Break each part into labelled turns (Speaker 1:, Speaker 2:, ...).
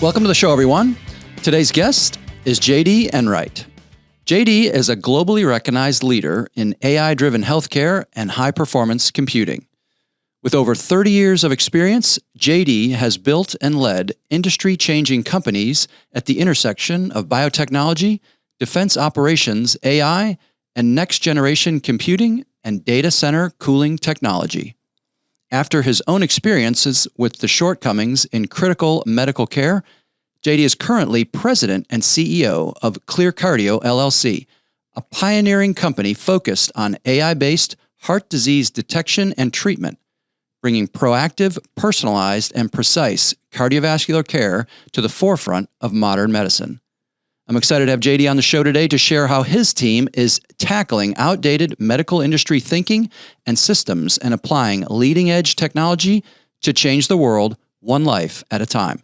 Speaker 1: Welcome to the show, everyone. Today's guest is JD Enright. JD is a globally recognized leader in AI-driven healthcare and high-performance computing. With over 30 years of experience, JD has built and led industry-changing companies at the intersection of biotechnology, defense operations, AI, and next-generation computing and data center cooling technology. After his own experiences with the shortcomings in critical medical care, JD is currently president and CEO of ClearCardio, LLC, a pioneering company focused on AI-based heart disease detection and treatment, bringing proactive, personalized, and precise cardiovascular care to the forefront of modern medicine. I'm excited to have JD on the show today to share how his team is tackling outdated medical industry thinking and systems and applying leading-edge technology to change the world one life at a time.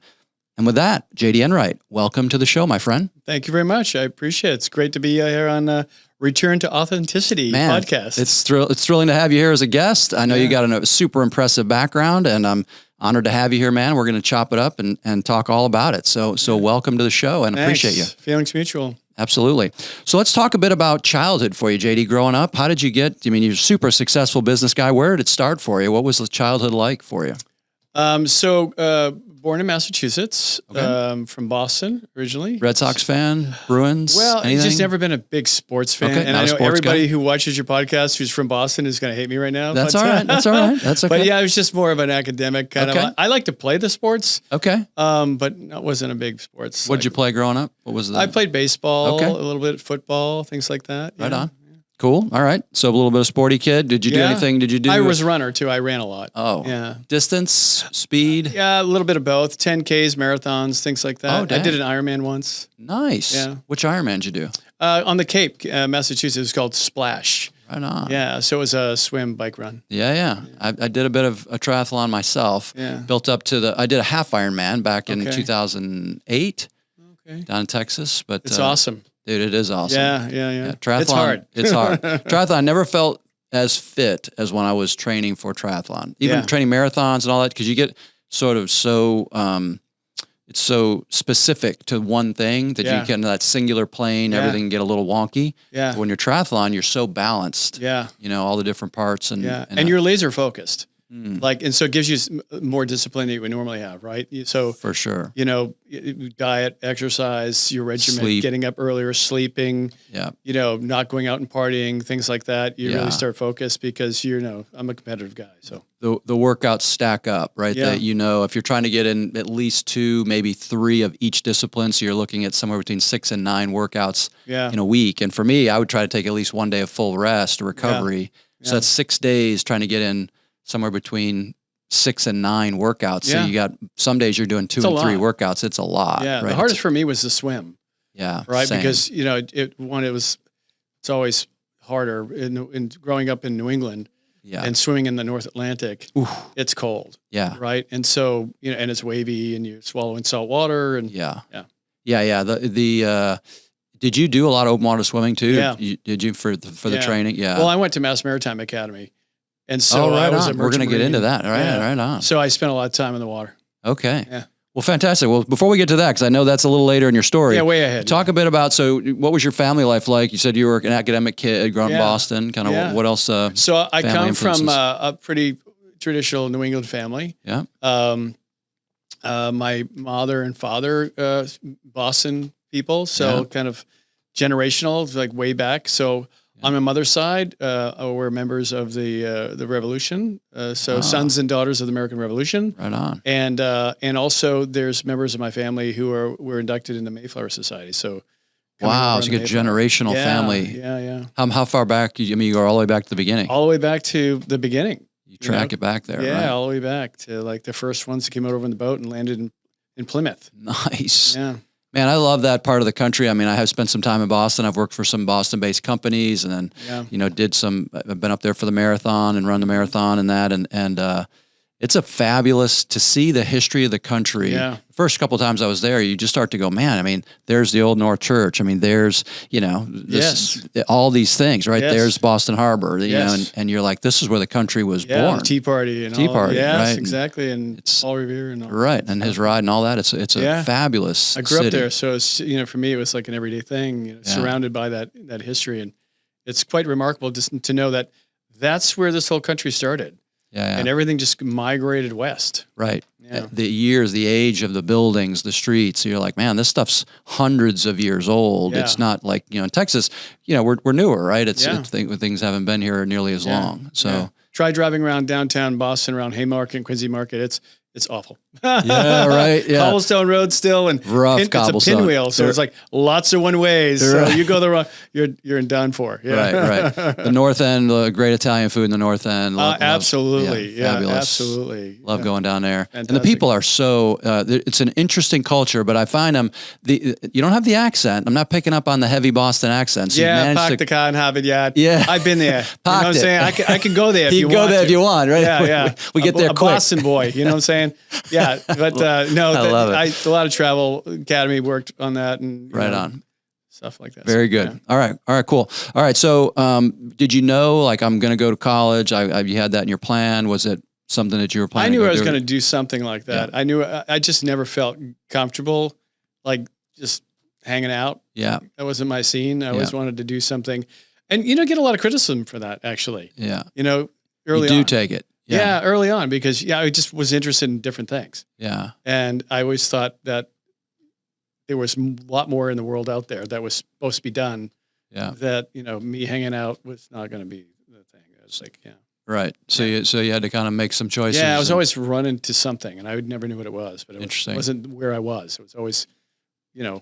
Speaker 1: And with that, JD Enright, welcome to the show, my friend.
Speaker 2: Thank you very much. I appreciate it. It's great to be here on Return to Authenticity podcast.
Speaker 1: It's thrilling to have you here as a guest. I know you got a super impressive background, and I'm honored to have you here, man. We're going to chop it up and talk all about it. So welcome to the show, and
Speaker 2: Thanks.
Speaker 1: Appreciate you.
Speaker 2: Feelings mutual.
Speaker 1: Absolutely. So let's talk a bit about childhood for you, JD. Growing up, how did you get, you're a super successful business guy. Where did it start for you? What was the childhood like for you?
Speaker 2: Born in Massachusetts, from Boston originally.
Speaker 1: Red Sox fan, Bruins?
Speaker 2: Well,
Speaker 1: anything?
Speaker 2: I've just never been a big sports fan.
Speaker 1: Okay,
Speaker 2: and I know everybody who watches your podcast who's from Boston is going to hate me right now.
Speaker 1: That's all right. That's all right. That's okay.
Speaker 2: But yeah, I was just more of an academic kind of. I like to play the sports.
Speaker 1: Okay.
Speaker 2: But I wasn't a big sports.
Speaker 1: What did you play growing up? What was
Speaker 2: I played baseball, a little bit of football, things like that.
Speaker 1: Right on. Cool. All right. So a little bit of sporty kid. Did you do anything?
Speaker 2: I was a runner too. I ran a lot.
Speaker 1: Oh.
Speaker 2: Yeah.
Speaker 1: Distance, speed?
Speaker 2: Yeah, a little bit of both. 10Ks, marathons, things like that.
Speaker 1: Oh, dang.
Speaker 2: I did an Ironman once.
Speaker 1: Nice.
Speaker 2: Yeah.
Speaker 1: Which Ironman did you do?
Speaker 2: On the Cape, Massachusetts. It was called Splash.
Speaker 1: Right on.
Speaker 2: Yeah. So it was a swim, bike run.
Speaker 1: Yeah. I did a bit of a triathlon myself.
Speaker 2: Yeah.
Speaker 1: Built up to I did a half Ironman back in 2008 down in Texas. But
Speaker 2: it's awesome.
Speaker 1: Dude, it is awesome.
Speaker 2: Yeah.
Speaker 1: Triathlon,
Speaker 2: it's hard.
Speaker 1: It's hard. Triathlon, I never felt as fit as when I was training for triathlon. Even training marathons and all that, because you get sort of so, it's so specific to one thing that you get in that singular plane, everything can get a little wonky.
Speaker 2: Yeah.
Speaker 1: But when you're triathlon, you're so balanced.
Speaker 2: Yeah.
Speaker 1: All the different parts.
Speaker 2: And you're laser focused. And so it gives you more discipline than you would normally have, right? So
Speaker 1: for sure,
Speaker 2: diet, exercise, your regimen,
Speaker 1: sleep.
Speaker 2: Getting up earlier, sleeping, not going out and partying, things like that. You really start focused because I'm a competitive guy. So
Speaker 1: the workouts stack up, right?
Speaker 2: Yeah.
Speaker 1: That, if you're trying to get in at least 2, maybe 3 of each discipline, so you're looking at somewhere between 6 and 9 workouts in a week. And for me, I would try to take at least 1 day of full rest or recovery. Yeah. So that's 6 days trying to get in somewhere between 6 and 9 workouts. So you got some days you're doing 2 and 3 workouts. It's a lot.
Speaker 2: Yeah.
Speaker 1: Right?
Speaker 2: The hardest for me was the swim.
Speaker 1: Yeah.
Speaker 2: Right.
Speaker 1: Same.
Speaker 2: Because, it's always harder in growing up in New England and swimming in the North Atlantic.
Speaker 1: Oof.
Speaker 2: It's cold.
Speaker 1: Yeah.
Speaker 2: Right. And so, and it's wavy and you're swallowing salt water and
Speaker 1: Yeah. Did you do a lot of open water swimming too?
Speaker 2: Yeah.
Speaker 1: Did you for the training? Yeah.
Speaker 2: Well, I went to Mass Maritime Academy. And so
Speaker 1: right
Speaker 2: I was
Speaker 1: on. We're going to get into that. Right on.
Speaker 2: So I spent a lot of time in the water.
Speaker 1: Okay.
Speaker 2: Yeah.
Speaker 1: Well, fantastic. Well, before we get to that, because I know that's a little later in your story.
Speaker 2: Yeah, way ahead.
Speaker 1: Talk a bit about, so what was your family life like? You said you were an academic kid growing up in Boston. Kind of what else?
Speaker 2: So I come from a pretty traditional New England family.
Speaker 1: Yeah.
Speaker 2: My mother and father, Boston people. So kind of generational, like way back. So on my mother's side, we're members of the Revolution. Sons and daughters of the American Revolution.
Speaker 1: Right on.
Speaker 2: And also there's members of my family who were inducted in the Mayflower Society. So
Speaker 1: wow, so you get generational family.
Speaker 2: Yeah.
Speaker 1: How far back? You go all the way back to the beginning.
Speaker 2: All the way back to the beginning.
Speaker 1: You track it back there.
Speaker 2: Yeah,
Speaker 1: right?
Speaker 2: all the way back to like the first ones that came over in the boat and landed in Plymouth.
Speaker 1: Nice.
Speaker 2: Yeah.
Speaker 1: Man, I love that part of the country. I mean, I have spent some time in Boston. I've worked for some Boston-based companies, and then I've been up there for the marathon and run the marathon and that, and it's a fabulous to see the history of the country.
Speaker 2: Yeah.
Speaker 1: First couple of times I was there, you just start to go, man, I mean, there's the Old North Church. I mean, there's, all these things, right?
Speaker 2: Yes.
Speaker 1: There's Boston Harbor,
Speaker 2: Yes.
Speaker 1: and you're like, this is where the country was born.
Speaker 2: The Tea Party and
Speaker 1: Tea
Speaker 2: all.
Speaker 1: Party,
Speaker 2: Yes,
Speaker 1: right?
Speaker 2: exactly. And Paul Revere and all.
Speaker 1: Right. And his ride and all that. It's a fabulous
Speaker 2: I grew
Speaker 1: city.
Speaker 2: up there. So it's, for me, it was like an everyday thing, surrounded by that history. And it's quite remarkable just to know that that's where this whole country started.
Speaker 1: Yeah.
Speaker 2: And everything just migrated west.
Speaker 1: Right.
Speaker 2: Yeah.
Speaker 1: The age of the buildings, the streets, you're like, man, this stuff's hundreds of years old.
Speaker 2: Yeah.
Speaker 1: It's not like, in Texas, we're newer, right?
Speaker 2: Yeah.
Speaker 1: Things haven't been here nearly as long. So
Speaker 2: try driving around downtown Boston, around Haymarket and Quincy Market. It's awful.
Speaker 1: Yeah, right. Yeah.
Speaker 2: Cobblestone road still, and
Speaker 1: rough cobblestone.
Speaker 2: It's a pinwheel, so it's like lots of one ways.
Speaker 1: Right.
Speaker 2: So you go the wrong, you're done for. Yeah.
Speaker 1: Right. The North End, the great Italian food in the North End.
Speaker 2: Absolutely.
Speaker 1: Fabulous.
Speaker 2: Absolutely.
Speaker 1: Love going down there.
Speaker 2: Fantastic.
Speaker 1: And the people are so, it's an interesting culture, but I find you don't have the accent. I'm not picking up on the heavy Boston accent. So
Speaker 2: park the car and have it yet.
Speaker 1: Yeah.
Speaker 2: I've been there.
Speaker 1: Parked
Speaker 2: what I'm saying? I can go there if
Speaker 1: you
Speaker 2: want
Speaker 1: go there
Speaker 2: to.
Speaker 1: if you want, right?
Speaker 2: Yeah.
Speaker 1: We get there
Speaker 2: a
Speaker 1: quick.
Speaker 2: Boston boy, you know what I'm saying? Yeah. But no,
Speaker 1: I love it.
Speaker 2: A lot of travel academy worked on that and
Speaker 1: on.
Speaker 2: Stuff like that.
Speaker 1: Very good. Yeah. All right, cool. All right. So, did you know, like, I'm going to go to college? You had that in your plan? Was it something that you were planning?
Speaker 2: I knew I was going to do something like that. Yeah. I knew I just never felt comfortable, like just hanging out.
Speaker 1: Yeah.
Speaker 2: That wasn't my scene. I always wanted to do something and, get a lot of criticism for that actually.
Speaker 1: Yeah.
Speaker 2: Early
Speaker 1: you
Speaker 2: on.
Speaker 1: take it.
Speaker 2: Yeah, early on because I just was interested in different things.
Speaker 1: Yeah.
Speaker 2: And I always thought that there was a lot more in the world out there that was supposed to be done.
Speaker 1: Yeah.
Speaker 2: That, me hanging out was not going to be the thing. I was like,
Speaker 1: Right. So you had to kind of make some choices.
Speaker 2: Yeah, I was always running to something and I never knew what it was, but it wasn't where I was. It was always, how am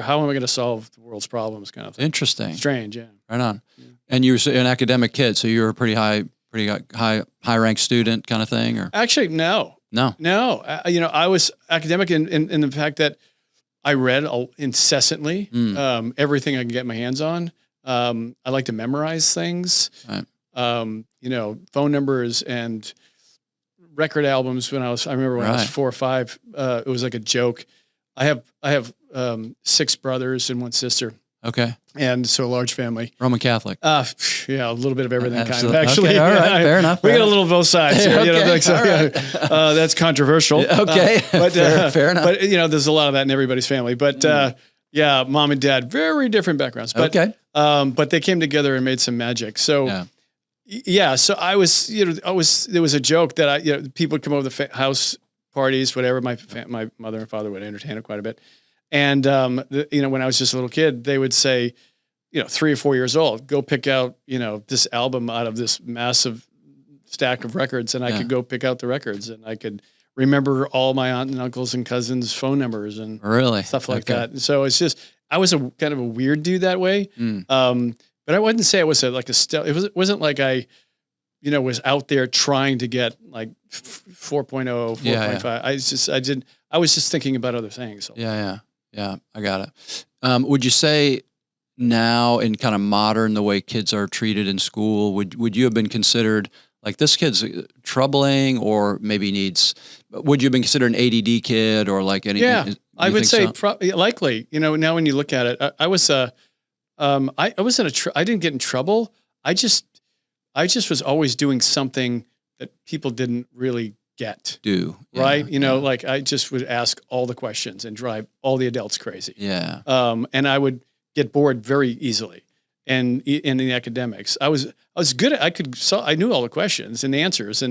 Speaker 2: I going to solve the world's problems kind of thing.
Speaker 1: Interesting.
Speaker 2: Strange. Yeah.
Speaker 1: Right on. Yeah. And you were an academic kid, so you were a pretty high ranked student kind of thing, or? Actually,
Speaker 2: no. I was academic in the fact that I read incessantly, everything I could get my hands on. I like to memorize things,
Speaker 1: right.
Speaker 2: Phone numbers and record albums. I remember when I was 4 or 5, it was like a joke. I have 6 brothers and 1 sister.
Speaker 1: Okay.
Speaker 2: And so a large family.
Speaker 1: Roman Catholic.
Speaker 2: A little bit of everything kind of actually.
Speaker 1: Okay, all right. Fair enough.
Speaker 2: We got a little of both sides here.
Speaker 1: Okay,
Speaker 2: That's controversial.
Speaker 1: Okay.
Speaker 2: But
Speaker 1: fair enough.
Speaker 2: But there's a lot of that in everybody's family. But mom and dad, very different backgrounds. But, but they came together and made some magic. So so I was, there was a joke that people would come over the house parties, whatever. My mother and father would entertain it quite a bit. And, when I was just a little kid, they would say, 3 or 4 years old, go pick out, this album out of this massive stack of records. And I could go pick out the records and I could remember all my aunt and uncles and cousins' phone numbers and stuff like that. And so it's just, I was a kind of a weird dude that way. But I wouldn't say I was it wasn't like I, was out there trying to get like 4.0, 4.5. I was just thinking about other things. So.
Speaker 1: Yeah, I got it. Would you say now in kind of modern, the way kids are treated in school, would you have been considered like this kid's troubling or maybe would you have been considered an ADD kid or like any?
Speaker 2: Yeah, I would say likely, now when you look at it, I didn't get in trouble. I just was always doing something that people didn't really get. Right? Like I just would ask all the questions and drive all the adults crazy.
Speaker 1: Yeah.
Speaker 2: And I would get bored very easily. And in the academics, I was good at, I knew all the questions and the answers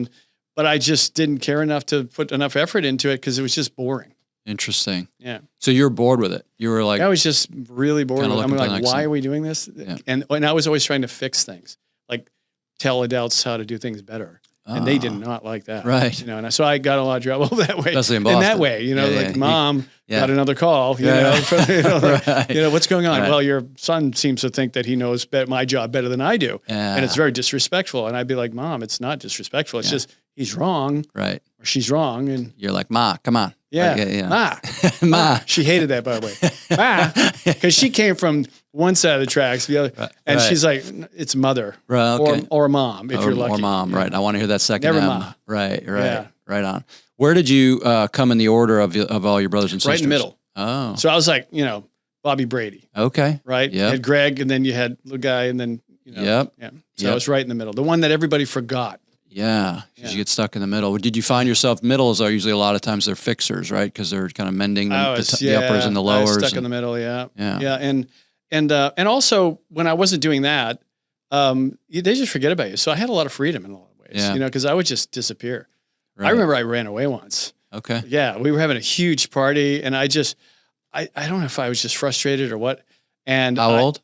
Speaker 2: but I just didn't care enough to put enough effort into it because it was just boring.
Speaker 1: Interesting.
Speaker 2: Yeah.
Speaker 1: So you're bored with it. You were like,
Speaker 2: I was just really bored. I'm like, why are we doing this?
Speaker 1: Yeah.
Speaker 2: And I was always trying to fix things, like tell adults how to do things better. And they did not like that.
Speaker 1: Right.
Speaker 2: And so I got a lot of trouble that way.
Speaker 1: Especially in Boston.
Speaker 2: In that way, mom got another call, what's going on?
Speaker 1: Right.
Speaker 2: Well, your son seems to think that he knows my job better than I do.
Speaker 1: Yeah.
Speaker 2: And it's very disrespectful. And I'd be like, Mom, it's not disrespectful. It's just, he's wrong.
Speaker 1: Right.
Speaker 2: Or she's wrong. And
Speaker 1: you're like, Ma, come on.
Speaker 2: Yeah. Ma.
Speaker 1: Ma.
Speaker 2: She hated that, by the way. Ma. Because she came from one side of the tracks, the other. Right. And she's like, it's mother.
Speaker 1: Right, okay.
Speaker 2: Or mom, if you're lucky.
Speaker 1: Or mom, right. I want to hear that second
Speaker 2: Never
Speaker 1: M.
Speaker 2: Ma.
Speaker 1: Right.
Speaker 2: Yeah.
Speaker 1: Right on. Where did you come in the order of all your brothers and sisters?
Speaker 2: Right in the middle.
Speaker 1: Oh.
Speaker 2: So I was like, Bobby Brady.
Speaker 1: Okay.
Speaker 2: Right?
Speaker 1: Yep.
Speaker 2: You had Greg, and then you had little guy, and then,
Speaker 1: Yep.
Speaker 2: Yeah. So I was right in the middle. The one that everybody forgot.
Speaker 1: Yeah. Because you get stuck in the middle. Did you find yourself, middles are usually a lot of times they're fixers, right? Because they're kind of mending the uppers and the lowers.
Speaker 2: I was stuck in the middle, yeah.
Speaker 1: Yeah.
Speaker 2: Yeah. And also when I wasn't doing that, they just forget about you. So I had a lot of freedom in a lot of ways, because I would just disappear. Right. I remember I ran away once.
Speaker 1: Okay.
Speaker 2: Yeah. We were having a huge party, and I don't know if I was just frustrated or what. And
Speaker 1: how old?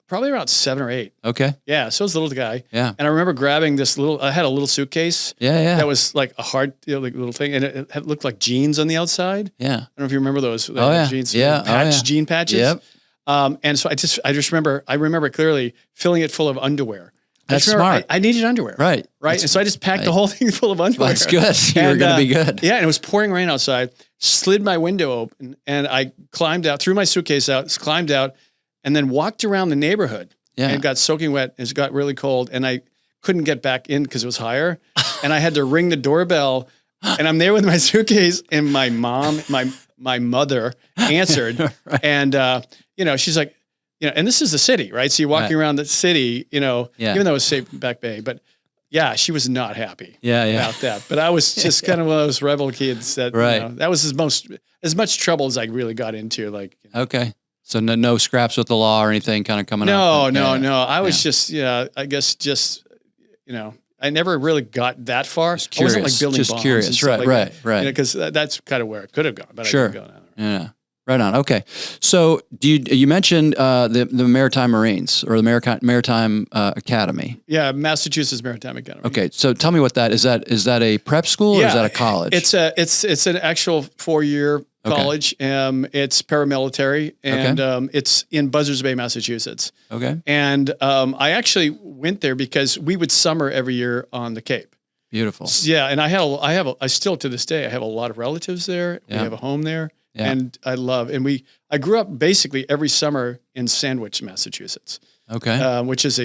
Speaker 2: Probably around 7 or 8.
Speaker 1: Okay.
Speaker 2: Yeah. So I was a little guy.
Speaker 1: Yeah.
Speaker 2: And I remember grabbing I had a little suitcase.
Speaker 1: Yeah.
Speaker 2: That was like a hard, like little thing. And it looked like jeans on the outside.
Speaker 1: Yeah. I
Speaker 2: don't know if you remember those. Jeans.
Speaker 1: Yeah.
Speaker 2: Jean patches.
Speaker 1: Yep.
Speaker 2: And so I just remember clearly filling it full of underwear.
Speaker 1: That's smart.
Speaker 2: I needed underwear.
Speaker 1: Right.
Speaker 2: And so I just packed the whole thing full of underwear.
Speaker 1: That's good. You were going to be good.
Speaker 2: Yeah. And it was pouring rain outside, slid my window open, and I climbed out, threw my suitcase out, climbed out, and then walked around the neighborhood. Yeah. And got soaking wet. It got really cold, and I couldn't get back in because it was higher. And I had to ring the doorbell, and I'm there with my suitcase, and my mom, my mother answered. Right. And, she's like, and this is the city, right? So you're walking around the city, even though it was safe Back Bay, but yeah, she was not happy about that. But I was just kind of one of those rebel kids that, that was as much trouble as I really got into. Like,
Speaker 1: okay. So no scraps with the law or anything kind of coming up?
Speaker 2: No. I was just, I guess just, I never really got that far.
Speaker 1: Just curious.
Speaker 2: I wasn't like building bombs.
Speaker 1: Just curious. Right.
Speaker 2: Because that's kind of where it could have gone. But
Speaker 1: sure.
Speaker 2: I didn't go down there.
Speaker 1: Yeah. Right on. Okay. So you mentioned the Maritime Marines or the Maritime Academy?
Speaker 2: Yeah, Massachusetts Maritime Academy.
Speaker 1: Okay. So tell me what that is. That a prep school or is that a college?
Speaker 2: It's an actual 4-year college. Okay. It's paramilitary, and it's in Buzzards Bay, Massachusetts.
Speaker 1: Okay.
Speaker 2: And I actually went there because we would summer every year on the Cape.
Speaker 1: Beautiful.
Speaker 2: Yeah, and I still to this day I have a lot of relatives there. Yeah. We have a home there. Yeah. And I grew up basically every summer in Sandwich, Massachusetts.
Speaker 1: Okay.
Speaker 2: Which is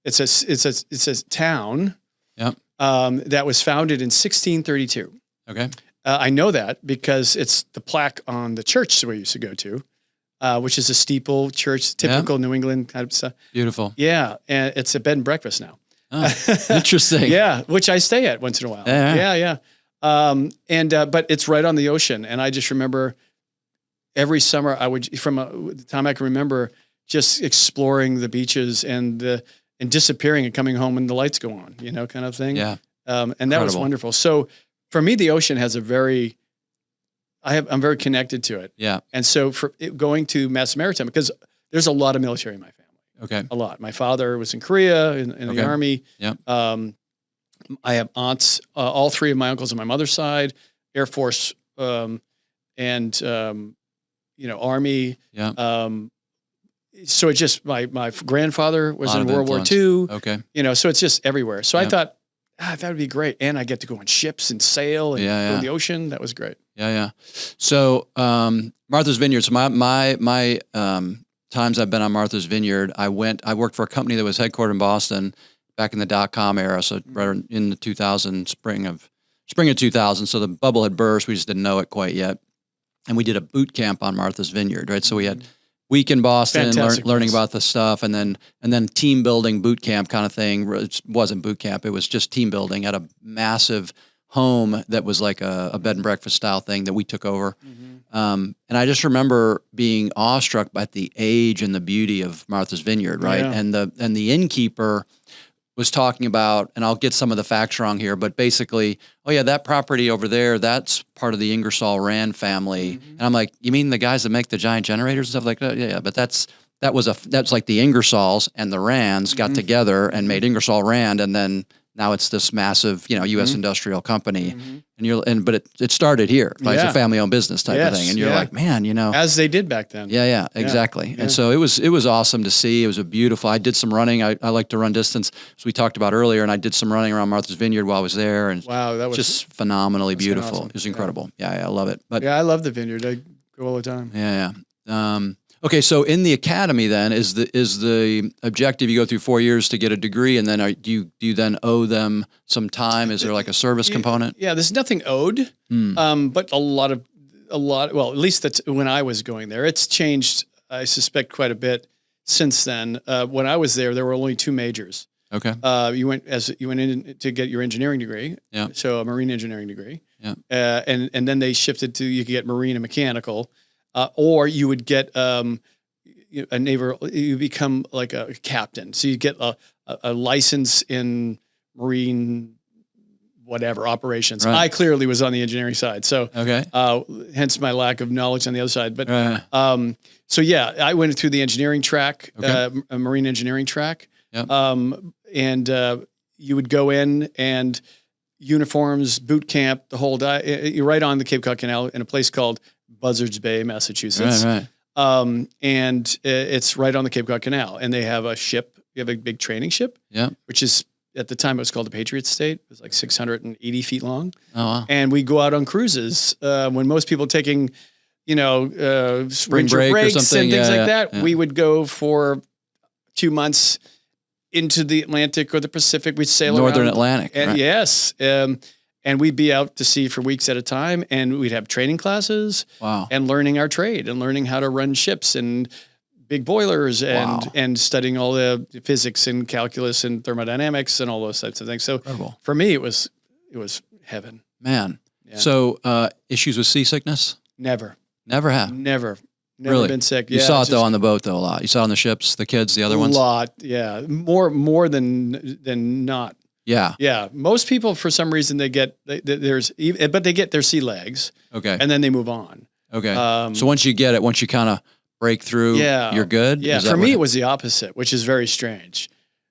Speaker 2: it's a town.
Speaker 1: Yep.
Speaker 2: That was founded in 1632.
Speaker 1: Okay.
Speaker 2: I know that because it's the plaque on the church that we used to go to, which is a steeple church, typical New England kind of stuff.
Speaker 1: Beautiful.
Speaker 2: Yeah, and it's a bed and breakfast now.
Speaker 1: Oh, interesting.
Speaker 2: Yeah, which I stay at once in a while. Yeah. But it's right on the ocean, and I just remember every summer I would, from the time I can remember, just exploring the beaches and disappearing and coming home when the lights go on, kind of thing.
Speaker 1: Yeah.
Speaker 2: And that was wonderful. So for me, the ocean has I'm very connected to it.
Speaker 1: Yeah.
Speaker 2: And so going to Mass Maritime, because there's a lot of military in my family.
Speaker 1: Okay.
Speaker 2: A lot. My father was in Korea in the Army.
Speaker 1: Yeah.
Speaker 2: I have aunts, all 3 of my uncles on my mother's side, Air Force, and Army.
Speaker 1: Yeah.
Speaker 2: So it's just my grandfather was in World War II.
Speaker 1: Okay.
Speaker 2: So it's just everywhere. So I thought, that would be great. And I get to go on ships and sail and go in the ocean. That was great.
Speaker 1: Yeah. So, Martha's Vineyard. So my times I've been on Martha's Vineyard, I worked for a company that was headquartered in Boston back in the .com era. So right in the 2000 spring of 2000. So the bubble had burst. We just didn't know it quite yet. And we did a boot camp on Martha's Vineyard, right? So we had week in Boston, learning about the stuff, and then team building boot camp kind of thing. It wasn't boot camp; it was just team building at a massive home that was like a bed and breakfast style thing that we took over. Mm-hmm. And I just remember being awestruck by the age and the beauty of Martha's Vineyard, right? Yeah. And the innkeeper was talking about, and I'll get some of the facts wrong here, but basically, that property over there, that's part of the Ingersoll Rand family. Mm-hmm. And I'm like, you mean the guys that make the giant generators and stuff like that? Yeah, but that's like the Ingersolls and the Rands got together and made Ingersoll Rand, and then now it's this massive, U.S. industrial company, but it started here, like it's a family-owned business type of thing, and you're like, man,
Speaker 2: as they did back then.
Speaker 1: Yeah, exactly. Yeah. And so it was awesome to see. It was a beautiful. I did some running. I like to run distance, as we talked about earlier, and I did some running around Martha's Vineyard while I was there, and
Speaker 2: wow, that was
Speaker 1: just phenomenally beautiful.
Speaker 2: Awesome.
Speaker 1: It was incredible. Yeah, I love it. But
Speaker 2: I love the vineyard. I go all the time.
Speaker 1: Yeah. Okay, so in the academy, then is the objective you go through 4 years to get a degree, and then do you then owe them some time? Is there like a service component?
Speaker 2: Yeah, there's nothing owed, but a lot. Well, at least that's when I was going there. It's changed, I suspect, quite a bit since then. When I was there were only 2 majors.
Speaker 1: Okay.
Speaker 2: You went in to get your engineering degree.
Speaker 1: Yeah.
Speaker 2: So a marine engineering degree.
Speaker 1: Yeah.
Speaker 2: And then they shifted to you could get marine and mechanical, or you would get a naval. You become like a captain. So you get a license in marine, whatever operations.
Speaker 1: Right.
Speaker 2: I clearly was on the engineering side. So
Speaker 1: okay.
Speaker 2: Hence my lack of knowledge on the other side. But so yeah, I went through the engineering track, a marine engineering track. Yep. And you would go in and uniforms, boot camp, the whole you're right on the Cape Cod Canal in a place called Buzzards Bay, Massachusetts.
Speaker 1: Right.
Speaker 2: And it's right on the Cape Cod Canal. And they have a ship. You have a big training ship. Yeah. Which is, at the time, it was called the Patriot State. It was like 680 feet long.
Speaker 1: Oh, wow.
Speaker 2: And we go out on cruises when most people taking, spring break breaks or something. And things like that. Yeah. We would go for 2 months into the Atlantic or the Pacific. We'd sail
Speaker 1: Northern
Speaker 2: around.
Speaker 1: Atlantic.
Speaker 2: And
Speaker 1: right.
Speaker 2: Yes. And we'd be out to sea for weeks at a time, and we'd have training classes.
Speaker 1: Wow.
Speaker 2: And learning our trade and learning how to run ships and big boilers and studying all the physics and calculus and thermodynamics and all those types of things. So incredible. For me, it was heaven.
Speaker 1: Man. Yeah. So issues with seasickness?
Speaker 2: Never
Speaker 1: have.
Speaker 2: Never
Speaker 1: really?
Speaker 2: Been sick.
Speaker 1: You saw it though on the boat though a lot. You saw it on the ships, the kids, the other ones?
Speaker 2: A lot, yeah. More than not.
Speaker 1: Yeah.
Speaker 2: Yeah. Most people, for some reason, but they get their sea legs.
Speaker 1: Okay.
Speaker 2: And then they move on.
Speaker 1: Okay. So once you kind of break through, you're good?
Speaker 2: Yeah. For me, it was the opposite, which is very strange.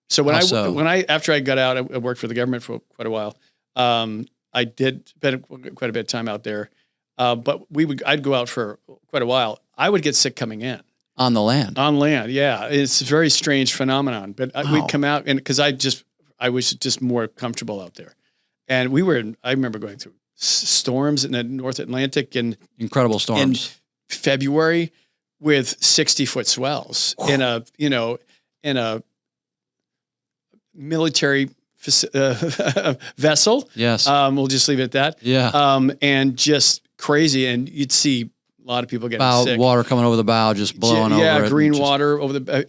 Speaker 2: So after I got out, I worked for the government for quite a while. I did spend quite a bit of time out there. But I'd go out for quite a while. I would get sick coming in.
Speaker 1: On the land?
Speaker 2: On land, yeah. It's a very strange phenomenon. But we'd come out, and because I was just more comfortable out there. And I remember going through storms in the North Atlantic and
Speaker 1: incredible storms
Speaker 2: in February with 60-foot swells in a military vessel.
Speaker 1: Yes.
Speaker 2: We'll just leave it at that.
Speaker 1: Yeah.
Speaker 2: And just crazy. And you'd see a lot of people getting sick.
Speaker 1: Water coming over the bow, just blowing over it.
Speaker 2: Yeah, green water over the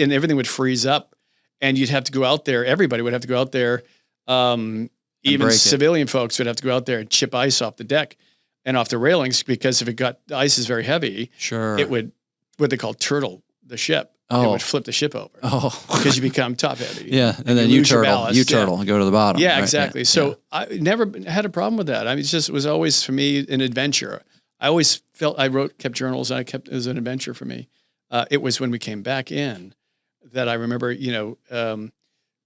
Speaker 2: and everything would freeze up. And you'd have to go out there. Everybody would have to go out there. Even civilian folks would have to go out there and chip ice off the deck and off the railings, because if the ice is very heavy, it would, what they call turtle the ship. It would flip the ship over. Because you become top heavy.
Speaker 1: Yeah, and then you turtle and go to the bottom.
Speaker 2: Yeah, right? Exactly. Yeah. So I never had a problem with that. I mean, it was always for me an adventure. I always felt kept journals, and it was an adventure for me. It was when we came back in that I remember,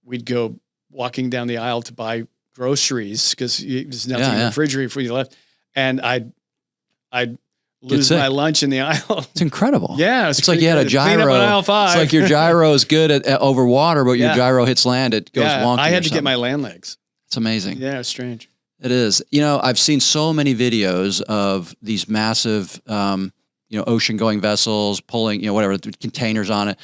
Speaker 2: we'd go walking down the aisle to buy groceries because there's nothing in the refrigerator for you left. And I'd lose my lunch in the aisle.
Speaker 1: It's incredible.
Speaker 2: Yeah.
Speaker 1: It's like you had a gyro.
Speaker 2: Clean up on aisle 5.
Speaker 1: It's like your gyro is good at over water, but your gyro hits land, it goes wonky.
Speaker 2: I had to get my land legs.
Speaker 1: It's amazing.
Speaker 2: Yeah, it's strange.
Speaker 1: It is. I've seen so many videos of these massive, ocean-going vessels pulling, whatever, containers on it.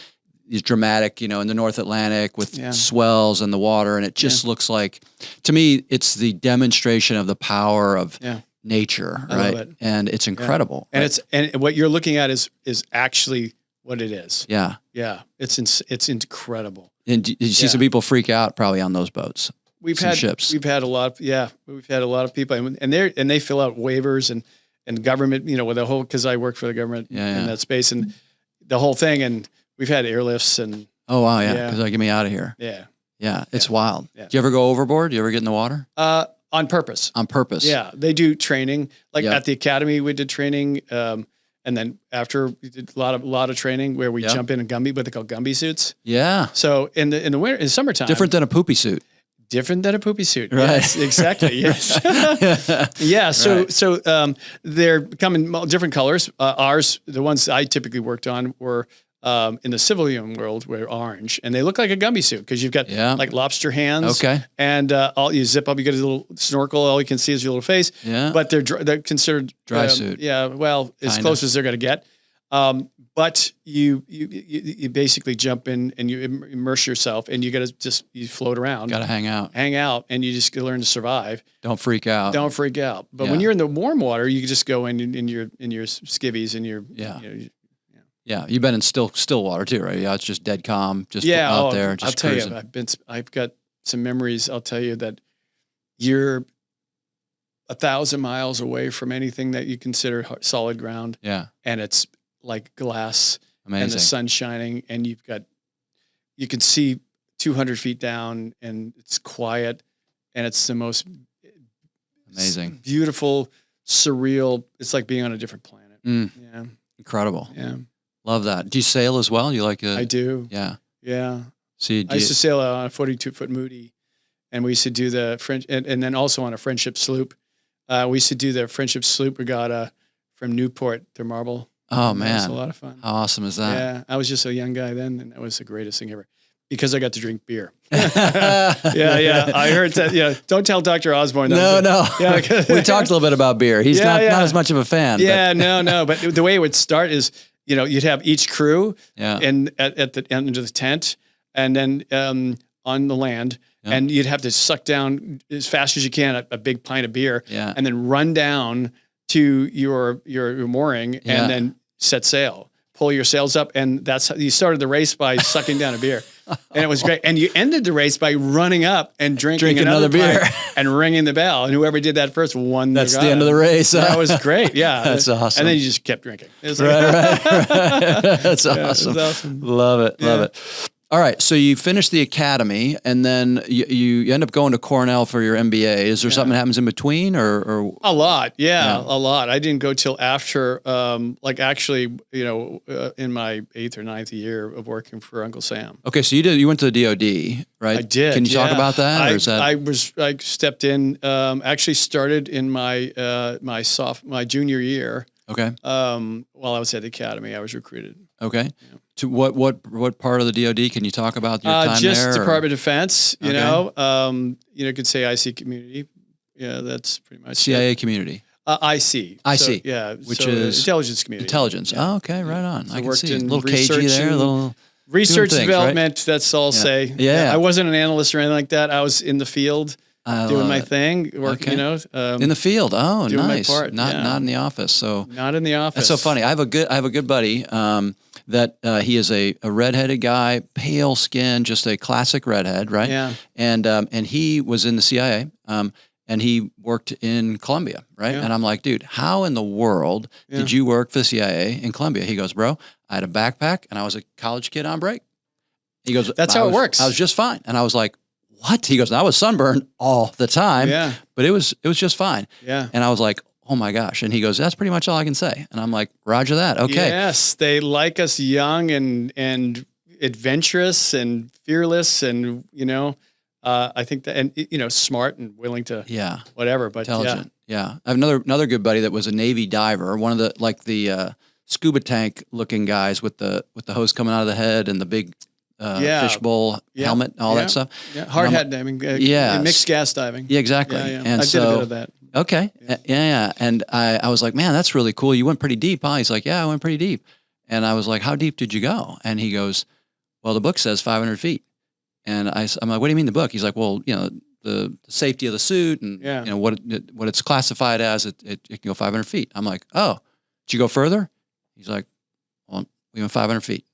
Speaker 1: These dramatic, in the North Atlantic with swells and the water. And it just looks like, to me, it's the demonstration of the power of nature, right?
Speaker 2: Love it.
Speaker 1: And it's incredible.
Speaker 2: And
Speaker 1: right?
Speaker 2: and what you're looking at is actually what it is.
Speaker 1: Yeah.
Speaker 2: Yeah. It's incredible.
Speaker 1: And did you see some people freak out probably on those boats?
Speaker 2: We've had a lot of people, and they fill out waivers and government, with the whole, because I work for the government in that space and the whole thing. And we've had airlifts and.
Speaker 1: Oh, wow. Yeah. Because get me out of here.
Speaker 2: Yeah.
Speaker 1: Yeah. It's wild. Yeah. Do you ever go overboard? Do you ever get in the water?
Speaker 2: On purpose.
Speaker 1: On purpose.
Speaker 2: Yeah. They do training. Like at the academy, we did training. And then after we did a lot of training where we jump in Gumby, what they call Gumby suits.
Speaker 1: Yeah.
Speaker 2: So in the winter, in summertime.
Speaker 1: Different than a poopy suit.
Speaker 2: Different than a poopy suit.
Speaker 1: Right.
Speaker 2: Yes, exactly. Yes. Yeah. So they're come in different colors. Ours, the ones I typically worked on were in the civilian world were orange, and they look like a Gumby suit because you've got like lobster hands.
Speaker 1: Okay.
Speaker 2: And you zip up, you get a little snorkel. All you can see is your little face.
Speaker 1: Yeah.
Speaker 2: But they're considered
Speaker 1: dry suit.
Speaker 2: Yeah. Well, as close as they're going to get. But you basically jump in and you immerse yourself, and you got to you float around.
Speaker 1: Got to hang out,
Speaker 2: and you just learn to survive.
Speaker 1: Don't freak out.
Speaker 2: But when you're in the warm water, you can just go in your skivvies and your
Speaker 1: Yeah, you've been in still water too, right? Yeah, it's just dead calm, just out there. Just
Speaker 2: I'll
Speaker 1: cruising.
Speaker 2: tell you, I've got some memories. I'll tell you that you're 1,000 miles away from anything that you consider solid ground.
Speaker 1: Yeah,
Speaker 2: and it's like glass.
Speaker 1: Amazing.
Speaker 2: And the sun's shining, and you can see 200 feet down, and it's quiet, and it's the most
Speaker 1: amazing,
Speaker 2: beautiful, surreal. It's like being on a different planet. Yeah,
Speaker 1: incredible.
Speaker 2: Yeah,
Speaker 1: love that. Do you sail as well? You like it?
Speaker 2: I do.
Speaker 1: Yeah,
Speaker 2: yeah.
Speaker 1: See,
Speaker 2: I used to sail on a 42-foot Moody, and we used to do the French, and then also on a friendship sloop. We used to do the friendship sloop regatta from Newport to Marble.
Speaker 1: Oh man,
Speaker 2: it was a lot of fun.
Speaker 1: How awesome is that?
Speaker 2: Yeah, I was just a young guy then, and that was the greatest thing ever because I got to drink beer. Yeah. I heard that. Yeah, don't tell Dr. Osborne.
Speaker 1: No.
Speaker 2: Yeah,
Speaker 1: we talked a little bit about beer. He's not as much of a fan.
Speaker 2: Yeah, no. But the way it would start is, you'd have each crew, and at the end of the tent, and then on the land. Yeah. And you'd have to suck down as fast as you can a big pint of beer, and then run down to your mooring, and then set sail, pull your sails up, and that's how you started the race, by sucking down a beer, and it was great. And you ended the race by running up and drinking another beer and ringing the bell, and whoever did that first won.
Speaker 1: That's the end of the race.
Speaker 2: That was great. Yeah,
Speaker 1: that's awesome.
Speaker 2: And then you just kept drinking.
Speaker 1: Right. That's awesome.
Speaker 2: Awesome.
Speaker 1: Love it. All right, so you finish the academy, and then you end up going to Cornell for your MBA. Is there something that happens in between, or
Speaker 2: a lot? Yeah, a lot. I didn't go till after, in my 8th or 9th year of working for Uncle Sam.
Speaker 1: Okay, so you went to the DoD, right?
Speaker 2: I did.
Speaker 1: Can you talk about that?
Speaker 2: I stepped in. Actually, started in my my junior year.
Speaker 1: Okay.
Speaker 2: While I was at the academy, I was recruited.
Speaker 1: Okay. Yeah. To what part of the DoD can you talk about your time
Speaker 2: just
Speaker 1: there?
Speaker 2: Just Department of Defense. You could say IC community. Yeah, that's pretty much
Speaker 1: CIA community.
Speaker 2: IC.
Speaker 1: So,
Speaker 2: yeah,
Speaker 1: which is
Speaker 2: intelligence community.
Speaker 1: Intelligence. Yeah. Oh, okay, right on.
Speaker 2: So
Speaker 1: I can see
Speaker 2: in
Speaker 1: a little cagey there, a little
Speaker 2: research
Speaker 1: things,
Speaker 2: development.
Speaker 1: Right?
Speaker 2: That's all I'll say.
Speaker 1: Yeah.
Speaker 2: I wasn't an analyst or anything like that. I was in the field. Doing my thing, working,
Speaker 1: in the field. Oh,
Speaker 2: doing
Speaker 1: nice.
Speaker 2: My part.
Speaker 1: Not in the office. So
Speaker 2: not in the office.
Speaker 1: That's so funny. I have a good buddy that he is a redheaded guy, pale skin, just a classic redhead, right?
Speaker 2: Yeah.
Speaker 1: And he was in the CIA. And he worked in Colombia, right?
Speaker 2: Yeah.
Speaker 1: And I'm like, dude, how in the world did you work for the CIA in Colombia? He goes, bro, I had a backpack and I was a college kid on break. He goes,
Speaker 2: that's how it works.
Speaker 1: I was just fine. And I was like, what? He goes, I was sunburned all the time, but it was just fine.
Speaker 2: Yeah.
Speaker 1: And I was like, oh my gosh. And he goes, that's pretty much all I can say. And I'm like, Roger that. Okay.
Speaker 2: Yes. They like us young and adventurous and fearless and, I think that, and, smart and willing to, whatever, but
Speaker 1: intelligent. Yeah. I have another good buddy that was a Navy diver, one of the scuba tank looking guys with the hose coming out of the head and the big, fishbowl helmet, and all that stuff.
Speaker 2: Yeah, hard hat diving. Mixed gas diving.
Speaker 1: Yeah, exactly.
Speaker 2: Yeah.
Speaker 1: And
Speaker 2: I did a bit of that.
Speaker 1: Okay. Yeah. And I was like, man, that's really cool. You went pretty deep, huh? He's like, yeah, I went pretty deep. And I was like, how deep did you go? And he goes, well, the book says 500 feet. And I'm like, what do you mean the book? He's like, well, the safety of the suit and what it's classified as, it can go 500 feet. I'm like, oh, did you go further? He's like, well, we went 500 feet.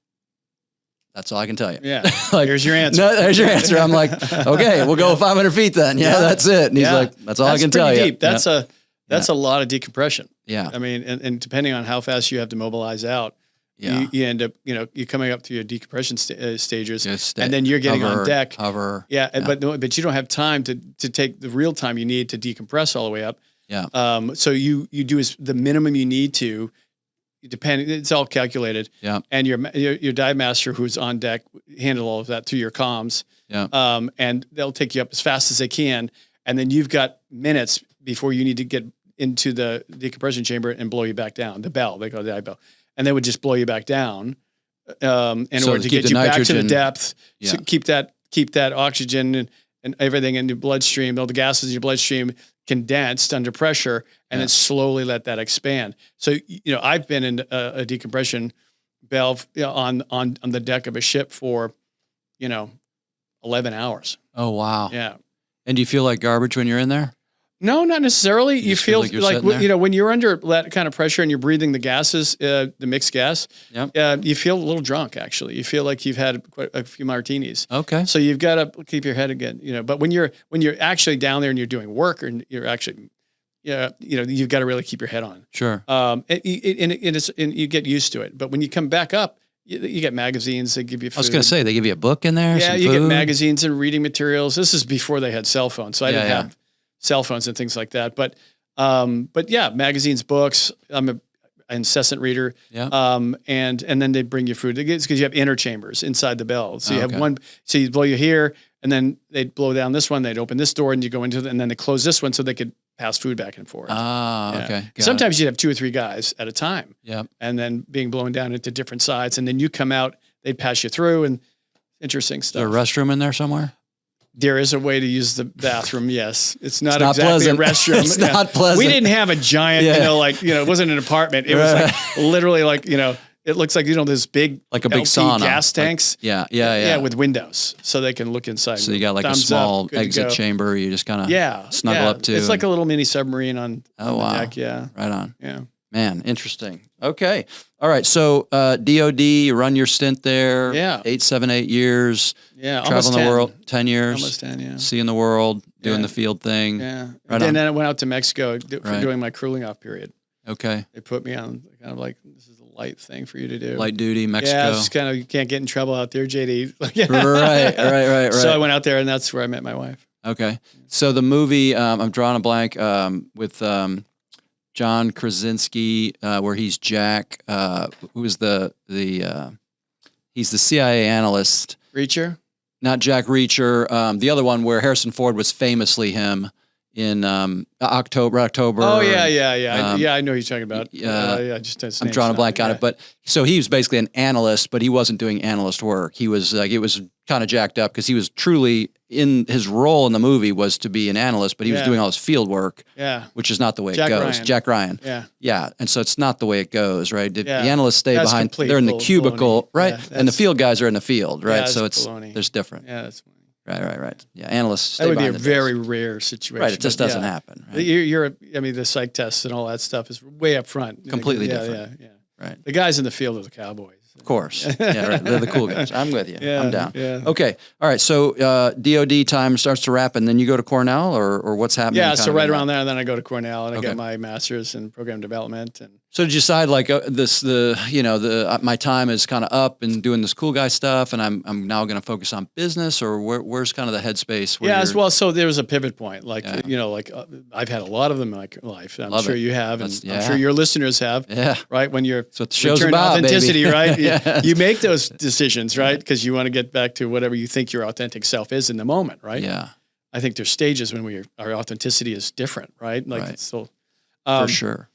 Speaker 1: That's all I can tell you.
Speaker 2: Yeah. Here's your answer.
Speaker 1: No, there's your answer. I'm like, okay, we'll go 500 feet then. Yeah, that's it. And he's like, that's all I can tell you.
Speaker 2: Deep. That's a lot of decompression.
Speaker 1: Yeah.
Speaker 2: I mean, and depending on how fast you have to mobilize out, you end up, you're coming up to your decompression stages, and then you're getting on deck.
Speaker 1: Hover.
Speaker 2: Yeah. But you don't have time to take the real time you need to decompress all the way up.
Speaker 1: Yeah.
Speaker 2: So you do the minimum you need to. It's all calculated.
Speaker 1: Yeah.
Speaker 2: And your dive master who's on deck handle all of that through your comms.
Speaker 1: Yeah.
Speaker 2: And they'll take you up as fast as they can, and then you've got minutes before you need to get into the decompression chamber and blow you back down. The bell, they call it the dive bell, and they would just blow you back down in order to get you back to the depth.
Speaker 1: Yeah.
Speaker 2: So keep that oxygen and everything in your bloodstream, all the gases in your bloodstream condensed under pressure, and then slowly let that expand. So, I've been in a decompression valve on the deck of a ship for, 11 hours.
Speaker 1: Oh, wow.
Speaker 2: Yeah.
Speaker 1: And do you feel like garbage when you're in there?
Speaker 2: No, not necessarily. You feel like when you're under that kind of pressure and you're breathing the gases, the mixed gas, you feel a little drunk, actually. You feel like you've had quite a few martinis.
Speaker 1: Okay.
Speaker 2: So you've got to keep your head again, but when you're actually down there and you're doing work, and you're actually, you've got to really keep your head on.
Speaker 1: Sure.
Speaker 2: And you get used to it. But when you come back up, you get magazines. They give you food.
Speaker 1: I was going to say, they give you a book in there?
Speaker 2: Yeah,
Speaker 1: some
Speaker 2: you
Speaker 1: food?
Speaker 2: get magazines and reading materials. This is before they had cell phones. So I didn't have cell phones and things like that. But yeah, magazines, books. I'm an incessant reader.
Speaker 1: Yeah.
Speaker 2: And then they bring you food. It's because you have inner chambers inside the bell. So you have one, so you blow you here, and then they'd blow down this one. They'd open this door and you go into it, and then they close this one so they could pass food back and forth.
Speaker 1: Okay.
Speaker 2: Sometimes you'd have 2 or 3 guys at a time.
Speaker 1: Yeah.
Speaker 2: And then being blown down into different sides, and then you come out, they'd pass you through, and interesting stuff.
Speaker 1: Is there a restroom in there somewhere?
Speaker 2: There is a way to use the bathroom. Yes. It's not exactly
Speaker 1: pleasant.
Speaker 2: a restroom.
Speaker 1: It's not pleasant.
Speaker 2: We didn't have a giant, it wasn't an apartment. It was like literally like, it looks like, this big,
Speaker 1: like a big
Speaker 2: LP
Speaker 1: sauna
Speaker 2: gas tanks.
Speaker 1: Yeah.
Speaker 2: With windows so they can look inside.
Speaker 1: So you got like a small exit chamber. You just kind of snuggle up to.
Speaker 2: It's like a little mini submarine on the deck. Yeah.
Speaker 1: Right on.
Speaker 2: Yeah.
Speaker 1: Man, interesting. Okay. All right. So DOD, you run your stint there.
Speaker 2: Yeah.
Speaker 1: 8, 7, 8 years.
Speaker 2: Yeah.
Speaker 1: Traveling the world. 10 years.
Speaker 2: Almost 10, yeah.
Speaker 1: Seeing the world, doing the field thing.
Speaker 2: Yeah.
Speaker 1: Right
Speaker 2: And then I went out to Mexico for doing my cooling off period.
Speaker 1: Okay.
Speaker 2: They put me on kind of like, this is a light thing for you to do.
Speaker 1: Light duty, Mexico.
Speaker 2: Yeah, it's kind of, you can't get in trouble out there, JD.
Speaker 1: Right.
Speaker 2: So I went out there, and that's where I met my wife.
Speaker 1: Okay. So the movie, I'm drawing a blank, with John Krasinski, where he's Jack, who is he's the CIA analyst.
Speaker 2: Reacher?
Speaker 1: Not Jack Reacher. The other one where Harrison Ford was famously him in October.
Speaker 2: Oh, yeah. I know who you're talking about.
Speaker 1: I'm drawing a blank on it. But so he was basically an analyst, but he wasn't doing analyst work. He was like, it was kind of jacked up because he was truly in his role in the movie was to be an analyst, but he was doing all his field work, which is not the way it goes.
Speaker 2: Ryan.
Speaker 1: Jack Ryan. Yeah. And so it's not the way it goes, right? The analysts stay behind, they're in the cubicle, right? And the field guys are in the field, right? So there's different.
Speaker 2: Yeah, that's
Speaker 1: Right. Yeah, analysts stay
Speaker 2: that would be a
Speaker 1: behind
Speaker 2: very rare situation.
Speaker 1: Right, it just doesn't happen. Right?
Speaker 2: The psych tests and all that stuff is way up front.
Speaker 1: Completely different.
Speaker 2: Yeah.
Speaker 1: Right.
Speaker 2: The guys in the field are the cowboys.
Speaker 1: Of course. Yeah, right. They're the cool guys. I'm with you. I'm down.
Speaker 2: Yeah.
Speaker 1: Okay. All right. So DOD time starts to wrap, and then you go to Cornell, or what's happening?
Speaker 2: Yeah. So right around there, and then I go to Cornell, and I get my master's in program development. And
Speaker 1: so did you decide like my time is kind of up and doing this cool guy stuff, and I'm now going to focus on business, or where's kind of the headspace?
Speaker 2: As well. So there was a pivot point, I've had a lot of them in my life. I'm sure you have, and I'm sure your listeners have. Yeah. Right. When you're
Speaker 1: that's what the show's about,
Speaker 2: authenticity,
Speaker 1: baby.
Speaker 2: right? You make those decisions, right? Because you want to get back to whatever you think your authentic self is in the moment, right?
Speaker 1: Yeah.
Speaker 2: I think there's stages when our authenticity is different, right? It's so
Speaker 1: for sure.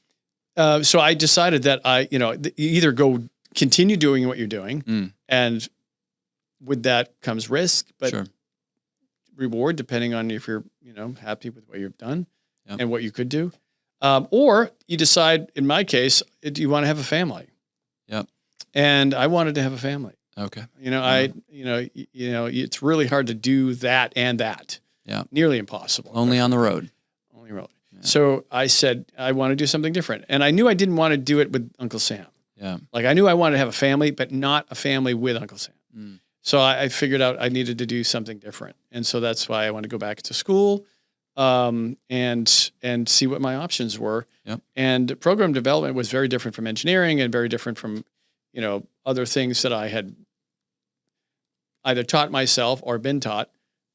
Speaker 2: So I decided that you either continue doing what you're doing, and with that comes risk, but reward depending on if you're happy with what you've done and what you could do, or you decide. In my case, do you want to have a family?
Speaker 1: Yep.
Speaker 2: And I wanted to have a family.
Speaker 1: Okay.
Speaker 2: It's really hard to do that and that. Yeah. Nearly impossible.
Speaker 1: Only on the road.
Speaker 2: Only road. Yeah. So I said, I want to do something different. And I knew I didn't want to do it with Uncle Sam. Yeah. Like I knew I wanted to have a family, but not a family with Uncle Sam. Mm. So I figured out I needed to do something different. And so that's why I wanted to go back to school, and see what my options were. Yep. And program development was very different from engineering and very different from, other things that I had either taught myself or been taught.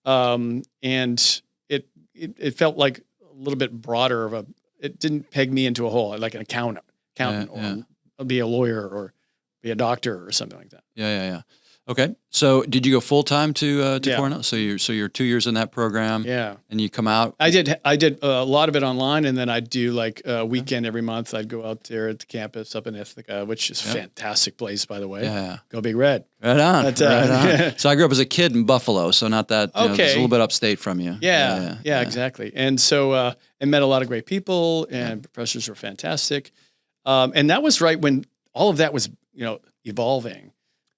Speaker 2: And it felt like a little bit broader it didn't peg me into a hole, like an accountant or be a lawyer or be a doctor or something like that.
Speaker 1: Yeah. Okay. So did you go full time to
Speaker 2: Yeah.
Speaker 1: Cornell? So you're 2 years in that program.
Speaker 2: Yeah.
Speaker 1: And you come out.
Speaker 2: I did a lot of it online, and then I'd do like a weekend every month. I'd go out there at the campus up in Ithaca, which is a fantastic place, by the way.
Speaker 1: Yeah.
Speaker 2: Go Big Red.
Speaker 1: Right on.
Speaker 2: But,
Speaker 1: right on. So I grew up as a kid in Buffalo, so not that, it's a little bit upstate from you.
Speaker 2: Yeah, exactly. And so I met a lot of great people, and professors were fantastic. And that was right when all of that was, evolving,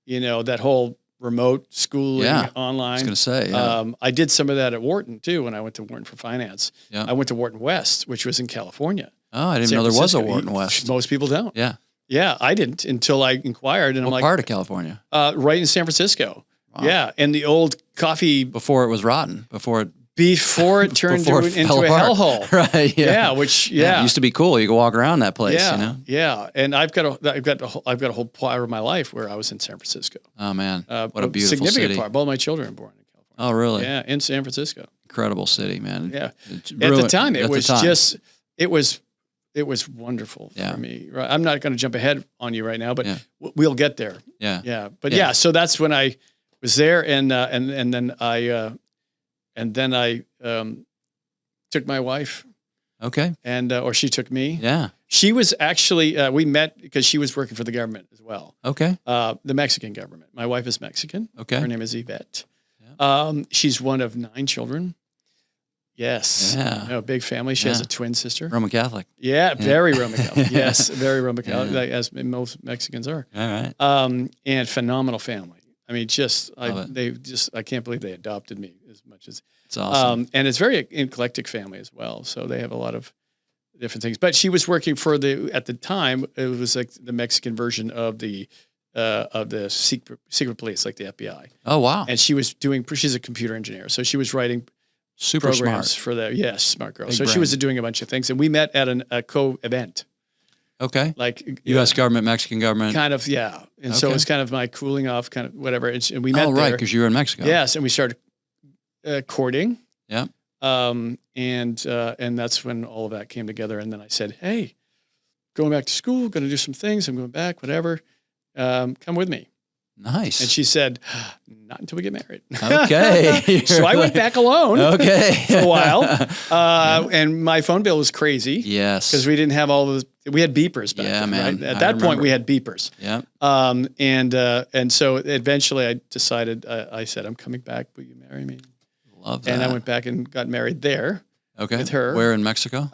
Speaker 2: that whole remote schooling online.
Speaker 1: I was going to say,
Speaker 2: I did some of that at Wharton too, when I went to Wharton for finance.
Speaker 1: Yeah.
Speaker 2: I went to Wharton West, which was in California.
Speaker 1: Oh, I didn't know there was a Wharton West.
Speaker 2: Most people don't.
Speaker 1: Yeah.
Speaker 2: Yeah, I didn't until I inquired, and
Speaker 1: What
Speaker 2: I'm like,
Speaker 1: part of California?
Speaker 2: right in San Francisco.
Speaker 1: Wow.
Speaker 2: Yeah, and the old coffee
Speaker 1: Before it was rotten, before it
Speaker 2: turned
Speaker 1: before it
Speaker 2: into
Speaker 1: fell
Speaker 2: a
Speaker 1: apart.
Speaker 2: hellhole.
Speaker 1: Right.
Speaker 2: Yeah, which
Speaker 1: It used to be cool. You could walk around that place,
Speaker 2: Yeah, and I've got a whole part of my life where I was in San Francisco.
Speaker 1: Oh man, what a beautiful
Speaker 2: significant
Speaker 1: city.
Speaker 2: part. Both my children were born in California.
Speaker 1: Oh really?
Speaker 2: Yeah, in San Francisco.
Speaker 1: Incredible city, man.
Speaker 2: Yeah,
Speaker 1: At
Speaker 2: the time it was wonderful for me. Right, I'm not going to jump ahead on you right now, but we'll get there.
Speaker 1: Yeah,
Speaker 2: But so that's when I was there, and then I took my wife.
Speaker 1: Okay.
Speaker 2: And or she took me.
Speaker 1: Yeah.
Speaker 2: She was actually we met because she was working for the government as well.
Speaker 1: Okay.
Speaker 2: The Mexican government. My wife is Mexican.
Speaker 1: Okay.
Speaker 2: Her name is Yvette. Yeah. She's one of 9 children. Yes.
Speaker 1: Yeah.
Speaker 2: Big family. She has a twin sister.
Speaker 1: Roman Catholic.
Speaker 2: Yeah, very Roman Catholic. Yes, very Roman Catholic, like, as most Mexicans are.
Speaker 1: All right.
Speaker 2: And phenomenal family. I mean, I can't believe they adopted me as much as.
Speaker 1: It's awesome.
Speaker 2: And it's very eclectic family as well. So they have a lot of different things. But she was working for at the time, it was like the Mexican version of the secret police, like the FBI.
Speaker 1: Oh, wow.
Speaker 2: And she's a computer engineer. So she was writing
Speaker 1: super
Speaker 2: programs
Speaker 1: smart
Speaker 2: for that. Yes, smart girl.
Speaker 1: Big
Speaker 2: so
Speaker 1: brain.
Speaker 2: she was doing a bunch of things. And we met at a co-event.
Speaker 1: Okay.
Speaker 2: Like
Speaker 1: U.S. government, Mexican government.
Speaker 2: Kind of, yeah. And so it was kind of my cooling off, kind of whatever. And we met
Speaker 1: right, because you were in Mexico.
Speaker 2: Yes, and we started courting.
Speaker 1: Yeah.
Speaker 2: And that's when all of that came together. And then I said, hey, going back to school, going to do some things. I'm going back, whatever. Come with me.
Speaker 1: Nice.
Speaker 2: And she said, not until we get married.
Speaker 1: Okay.
Speaker 2: So I went back alone.
Speaker 1: Okay.
Speaker 2: For a while. And my phone bill was crazy.
Speaker 1: Yes.
Speaker 2: Because we didn't have we had beepers back then,
Speaker 1: man.
Speaker 2: right? At that point, we had beepers.
Speaker 1: Yeah.
Speaker 2: And so eventually I decided, I said, I'm coming back. Will you marry me?
Speaker 1: Love that.
Speaker 2: And I went back and got married there.
Speaker 1: Okay.
Speaker 2: With her.
Speaker 1: Where in Mexico?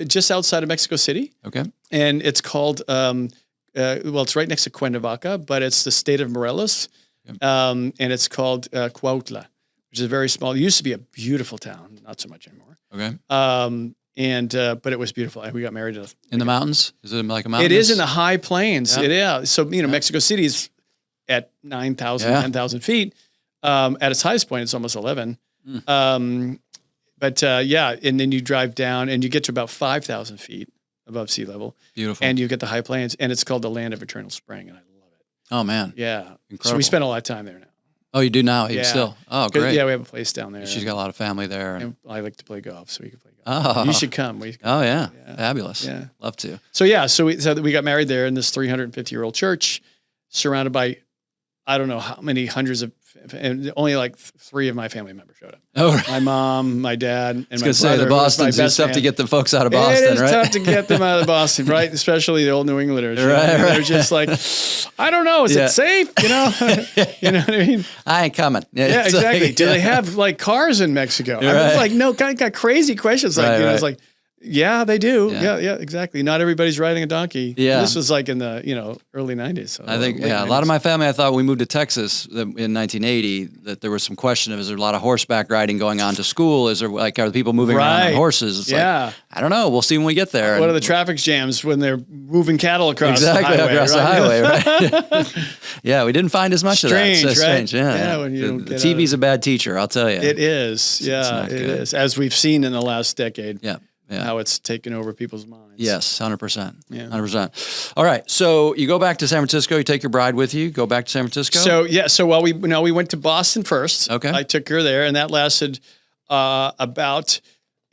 Speaker 2: Just outside of Mexico City.
Speaker 1: Okay.
Speaker 2: And it's called, it's right next to Cuernavaca, but it's the state of Morelos. Okay. And it's called Cuautla, which is a very small, it used to be a beautiful town, not so much anymore.
Speaker 1: Okay.
Speaker 2: But it was beautiful. And we got married
Speaker 1: in the mountains? Is it like a mountain?
Speaker 2: It is in the high plains.
Speaker 1: Yeah.
Speaker 2: So, Mexico City is at 9,000, 10,000 feet. At its highest point, it's almost 11. And then you drive down and you get to about 5,000 feet above sea level.
Speaker 1: Beautiful.
Speaker 2: And you get the high plains, and it's called the land of eternal spring, and I love it.
Speaker 1: Oh, man.
Speaker 2: Yeah.
Speaker 1: Incredible.
Speaker 2: So we spend a lot of time there now.
Speaker 1: Oh, you do now? You still? Oh, great.
Speaker 2: Yeah, we have a place down there.
Speaker 1: She's got a lot of family there.
Speaker 2: And I like to play golf, so we can play golf.
Speaker 1: Oh.
Speaker 2: You should come.
Speaker 1: Oh, yeah. Fabulous.
Speaker 2: Yeah.
Speaker 1: Love to.
Speaker 2: So we got married there in this 350-year-old church, surrounded by, I don't know how many hundreds of, and only like 3 of my family members showed up.
Speaker 1: Oh, right.
Speaker 2: My mom, my dad, and my brother.
Speaker 1: Say the Boston's. It's tough to get the folks out of Boston,
Speaker 2: right? It is
Speaker 1: right?
Speaker 2: tough to get them out of Boston, right? Especially the old New Englanders.
Speaker 1: Right.
Speaker 2: They're just like, I don't know. Is it safe? You know what I mean?
Speaker 1: I ain't coming.
Speaker 2: Yeah, exactly. Like, do they have like cars in Mexico? I was like, no, kind of got crazy questions. Like, it's like, yeah, they do. Yeah, exactly. Not everybody's riding a donkey.
Speaker 1: Yeah.
Speaker 2: This was like in the, early 90s. So
Speaker 1: I think,
Speaker 2: a
Speaker 1: lot of my family, I thought when we moved to Texas in 1980, that there was some question of, is there a lot of horseback riding going on to school? Is there are the people moving around on horses? It's like, I don't know. We'll see when we get there.
Speaker 2: What are the traffic jams when they're moving cattle across the highway?
Speaker 1: Across the highway, right? Yeah, we didn't find as much of that. So strange,
Speaker 2: yeah. When you
Speaker 1: the TV's a bad teacher, I'll tell you.
Speaker 2: It is. Yeah, it is. As we've seen in the last decade.
Speaker 1: Yeah.
Speaker 2: How it's taken over people's minds.
Speaker 1: Yes, 100%.
Speaker 2: Yeah.
Speaker 1: 100%. All right. So you go back to San Francisco, you take your bride with you, go back to San Francisco?
Speaker 2: So we went to Boston first.
Speaker 1: Okay.
Speaker 2: I took her there, and that lasted about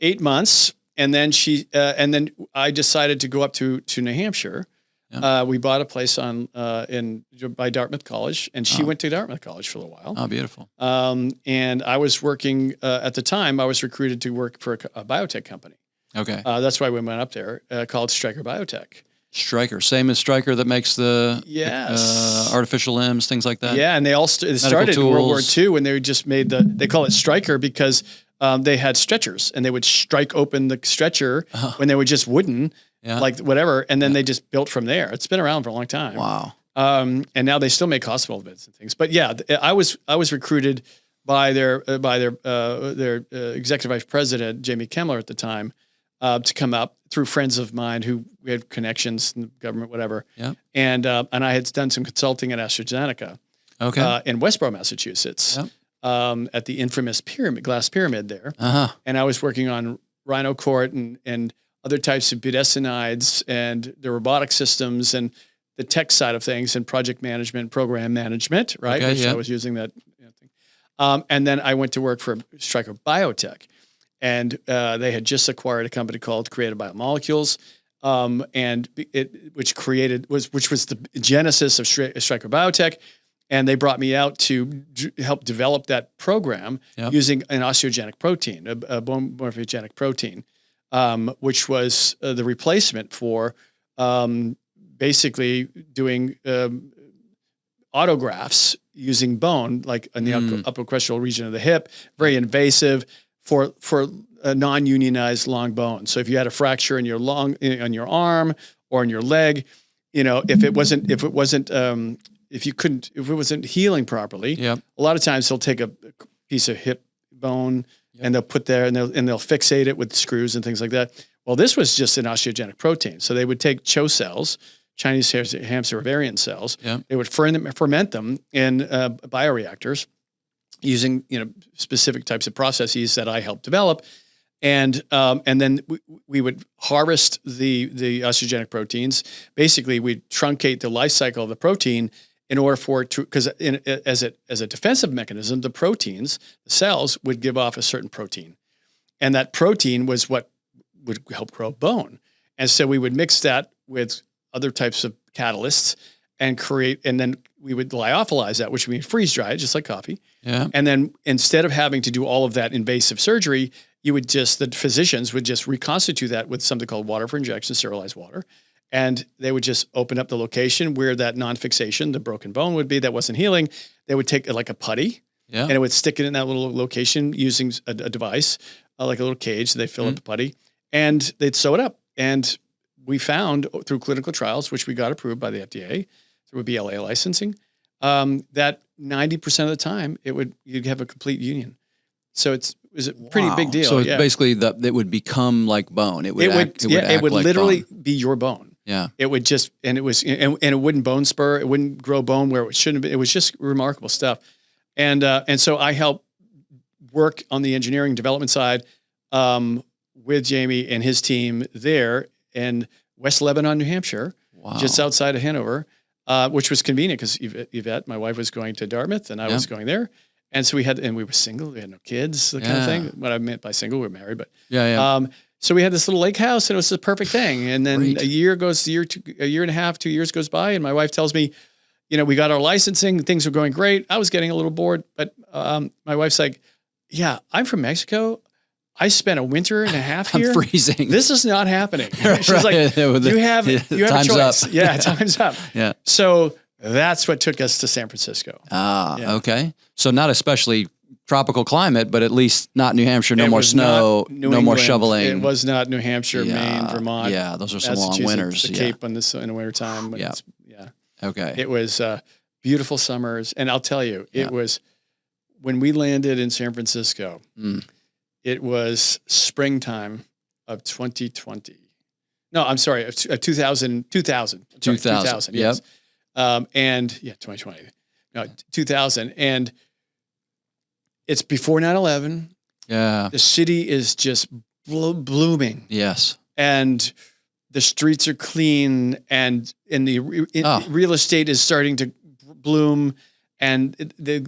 Speaker 2: 8 months. And then and then I decided to go up to New Hampshire
Speaker 1: Yeah.
Speaker 2: We bought a place by Dartmouth College, and she went to Dartmouth College for a little while.
Speaker 1: Oh, beautiful.
Speaker 2: And I was working at the time. I was recruited to work for a biotech company.
Speaker 1: Okay.
Speaker 2: That's why we went up there, called Stryker Biotech.
Speaker 1: Stryker, same as Stryker that makes the
Speaker 2: Yes.
Speaker 1: artificial limbs, things like that.
Speaker 2: Yeah, and they all started in World War II, and they just made they call it Stryker because they had stretchers, and they would strike open the stretcher when they were just wooden, like whatever, and then they just built from there. It's been around for a long time.
Speaker 1: Wow.
Speaker 2: And now they still make hospital beds and things. But yeah, I was recruited by their executive vice president, Jamie Kemmler at the time, to come up through friends of mine who had connections in the government, whatever.
Speaker 1: Yeah.
Speaker 2: And I had done some consulting at AstraZeneca.
Speaker 1: Okay.
Speaker 2: In Westboro, Massachusetts, at the infamous glass pyramid there. And I was working on rhinocort and other types of budesonides and the robotic systems and the tech side of things and project management, program management, right?
Speaker 1: Okay,
Speaker 2: Which I was using that thing. And then I went to work for Stryker Biotech. And they had just acquired a company called Creative Biomolecules, which was the genesis of Stryker Biotech. And they brought me out to help develop that program using an osteogenic protein, a bone morphogenic protein, which was the replacement for basically doing autografts using bone, like in the upper crushal region of the hip, very invasive for a non-unionized long bone. So if you had a fracture in your on your arm or in your leg, if it wasn't healing properly, a lot of times they'll take a piece of hip bone and they'll put there and they'll fixate it with screws and things like that. Well, this was just an osteogenic protein. So they would take CHO cells, Chinese hamster ovarian cells. They would ferment them in bioreactors using specific types of processes that I helped develop, and then we would harvest the osteogenic proteins. Basically, we'd truncate the life cycle of the protein in order for it to, because as a defensive mechanism, the cells would give off a certain protein, and that protein was what would help grow bone. And so we would mix that with other types of catalysts and then we would lyophilize that, which would mean freeze dry it, just like coffee. Yeah. And then instead of having to do all of that invasive surgery, the physicians would just reconstitute that with something called water for injection, sterilized water. And they would just open up the location where that non-fixation, the broken bone would be that wasn't healing. They would take like a putty and it would stick it in that little location using a device, like a little cage. They fill up the putty and they'd sew it up. And we found through clinical trials, which we got approved by the FDA, through BLA licensing, that 90% of the time you'd have a complete union. So it was a pretty big deal.
Speaker 1: So it's basically it would become like bone. It would like
Speaker 2: literally
Speaker 1: bone.
Speaker 2: be your bone.
Speaker 1: Yeah.
Speaker 2: It would just, and it wouldn't bone spur. It wouldn't grow bone where it shouldn't have been. It was just remarkable stuff. And so I helped work on the engineering development side with Jamie and his team there in West Lebanon, New Hampshire, just outside of Hanover, which was convenient because Yvette, my wife, was going to Dartmouth and I was going there. And so we were single, we had no kids, the kind of thing. What I meant by single, we were married, but so we had this little lake house and it was the perfect thing. And then a year and a half, 2 years goes by and my wife tells me, we got our licensing, things were going great. I was getting a little bored, but my wife's like, yeah, I'm from Mexico. I spent a winter and a half here.
Speaker 1: I'm freezing.
Speaker 2: This is not happening. She's like, you have a choice.
Speaker 1: Up.
Speaker 2: Yeah, time's up.
Speaker 1: Yeah.
Speaker 2: So that's what took us to San Francisco.
Speaker 1: Okay. So not especially tropical climate, but at least not New Hampshire. No more snow. No more shoveling.
Speaker 2: It was not New Hampshire, Maine, Vermont.
Speaker 1: Yeah, those are some long winters.
Speaker 2: The Cape in the wintertime.
Speaker 1: Yeah. Okay.
Speaker 2: It was beautiful summers, and I'll tell you, it was when we landed in San Francisco. It was springtime of 2020. No, I'm sorry, of 2000. 2000, yes. And 2020. No, 2000. And it's before 9/11.
Speaker 1: Yeah.
Speaker 2: The city is just blooming.
Speaker 1: Yes.
Speaker 2: And the streets are clean and real estate is starting to bloom. And the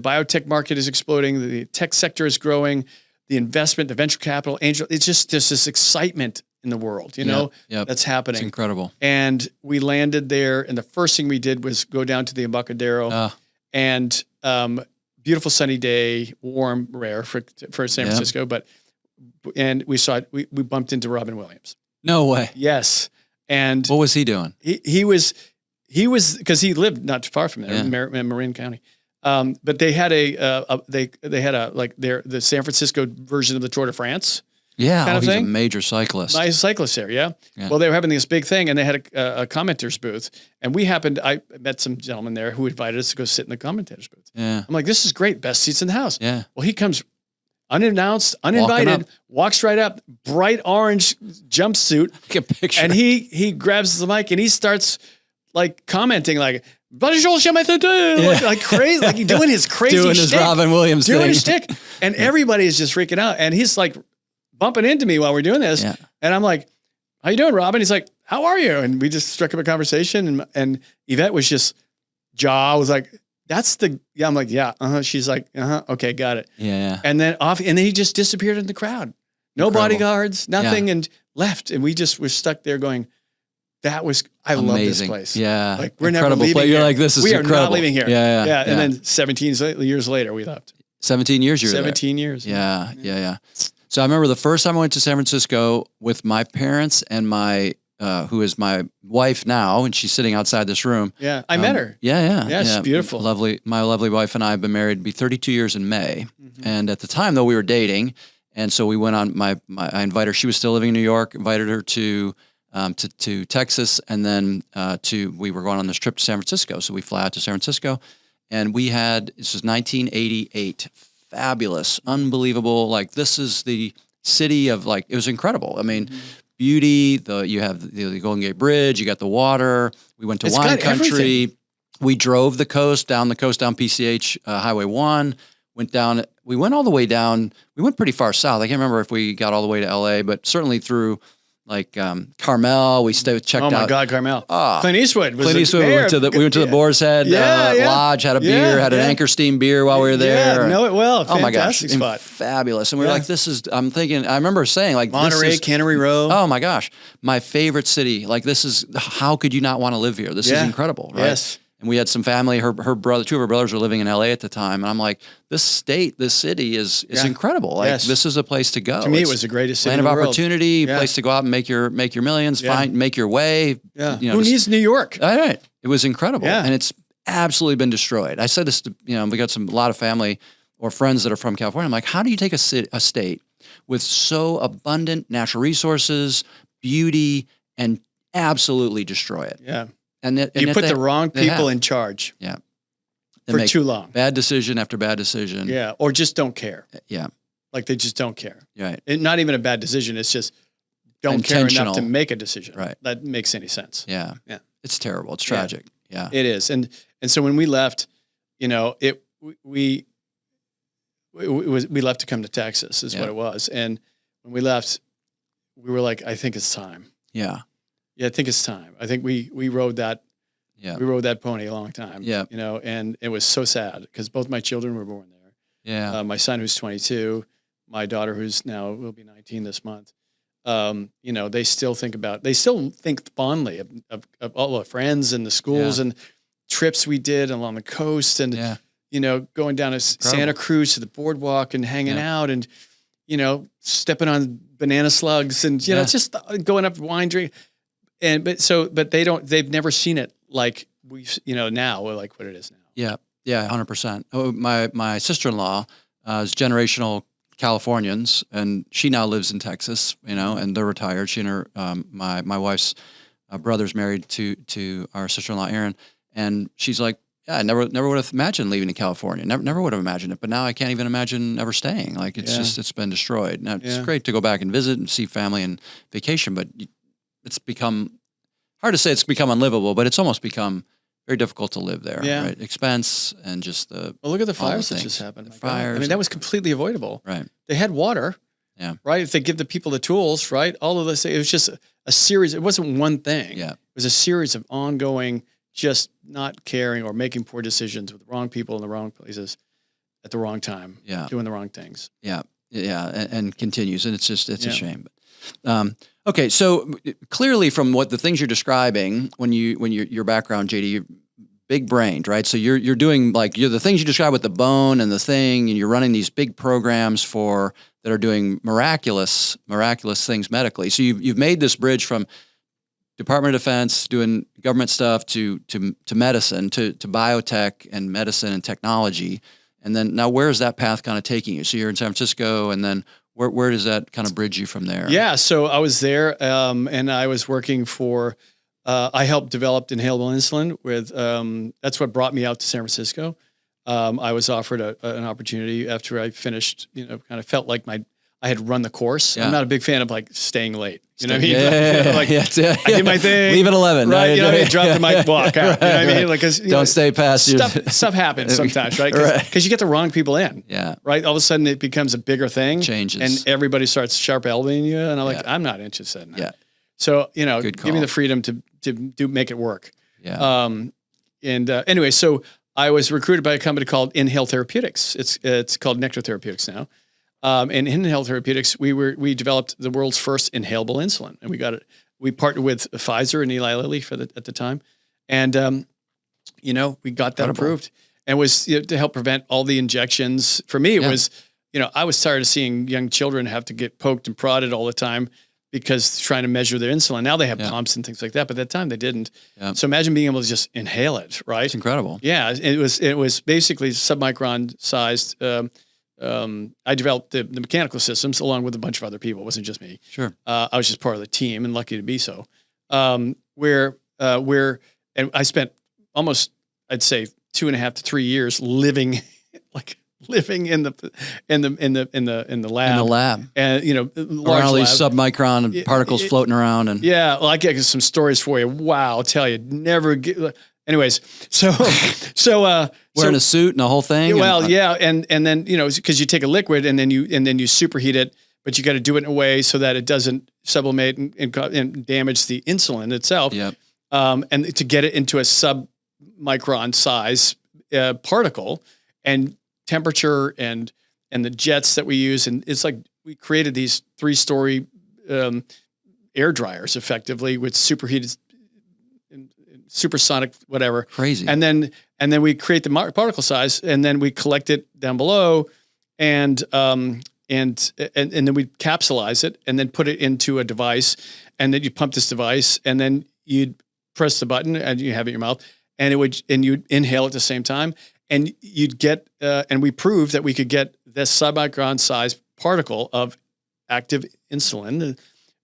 Speaker 2: biotech market is exploding. The tech sector is growing. The investment, the venture capital, angel, it's just, there's this excitement in the world, that's happening.
Speaker 1: It's incredible.
Speaker 2: And we landed there, and the first thing we did was go down to the Embarcadero, and beautiful sunny day, warm, rare for San Francisco, and we bumped into Robin Williams.
Speaker 1: No way.
Speaker 2: Yes. And
Speaker 1: what was he doing?
Speaker 2: He was because he lived not too far from there, in Marin County. But they had the San Francisco version of the Tour de France.
Speaker 1: Yeah,
Speaker 2: kind of
Speaker 1: he's
Speaker 2: thing.
Speaker 1: a major cyclist.
Speaker 2: Nice cyclist there, yeah. Well, they were having this big thing, and they had a commentator's booth, and I met some gentlemen there who invited us to go sit in the commentator's booth.
Speaker 1: Yeah.
Speaker 2: I'm like, this is great, best seats in the house.
Speaker 1: Yeah.
Speaker 2: Well, he comes unannounced, uninvited, walks right up, bright orange jumpsuit.
Speaker 1: Get a picture.
Speaker 2: And he grabs the mic and he starts like commenting like crazy, like he's doing his crazy
Speaker 1: doing his
Speaker 2: shtick,
Speaker 1: Robin Williams
Speaker 2: doing
Speaker 1: thing.
Speaker 2: his shtick. And everybody is just freaking out. And he's like bumping into me while we're doing this. Yeah. And I'm like, how you doing, Robin? He's like, how are you? And we just struck up a conversation, and Yvette was just, jaw was like, I'm like, yeah, She's like, okay, got it.
Speaker 1: Yeah.
Speaker 2: And then he just disappeared in the crowd. No bodyguards, nothing, and left. And we just were stuck there going, I love this place.
Speaker 1: Yeah.
Speaker 2: Like we're never leaving here.
Speaker 1: You're like, this is incredible. We are
Speaker 2: not leaving here.
Speaker 1: Yeah.
Speaker 2: And then 17 years later, we left.
Speaker 1: 17 years you were
Speaker 2: 17
Speaker 1: there.
Speaker 2: years.
Speaker 1: Yeah. So I remember the first time I went to San Francisco with my parents and my, who is my wife now, and she's sitting outside this room.
Speaker 2: Yeah. I met her.
Speaker 1: Yeah.
Speaker 2: She's beautiful.
Speaker 1: My lovely wife and I have been married, be 32 years in May. Mm-hmm. And at the time though, we were dating. And so we went on I invited her, she was still living in New York, invited her to Texas. And then, we were going on this trip to San Francisco. So we fly out to San Francisco, and this was 1988. Fabulous, unbelievable. Like, this is the city of, like, it was incredible. I mean, beauty, you have the Golden Gate Bridge, you got the water. We went to wine country. Everything. We drove down PCH Highway 1, we went all the way down. We went pretty far south. I can't remember if we got all the way to LA, but certainly through like Carmel. We checked out.
Speaker 2: Oh my God, Carmel! Clint Eastwood. We went
Speaker 1: to the Boar's Head Lodge, had a beer, had an Anchor Steam beer while we were there.
Speaker 2: Yeah, know it well.
Speaker 1: Oh my gosh,
Speaker 2: spot.
Speaker 1: Fabulous. And we were like, I'm thinking, I remember saying like,
Speaker 2: Monterey, Cannery Row.
Speaker 1: Oh my gosh, my favorite city. Like, how could you not want to live here? This is incredible, right?
Speaker 2: Yes.
Speaker 1: And we had some family, her brother, two of her brothers were living in LA at the time. And I'm like, this city is incredible. Like, this is a place to go.
Speaker 2: To me, it was the greatest city in the world.
Speaker 1: Land of opportunity, place to go out and make your millions, make your way.
Speaker 2: Yeah. Who needs New York?
Speaker 1: All right. It was incredible.
Speaker 2: Yeah.
Speaker 1: And it's absolutely been destroyed. I said this to, we got a lot of family or friends that are from California. I'm like, how do you take a state with so abundant natural resources, beauty, and absolutely destroy it?
Speaker 2: Yeah.
Speaker 1: And
Speaker 2: you put the wrong people in charge.
Speaker 1: Yeah.
Speaker 2: For too long.
Speaker 1: Bad decision after bad decision.
Speaker 2: Yeah. Or just don't care.
Speaker 1: Yeah.
Speaker 2: Like, they just don't care.
Speaker 1: Right.
Speaker 2: Not even a bad decision. It's just don't care enough to make a decision.
Speaker 1: Right.
Speaker 2: That makes any sense.
Speaker 1: Yeah.
Speaker 2: Yeah.
Speaker 1: It's terrible. It's tragic. Yeah.
Speaker 2: It is. And so when we left, we left to come to Texas is what it was. And when we left, we were like, I think it's time.
Speaker 1: Yeah.
Speaker 2: Yeah, I think it's time. I think we rode that.
Speaker 1: Yeah.
Speaker 2: We rode that pony a long time.
Speaker 1: Yeah.
Speaker 2: And it was so sad because both my children were born there.
Speaker 1: Yeah.
Speaker 2: My son, who's 22, my daughter, who's now will be 19 this month. They still think fondly of all the friends and the schools and trips we did along the coast and going down to Santa Cruz to the boardwalk and hanging out and stepping on banana slugs and just going up wine drink. But they've never seen it like now, like what it is now.
Speaker 1: Yeah. Yeah. 100%. Oh, my sister-in-law is generational Californians, and she now lives in Texas, and they're retired. She and her, my wife's brother's married to our sister-in-law, Erin. And she's like, yeah, I never would have imagined leaving to California. Never would have imagined it. But now I can't even imagine ever staying. Like, it's been destroyed. Now it's great to go back and visit and see family and vacation, but it's become hard to say it's become unlivable, but it's almost become very difficult to live there. Yeah. Right? Expense and just
Speaker 2: look at the fires that just happened.
Speaker 1: Fires.
Speaker 2: I mean, that was completely avoidable.
Speaker 1: Right.
Speaker 2: They had water.
Speaker 1: Yeah.
Speaker 2: Right. If they give the people the tools, right. All of this, it was just a series. It wasn't one thing.
Speaker 1: Yeah.
Speaker 2: It was a series of ongoing, just not caring or making poor decisions with the wrong people in the wrong places at the wrong time. Yeah. Doing the wrong things.
Speaker 1: Yeah. Yeah. And continues. And it's a shame. But, Okay, so clearly from what the things you're describing, when your background, JD, you're big brained, right? So you're doing you're the things you describe with the bone and the thing, and you're running these big programs that are doing miraculous things medically. So you've made this bridge from Department of Defense doing government stuff to medicine, to biotech and medicine and technology. And then now where's that path kind of taking you? So you're in San Francisco, and then where does that kind of bridge you from there?
Speaker 2: Yeah, so I was there, and I was working for, I helped develop inhalable insulin with, that's what brought me out to San Francisco. I was offered an opportunity after I finished, kind of felt like I had run the course. Yeah. I'm not a big fan of staying late. You know what I mean? I did my thing.
Speaker 1: Leave at 11.
Speaker 2: Right. You know what I mean? Drop the mic, walk out. You know what I mean? Cause,
Speaker 1: don't stay past
Speaker 2: stuff happens sometimes, right? Because you get the wrong people in.
Speaker 1: Yeah.
Speaker 2: Right. All of a sudden it becomes a bigger thing.
Speaker 1: Changes.
Speaker 2: And everybody starts sharp elbowing you. And I'm not interested in that.
Speaker 1: Yeah.
Speaker 2: So, give me the freedom to make it work.
Speaker 1: Yeah.
Speaker 2: Anyway, so I was recruited by a company called Inhale Therapeutics. It's called Nectar Therapeutics now. And in Inhale Therapeutics, we developed the world's first inhalable insulin, and we partnered with Pfizer and Eli Lilly at the time. And, we got that approved, and it was to help prevent all the injections. For me, it was, I was tired of seeing young children have to get poked and prodded all the time because trying to measure their insulin. Now they have pumps and things like that, but at that time they didn't. Yeah. So imagine being able to just inhale it, right?
Speaker 1: It's incredible.
Speaker 2: Yeah. It was basically submicron sized. I developed the mechanical systems along with a bunch of other people. It wasn't just me.
Speaker 1: Sure.
Speaker 2: I was just part of the team and lucky to be so. And I spent almost, I'd say 2.5 to 3 years living in the lab.
Speaker 1: In the lab.
Speaker 2: And,
Speaker 1: large all these submicron particles floating around. And
Speaker 2: I get some stories for you. Wow. I'll tell you, anyways, so
Speaker 1: wearing a suit and the whole thing.
Speaker 2: And then because you take a liquid and then you superheat it, but you got to do it in a way so that it doesn't sublimate and damage the insulin itself.
Speaker 1: Yep.
Speaker 2: And to get it into a submicron size particle, and temperature and the jets that we use, and it's like we created these 3-story air dryers effectively with superheated. Supersonic, whatever.
Speaker 1: Crazy.
Speaker 2: And then we create the particle size, and then we collect it down below, and then we capsulize it, and then put it into a device, and then you pump this device, and then you'd press the button, and you have it in your mouth, and you'd inhale at the same time, and you'd get, and we proved that we could get this submicron size particle of active insulin.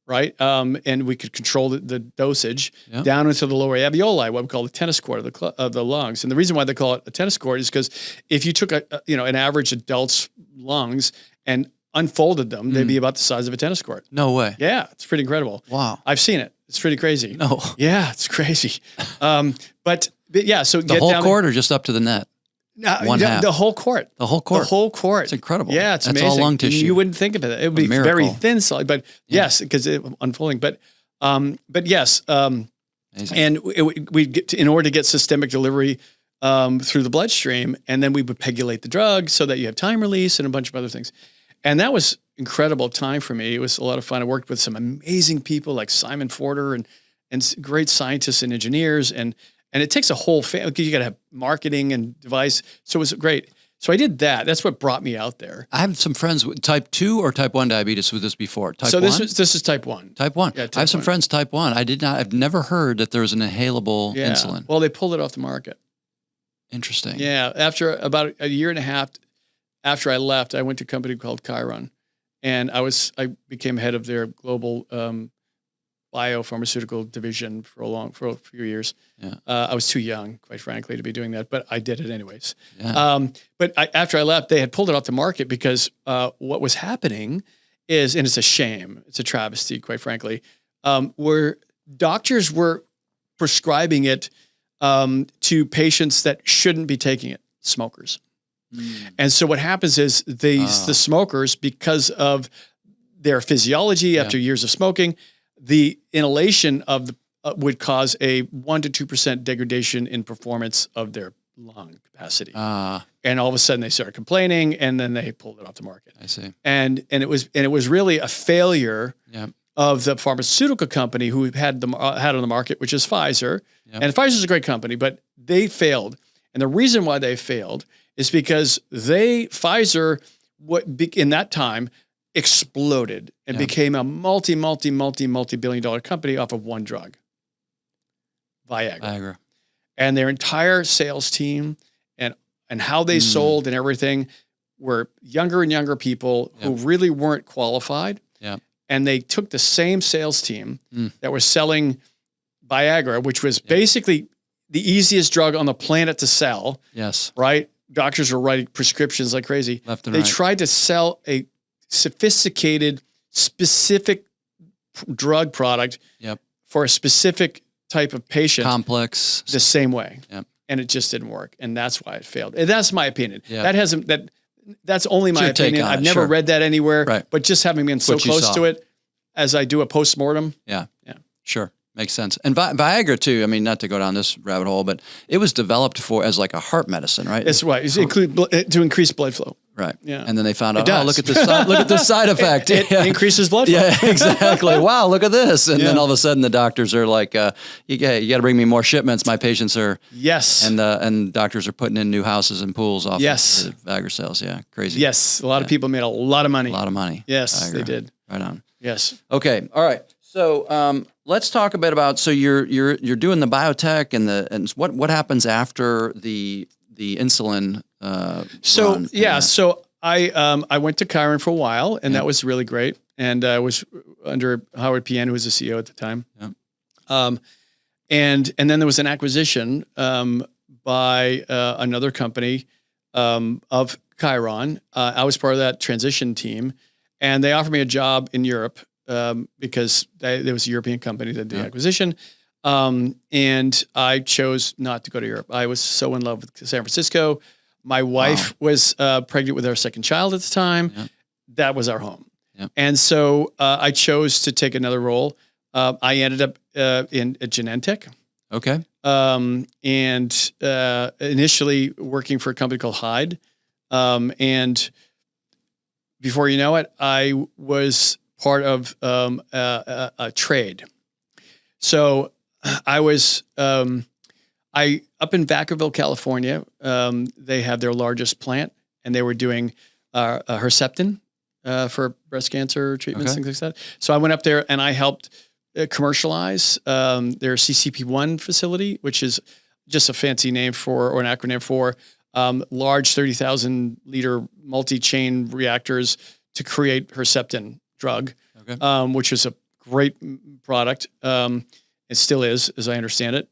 Speaker 2: Right. And we could control the dosage down into the lower alveoli, what we call the tennis court of the lungs. And the reason why they call it a tennis court is because if you took an average adult's lungs and unfolded them, they'd be about the size of a tennis court.
Speaker 1: No way.
Speaker 2: Yeah. It's pretty incredible.
Speaker 1: Wow.
Speaker 2: I've seen it. It's pretty crazy.
Speaker 1: No.
Speaker 2: Yeah. It's crazy. But yeah. So
Speaker 1: the whole court or just up to the net?
Speaker 2: The whole court.
Speaker 1: The whole court.
Speaker 2: The whole court.
Speaker 1: It's incredible.
Speaker 2: Yeah, it's amazing.
Speaker 1: That's all lung tissue.
Speaker 2: You wouldn't think of it. It would be very thin, solid, but yes, because it unfolding. But yes, and we get in order to get systemic delivery through the bloodstream, and then we would pegulate the drug so that you have time release and a bunch of other things. And that was incredible time for me. It was a lot of fun. I worked with some amazing people like Simon Forder and great scientists and engineers and it takes a whole family because you got to have marketing and device. So it was great. So I did that. That's what brought me out there.
Speaker 1: I have some friends with type 2 or type 1 diabetes with this before. Type 1?
Speaker 2: This is type 1.
Speaker 1: Type 1.
Speaker 2: Yeah,
Speaker 1: I have some friends type 1. I've never heard that there was an inhalable insulin.
Speaker 2: Well, they pulled it off the market.
Speaker 1: Interesting.
Speaker 2: Yeah. After about a year and a half after I left, I went to a company called Chiron, and I became head of their global biopharmaceutical division for a few years. Yeah. I was too young, quite frankly, to be doing that, but I did it anyways. Yeah. After I left, they had pulled it off the market because what was happening is, and it's a shame, it's a travesty, quite frankly, where doctors were prescribing it to patients that shouldn't be taking it, smokers. And so what happens is the smokers, because of their physiology after years of smoking, the inhalation of would cause a 1 to 2% degradation in performance of their lung capacity. And all of a sudden they started complaining, and then they pulled it off the market.
Speaker 1: I see.
Speaker 2: And it was really a failure of the pharmaceutical company who had on the market, which is Pfizer. Yep. And Pfizer's a great company, but they failed. And the reason why they failed is because Pfizer, in that time, exploded and became a multi-billion-dollar company off of one drug, Viagra. And their entire sales team and how they sold and everything were younger and younger people who really weren't qualified.
Speaker 1: Yeah.
Speaker 2: And they took the same sales team that was selling Viagra, which was basically the easiest drug on the planet to sell.
Speaker 1: Yes.
Speaker 2: Right? Doctors were writing prescriptions like crazy.
Speaker 1: Left and
Speaker 2: right.
Speaker 1: They
Speaker 2: tried to sell a sophisticated, specific drug product for a specific type of patient.
Speaker 1: Complex.
Speaker 2: The same way.
Speaker 1: Yep.
Speaker 2: And it just didn't work. And that's why it failed. And that's my opinion.
Speaker 1: Yep.
Speaker 2: That's only my opinion. I've never read that anywhere, but just having been so close to it as I do a postmortem.
Speaker 1: Yeah. Sure. Makes sense. And Viagra too, I mean, not to go down this rabbit hole, but it was developed as like a heart medicine, right?
Speaker 2: That's right. To increase blood flow.
Speaker 1: Right.
Speaker 2: Yeah.
Speaker 1: And then they found out, look at this side effect.
Speaker 2: It increases blood flow.
Speaker 1: Yeah, exactly. Wow, look at this. And then all of a sudden the doctors are like, you got to bring me more shipments. My patients are.
Speaker 2: Yes.
Speaker 1: And doctors are putting in new houses and pools off of the Viagra sales. Yeah, crazy.
Speaker 2: Yes. A lot of people made a lot of money.
Speaker 1: A lot of money.
Speaker 2: Yes,
Speaker 1: Viagra.
Speaker 2: they did.
Speaker 1: Right on.
Speaker 2: Yes.
Speaker 1: Okay. All right. So let's talk a bit about, so you're doing the biotech and what happens after the insulin run?
Speaker 2: So I went to Chiron for a while, and that was really great. And I was under Howard P. N., who was the CEO at the time. Yeah. And then there was an acquisition by another company of Chiron. I was part of that transition team, and they offered me a job in Europe because there was a European company that did the acquisition. And I chose not to go to Europe. I was so in love with San Francisco. My wife was pregnant with our second child at the time. Yep. That was our home. Yep. And so I chose to take another role. I ended up at Genentech.
Speaker 1: Okay.
Speaker 2: And initially working for a company called Hyde. And before you know it, I was part of a trade. So I was up in Vacaville, California. They have their largest plant, and they were doing Herceptin for breast cancer treatments, things like that. So I went up there and I helped commercialize their CCP1 facility, which is just a fancy name or an acronym for large 30,000 liter multi-chain reactors to create Herceptin drug, which was a great product. It still is, as I understand it.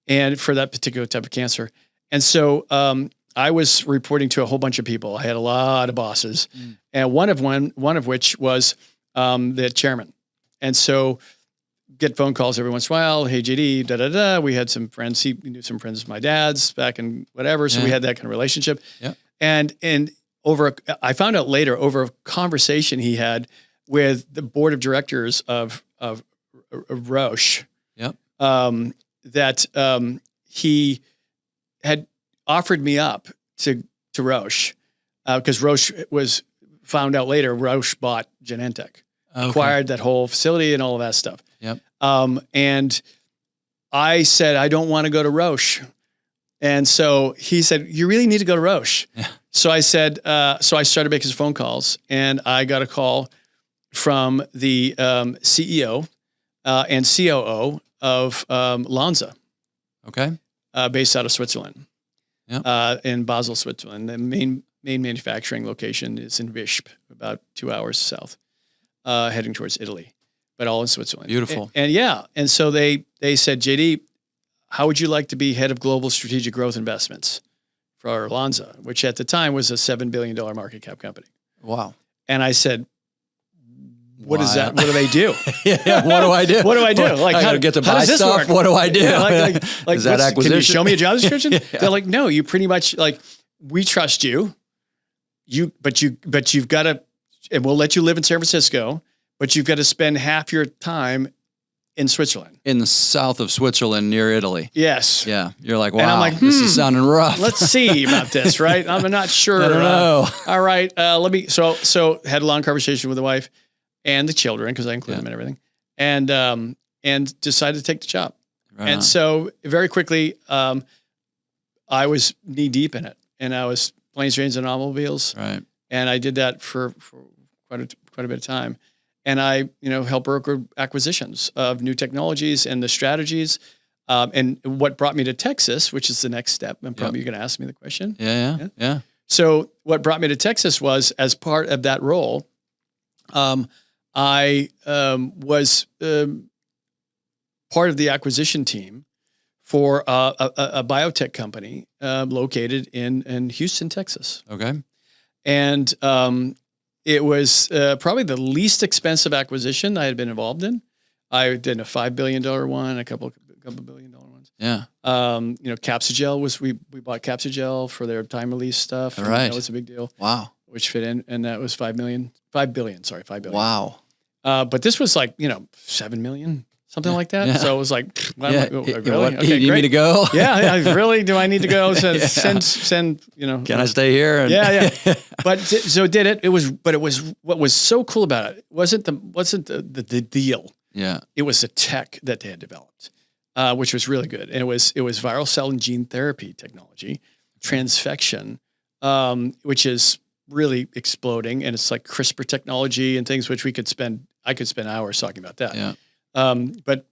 Speaker 2: And for that particular type of cancer. And so I was reporting to a whole bunch of people. I had a lot of bosses, and one of which was the chairman. And so get phone calls every once in a while. Hey, JD, da da da. We had some friends. He knew some friends of my dad's back in whatever. So we had that kind of relationship. Yeah. And I found out later over a conversation he had with the board of directors of Roche. Yep. That he had offered me up to Roche because Roche was found out later. Roche bought Genentech, acquired that whole facility and all of that stuff. Yep. And I said, I don't want to go to Roche. And so he said, you really need to go to Roche. Yeah. So I said, so I started making some phone calls, and I got a call from the CEO and COO of Lonza. Okay. Based out of Switzerland. Yep. In Basel, Switzerland. The main manufacturing location is in Visp, about 2 hours south, heading towards Italy, but all in Switzerland.
Speaker 1: Beautiful.
Speaker 2: And so they said, JD, how would you like to be head of global strategic growth investments for Lonza, which at the time was a $7 billion market cap company. Wow. And I said, what is that? What do they do?
Speaker 1: What do I do?
Speaker 2: What do I do? Like,
Speaker 1: I got to get to buy stuff. Work? What do I do?
Speaker 2: Yeah, like
Speaker 1: is that acquisition?
Speaker 2: Can you show me a job description? They're like, no, you pretty much we trust you. But you've got to, and we'll let you live in San Francisco, but you've got to spend half your time in Switzerland.
Speaker 1: In the south of Switzerland near Italy.
Speaker 2: Yes.
Speaker 1: Yeah. You're like, wow,
Speaker 2: and I'm like,
Speaker 1: this is sounding rough.
Speaker 2: Let's see about this, right? I'm not sure.
Speaker 1: I don't know.
Speaker 2: All right. Let me, so had a long conversation with the wife. and the children, because I include them in everything, and decided to take the job.
Speaker 1: Right
Speaker 2: and
Speaker 1: on.
Speaker 2: so very quickly, I was knee deep in it, and I was planes, trains, and automobiles.
Speaker 1: Right.
Speaker 2: And I did that for quite a bit of time. And I, helped broker acquisitions of new technologies and the strategies. And what brought me to Texas, which is the next step, and probably you're going to ask me the question.
Speaker 1: Yeah.
Speaker 2: So what brought me to Texas was, as part of that role, I was part of the acquisition team for a biotech company located in Houston, Texas.
Speaker 1: Okay.
Speaker 2: And it was probably the least expensive acquisition I had been involved in. I did a $5 billion one, a couple $1 billion ones.
Speaker 1: Yeah.
Speaker 2: Capsugel we bought Capsugel for their time release stuff.
Speaker 1: All right.
Speaker 2: That was a big deal.
Speaker 1: Wow.
Speaker 2: Which fit in, and that was $5 billion.
Speaker 1: Wow.
Speaker 2: But this was like, 7 million, something like that.
Speaker 1: Yeah.
Speaker 2: So it was like, really?
Speaker 1: What,
Speaker 2: Okay,
Speaker 1: you need me to go?
Speaker 2: Yeah. Really? Do I need to go? Send,
Speaker 1: Can I stay here?
Speaker 2: Yeah. But so did it. It was what was so cool about it wasn't the deal.
Speaker 1: Yeah.
Speaker 2: It was the tech that they had developed, which was really good. And it was viral cell and gene therapy technology, transfection, which is really exploding. And it's like CRISPR technology and things, which I could spend hours talking about that.
Speaker 1: Yeah.
Speaker 2: But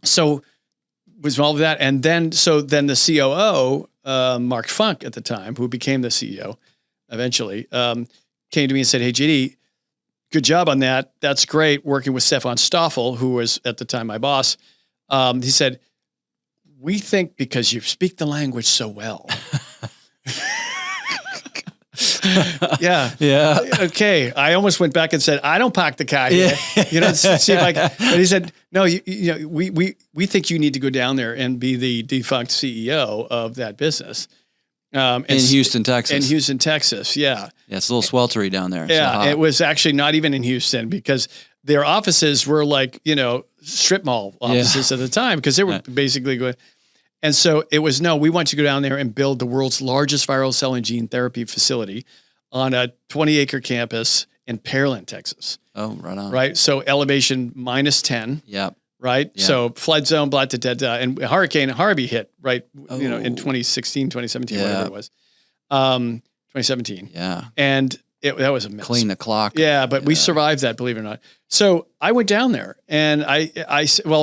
Speaker 2: so was involved with that. And then the COO, Mark Funk at the time, who became the CEO eventually, came to me and said, "Hey, JD, good job on that. That's great." Working with Stefan Stoffel, who was at the time my boss. He said, "We think because you speak the language so well." Yeah. Okay. I almost went back and said, "I don't park the car here." See, but he said, "No, we think you need to go down there and be the defunct CEO of that business."
Speaker 1: In Houston,
Speaker 2: Texas. Yeah.
Speaker 1: Yeah. It's a little sweltery down there.
Speaker 2: Yeah. It was actually not even in Houston, because their offices were like, strip mall offices at the time, because they were basically going. And so it was, no, we want you to go down there and build the world's largest viral cell and gene therapy facility on a 20-acre campus in Pearland, Texas.
Speaker 1: Oh, right on.
Speaker 2: Right. So elevation -10.
Speaker 1: Yep.
Speaker 2: Right.
Speaker 1: Yeah.
Speaker 2: So flood zone, blah, da, da, da, and Hurricane Harvey hit, right. In 2016, 2017, whatever it was. 2017.
Speaker 1: Yeah.
Speaker 2: And that was a mess.
Speaker 1: Clean the clock.
Speaker 2: Yeah. But we survived that, believe it or not. So I went down there, and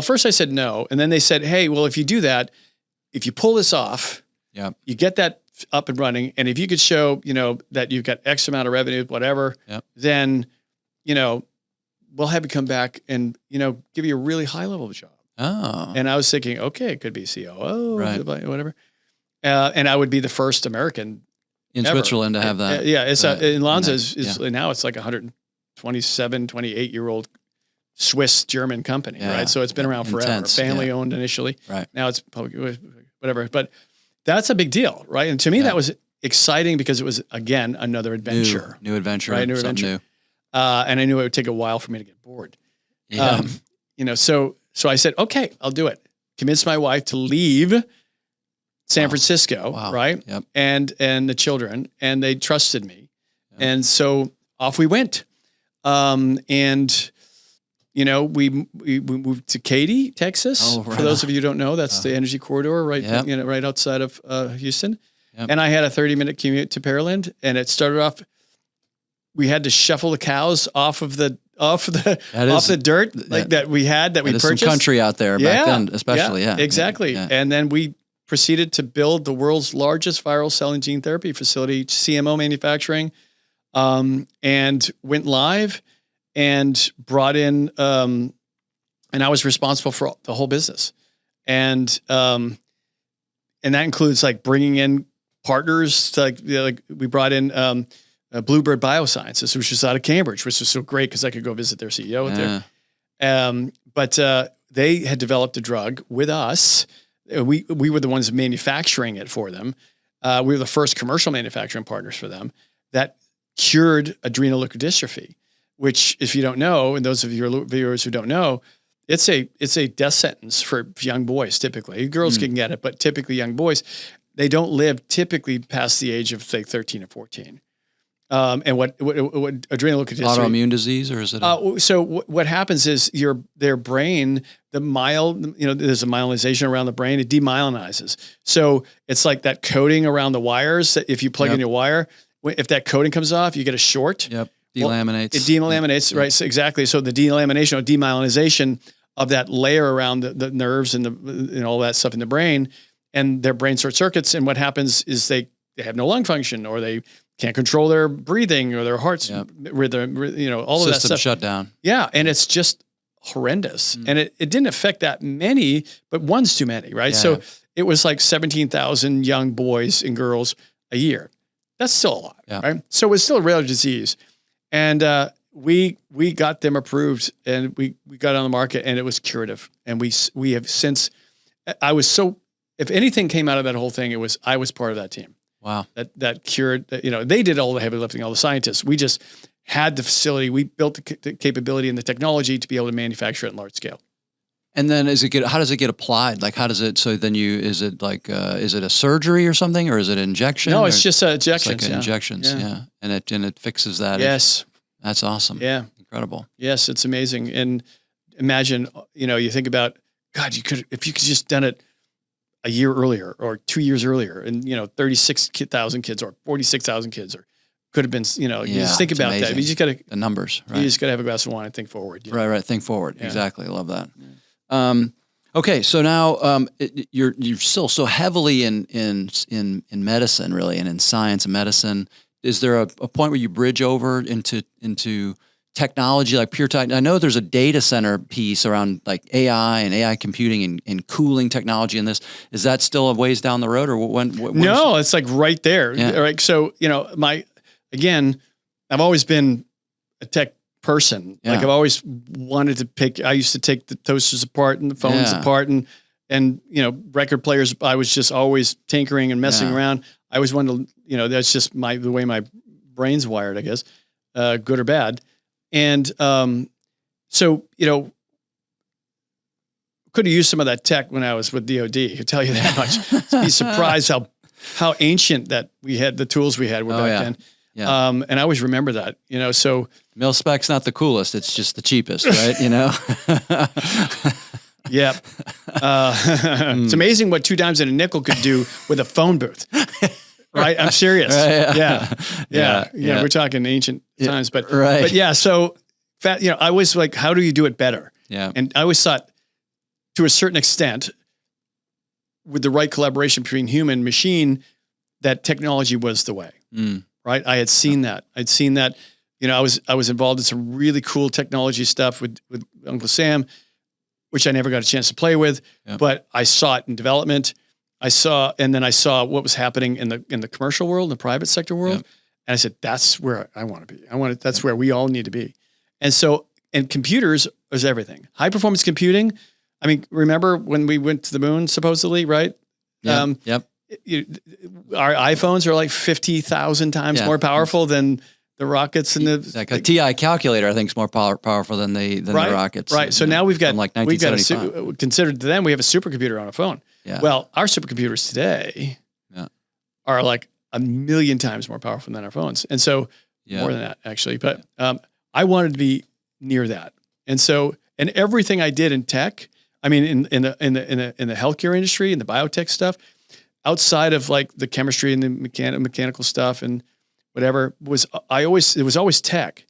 Speaker 2: first I said no. And then they said, "Hey, well, if you do that, if you pull this off, you get that up and running, and if you could show, that you've got X amount of revenue, whatever, then, we'll have you come back and, give you a really high level job."
Speaker 1: Oh.
Speaker 2: And I was thinking, okay, it could be COO,
Speaker 1: Right.
Speaker 2: whatever. And I would be the first American
Speaker 1: in
Speaker 2: ever.
Speaker 1: Switzerland to have that.
Speaker 2: It's in Lonza is now it's like 127, 28-year-old Swiss German company, right? So it's been around forever.
Speaker 1: Intense,
Speaker 2: Family owned initially.
Speaker 1: Right.
Speaker 2: Now it's public, whatever. But that's a big deal, right? And to me, that was exciting, because it was, again, another adventure.
Speaker 1: New adventure.
Speaker 2: Right? New
Speaker 1: something
Speaker 2: adventure.
Speaker 1: new.
Speaker 2: And I knew it would take a while for me to get bored.
Speaker 1: Yeah.
Speaker 2: So I said, okay, I'll do it. Convinced my wife to leave San Francisco, right?
Speaker 1: Yep.
Speaker 2: And the children, and they trusted me. Yep. And so off we went. We moved to Katy, Texas.
Speaker 1: Oh, right.
Speaker 2: For those of you who don't know, that's the energy corridor, right? Right outside of Houston. Yep. And I had a 30-minute commute to Pearland, and it started off. We had to shuffle the cows off the dirt that we had that we purchased.
Speaker 1: Some country out there back then, especially. Yeah,
Speaker 2: exactly. Yeah. And then we proceeded to build the world's largest viral cell and gene therapy facility, CMO manufacturing, and went live. And brought in, and I was responsible for the whole business, and that includes like bringing in partners. Like we brought in Bluebird Biosciences, which is out of Cambridge, which was so great because I could go visit their CEO there. But they had developed a drug with us. We were the ones manufacturing it for them. We were the first commercial manufacturing partners for them that cured adrenoleukodystrophy, which, if you don't know, and those of your viewers who don't know, it's a death sentence for young boys. Typically, girls can get it, but typically young boys, they don't live typically past the age of, say, 13 or 14. And what adrenal leukodystrophy?
Speaker 1: Autoimmune disease, or is it?
Speaker 2: So what happens is their brain, there's a myelization around the brain. It demyelinizes. So it's like that coating around the wires that if you plug in your wire, if that coating comes off, you get a short.
Speaker 1: Yep. Delaminates.
Speaker 2: It delaminates, right? So exactly. So the delamination or demyelinization of that layer around the nerves and all that stuff in the brain, and their brain short circuits. And what happens is they have no lung function, or they can't control their breathing or their heart's rhythm, all of that stuff.
Speaker 1: System shut down.
Speaker 2: Yeah. And it's just horrendous. And it didn't affect that many, but one's too many, right?
Speaker 1: Yeah.
Speaker 2: So it was like 17,000 young boys and girls a year. That's still a lot, right? So it was still a rare disease. And we got them approved, and we got it on the market, and it was curative. And we have since, if anything came out of that whole thing, I was part of that team.
Speaker 1: Wow.
Speaker 2: That cured, they did all the heavy lifting, all the scientists. We just had the facility. We built the capability and the technology to be able to manufacture it in large scale.
Speaker 1: And then how does it get applied? Like, how does it, so then is it a surgery or something, or is it injection?
Speaker 2: No, it's just injections.
Speaker 1: It's like injections. Yeah. And it fixes that.
Speaker 2: Yes.
Speaker 1: That's awesome.
Speaker 2: Yeah.
Speaker 1: Incredible.
Speaker 2: Yes. It's amazing. And imagine, you think about, God, if you could just done it a year earlier or 2 years earlier, and 36,000 kids or 46,000 kids, or could have been, you just think about that. You just got to
Speaker 1: the numbers, right?
Speaker 2: You just got to have a glass of wine and think forward.
Speaker 1: Right. Think forward. Yeah. Exactly. I love that. Yeah. Okay. So now, you're still so heavily in medicine, really, and in science and medicine. Is there a point where you bridge over into technology, like pure tech? I know there's a data center piece around like AI and AI computing and cooling technology in this. Is that still a ways down the road, or when
Speaker 2: no, it's like right there.
Speaker 1: Yeah.
Speaker 2: Right. So, I've always been a tech person.
Speaker 1: Yeah.
Speaker 2: Like I've always wanted to I used to take the toasters apart and the phones apart and record players. I was just always tinkering and messing around. I always wanted to, that's just the way my brain's wired, I guess, good or bad. And so, could have used some of that tech when I was with DOD. I can tell you that much. Be surprised how ancient that the tools we had were back then.
Speaker 1: Yeah.
Speaker 2: And I always remember that, so.
Speaker 1: Mil spec's not the coolest. It's just the cheapest, right?
Speaker 2: Yep. It's amazing what 2 dimes in a nickel could do with a phone booth. Right. I'm serious. Right, yeah. We're talking ancient times, but yeah. So I was like, how do you do it better?
Speaker 1: Yeah.
Speaker 2: And I always thought, to a certain extent, with the right collaboration between human and machine, that technology was the way. Right. I had seen that. I was involved in some really cool technology stuff with Uncle Sam, which I never got a chance to play with, but I saw it in development. And then I saw what was happening in the commercial world, the private sector world. And I said, that's where I want to be. That's where we all need to be. And so, and computers is everything. High performance computing. I mean, remember when we went to the moon, supposedly, right?
Speaker 1: Yep.
Speaker 2: Our iPhones are like 50,000 times more powerful than the rockets and
Speaker 1: like a TI calculator, I think, is more powerful than the rockets.
Speaker 2: Right. So now we've got
Speaker 1: like
Speaker 2: considered to them, we have a supercomputer on a phone.
Speaker 1: Yeah.
Speaker 2: Well, our supercomputers today are like 1 million times more powerful than our phones. And so more than that, actually. But I wanted to be near that. And so, and everything I did in tech, I mean, in the healthcare industry and the biotech stuff, outside of like the chemistry and the mechanical stuff and whatever, it was always tech.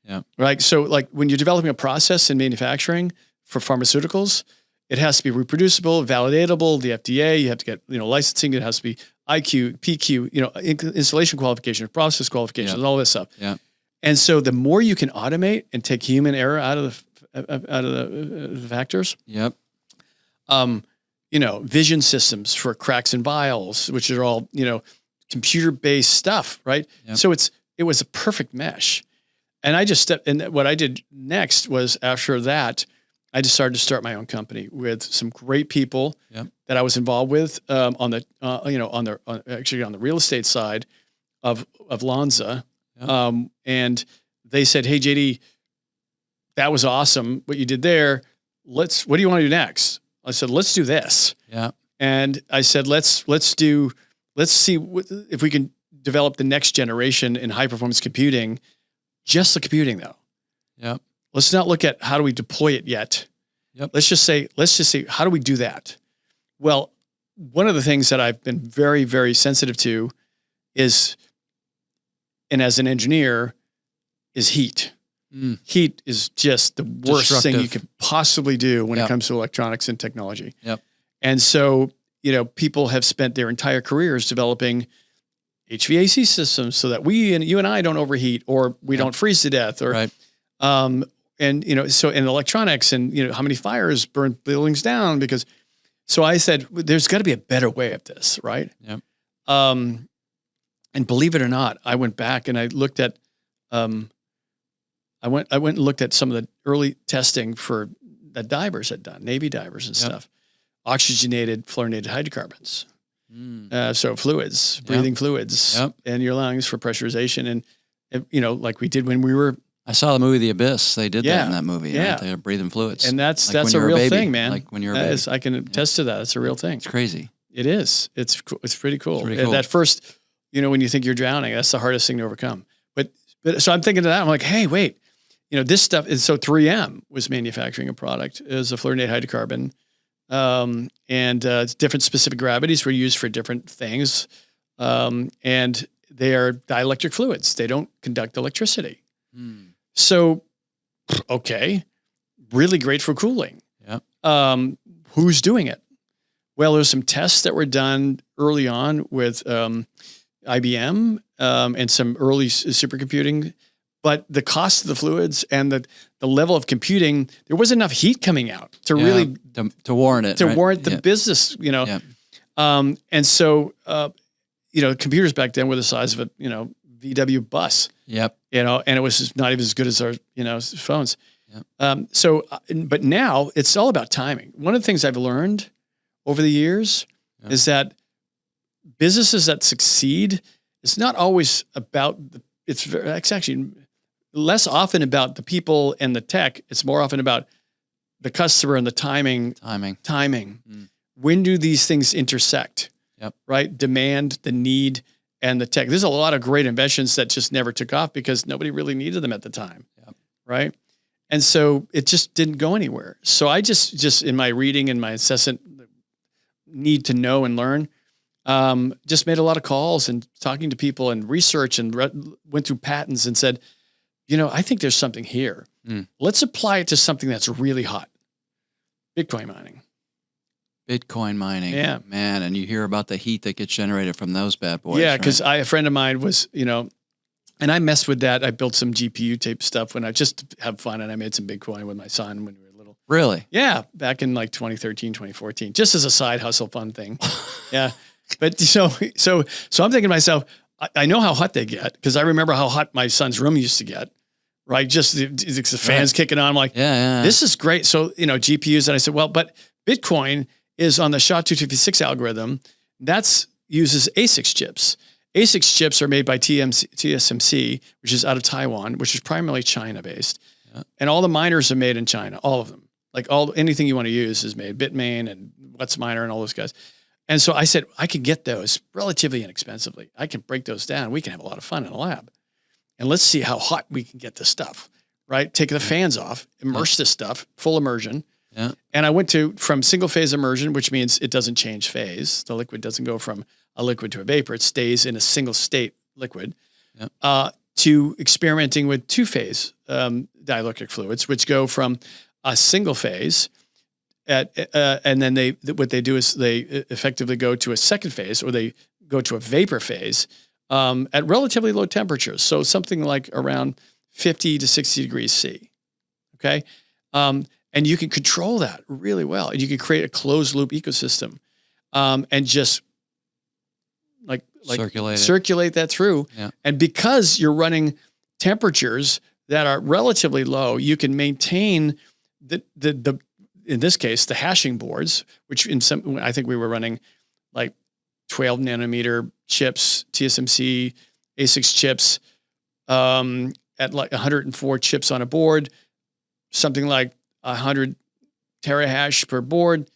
Speaker 1: Yeah.
Speaker 2: Right. So like when you're developing a process in manufacturing for pharmaceuticals, it has to be reproducible, validatable, the FDA, you have to get, licensing, it has to be IQ, PQ, installation qualification, process qualifications, all this stuff.
Speaker 1: Yeah.
Speaker 2: And so the more you can automate and take human error out of the factors.
Speaker 1: Yep.
Speaker 2: Vision systems for cracks in vials, which are all, computer-based stuff, right?
Speaker 1: Yep.
Speaker 2: So it was a perfect mesh. And what I did next was, after that, I decided to start my own company with some great people that I was involved with on the real estate side of Lonza. Yep. And they said, "Hey, JD, that was awesome what you did there. What do you want to do next?" I said, "Let's do this."
Speaker 1: Yeah.
Speaker 2: And I said, let's see if we can develop the next generation in high performance computing, just the computing though.
Speaker 1: Yep.
Speaker 2: Let's not look at how do we deploy it yet.
Speaker 1: Yep.
Speaker 2: Let's just say, how do we do that? Well, one of the things that I've been very, very sensitive to is, and as an engineer, is heat. Heat is just the worst thing you could possibly do when it comes to electronics and technology.
Speaker 1: Yep.
Speaker 2: And so, people have spent their entire careers developing HVAC systems so that you and I don't overheat, or we don't freeze to death, or,
Speaker 1: right.
Speaker 2: So in electronics, and, how many fires burn buildings down so I said, there's got to be a better way of this. Right.
Speaker 1: Yep.
Speaker 2: And believe it or not, I went back and I looked at, I went and looked at some of the early testing for that divers had done, Navy divers and stuff, oxygenated fluorinated hydrocarbons. So fluids, breathing fluids in your lungs for pressurization. And, like we did when we were.
Speaker 1: I saw the movie The Abyss. They did that in that movie.
Speaker 2: Yeah.
Speaker 1: Right? They're breathing fluids.
Speaker 2: And that's a real thing, man.
Speaker 1: Like when you're a baby.
Speaker 2: I can attest to that. It's a real thing.
Speaker 1: It's crazy.
Speaker 2: It is. It's pretty cool.
Speaker 1: It's pretty cool.
Speaker 2: That first, when you think you're drowning, that's the hardest thing to overcome. But so I'm thinking of that. I'm like, hey, wait, this stuff is, so 3M was manufacturing a product as a fluorinated hydrocarbon. And different specific gravities were used for different things. And they are dielectric fluids. They don't conduct electricity. So, okay, really great for cooling.
Speaker 1: Yeah.
Speaker 2: Who's doing it? Well, there's some tests that were done early on with IBM and some early supercomputing, but the cost of the fluids and the level of computing, there wasn't enough heat coming out to really
Speaker 1: to warrant it,
Speaker 2: to
Speaker 1: right?
Speaker 2: warrant the business, and so computers back then were the size of a VW bus.
Speaker 1: Yep.
Speaker 2: And it was just not even as good as our phones.
Speaker 1: Yep.
Speaker 2: But now it's all about timing. One of the things I've learned over the years is that businesses that succeed, it's not always about it's actually less often about the people and the tech. It's more often about the customer and the timing. When do these things intersect?
Speaker 1: Yep.
Speaker 2: Right? Demand, the need, and the tech. There's a lot of great inventions that just never took off because nobody really needed them at the time.
Speaker 1: Yep.
Speaker 2: Right? And so it just didn't go anywhere. So I just in my reading and my incessant need to know and learn, just made a lot of calls and talking to people and research and went through patents and said, I think there's something here. Let's apply it to something that's really hot. Bitcoin mining. Yeah.
Speaker 1: Man. And you hear about the heat that gets generated from those bad boys.
Speaker 2: Yeah. Cause a friend of mine was, and I messed with that. I built some GPU tape stuff when I just have fun, and I made some Bitcoin with my son when we were little.
Speaker 1: Really?
Speaker 2: Yeah. Back in like 2013, 2014, just as a side hustle fun thing. Yeah. But so I'm thinking to myself, I know how hot they get because I remember how hot my son's room used to get, right? Just the fans kicking on. I'm like, this is great. So, GPUs. And I said, well, but Bitcoin is on the SHA-256 algorithm. That's uses ASICs chips. ASICs chips are made by TSMC, which is out of Taiwan, which is primarily China-based. Yeah. And all the miners are made in China, all of them. Like anything you want to use is made. Bitmain and Whatsminer and all those guys. And so I said, I could get those relatively inexpensively. I can break those down. We can have a lot of fun in a lab. And let's see how hot we can get this stuff, right? Take the fans off, immerse this stuff, full immersion.
Speaker 1: Yeah.
Speaker 2: And I went from single phase immersion, which means it doesn't change phase. The liquid doesn't go from a liquid to a vapor. It stays in a single state liquid, to experimenting with two phase dielectric fluids, which go from a single phase and then what they do is they effectively go to a second phase, or they go to a vapor phase at relatively low temperatures. So something like around 50 to 60 degrees C. Okay. And you can control that really well. And you can create a closed loop ecosystem and just like circulate that through.
Speaker 1: Yeah.
Speaker 2: And because you're running temperatures that are relatively low, you can maintain the in this case, the hashing boards, which I think we were running like 12 nanometer chips, TSMC, ASICs chips, at like 104 chips on a board, something like 100 terahash per board,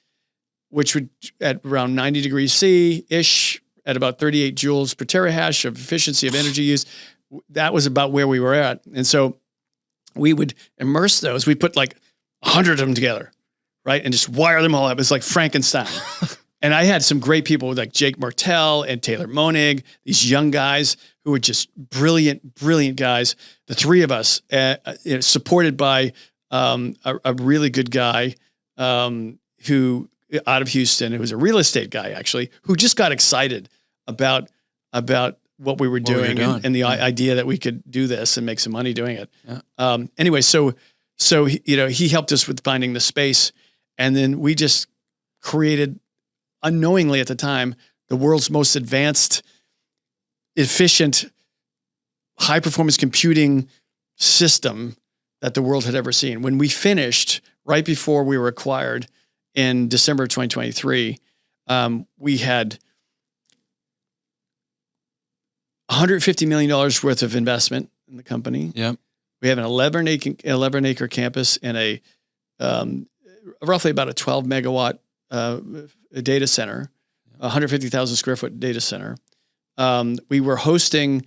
Speaker 2: which would at around 90 degrees C-ish, at about 38 joules per terahash of efficiency of energy use. That was about where we were at. And so we would immerse those. We put like 100 of them together, right? And just wire them all up. It's like Frankenstein. And I had some great people like Jake Martell and Taylor Monig, these young guys who were just brilliant, brilliant guys. The three of us, supported by a really good guy who out of Houston, who was a real estate guy actually, who just got excited about what we were doing and the idea that we could do this and make some money doing it. Yeah. Anyway, so he helped us with finding the space, and then we just created, unknowingly at the time, the world's most advanced, efficient, high performance computing system that the world had ever seen. When we finished, right before we were acquired in December of 2023, we had $150 million worth of investment in the company.
Speaker 1: Yep.
Speaker 2: We have an 11-acre campus and a roughly about a 12 megawatt data center, 150,000 square foot data center. We were hosting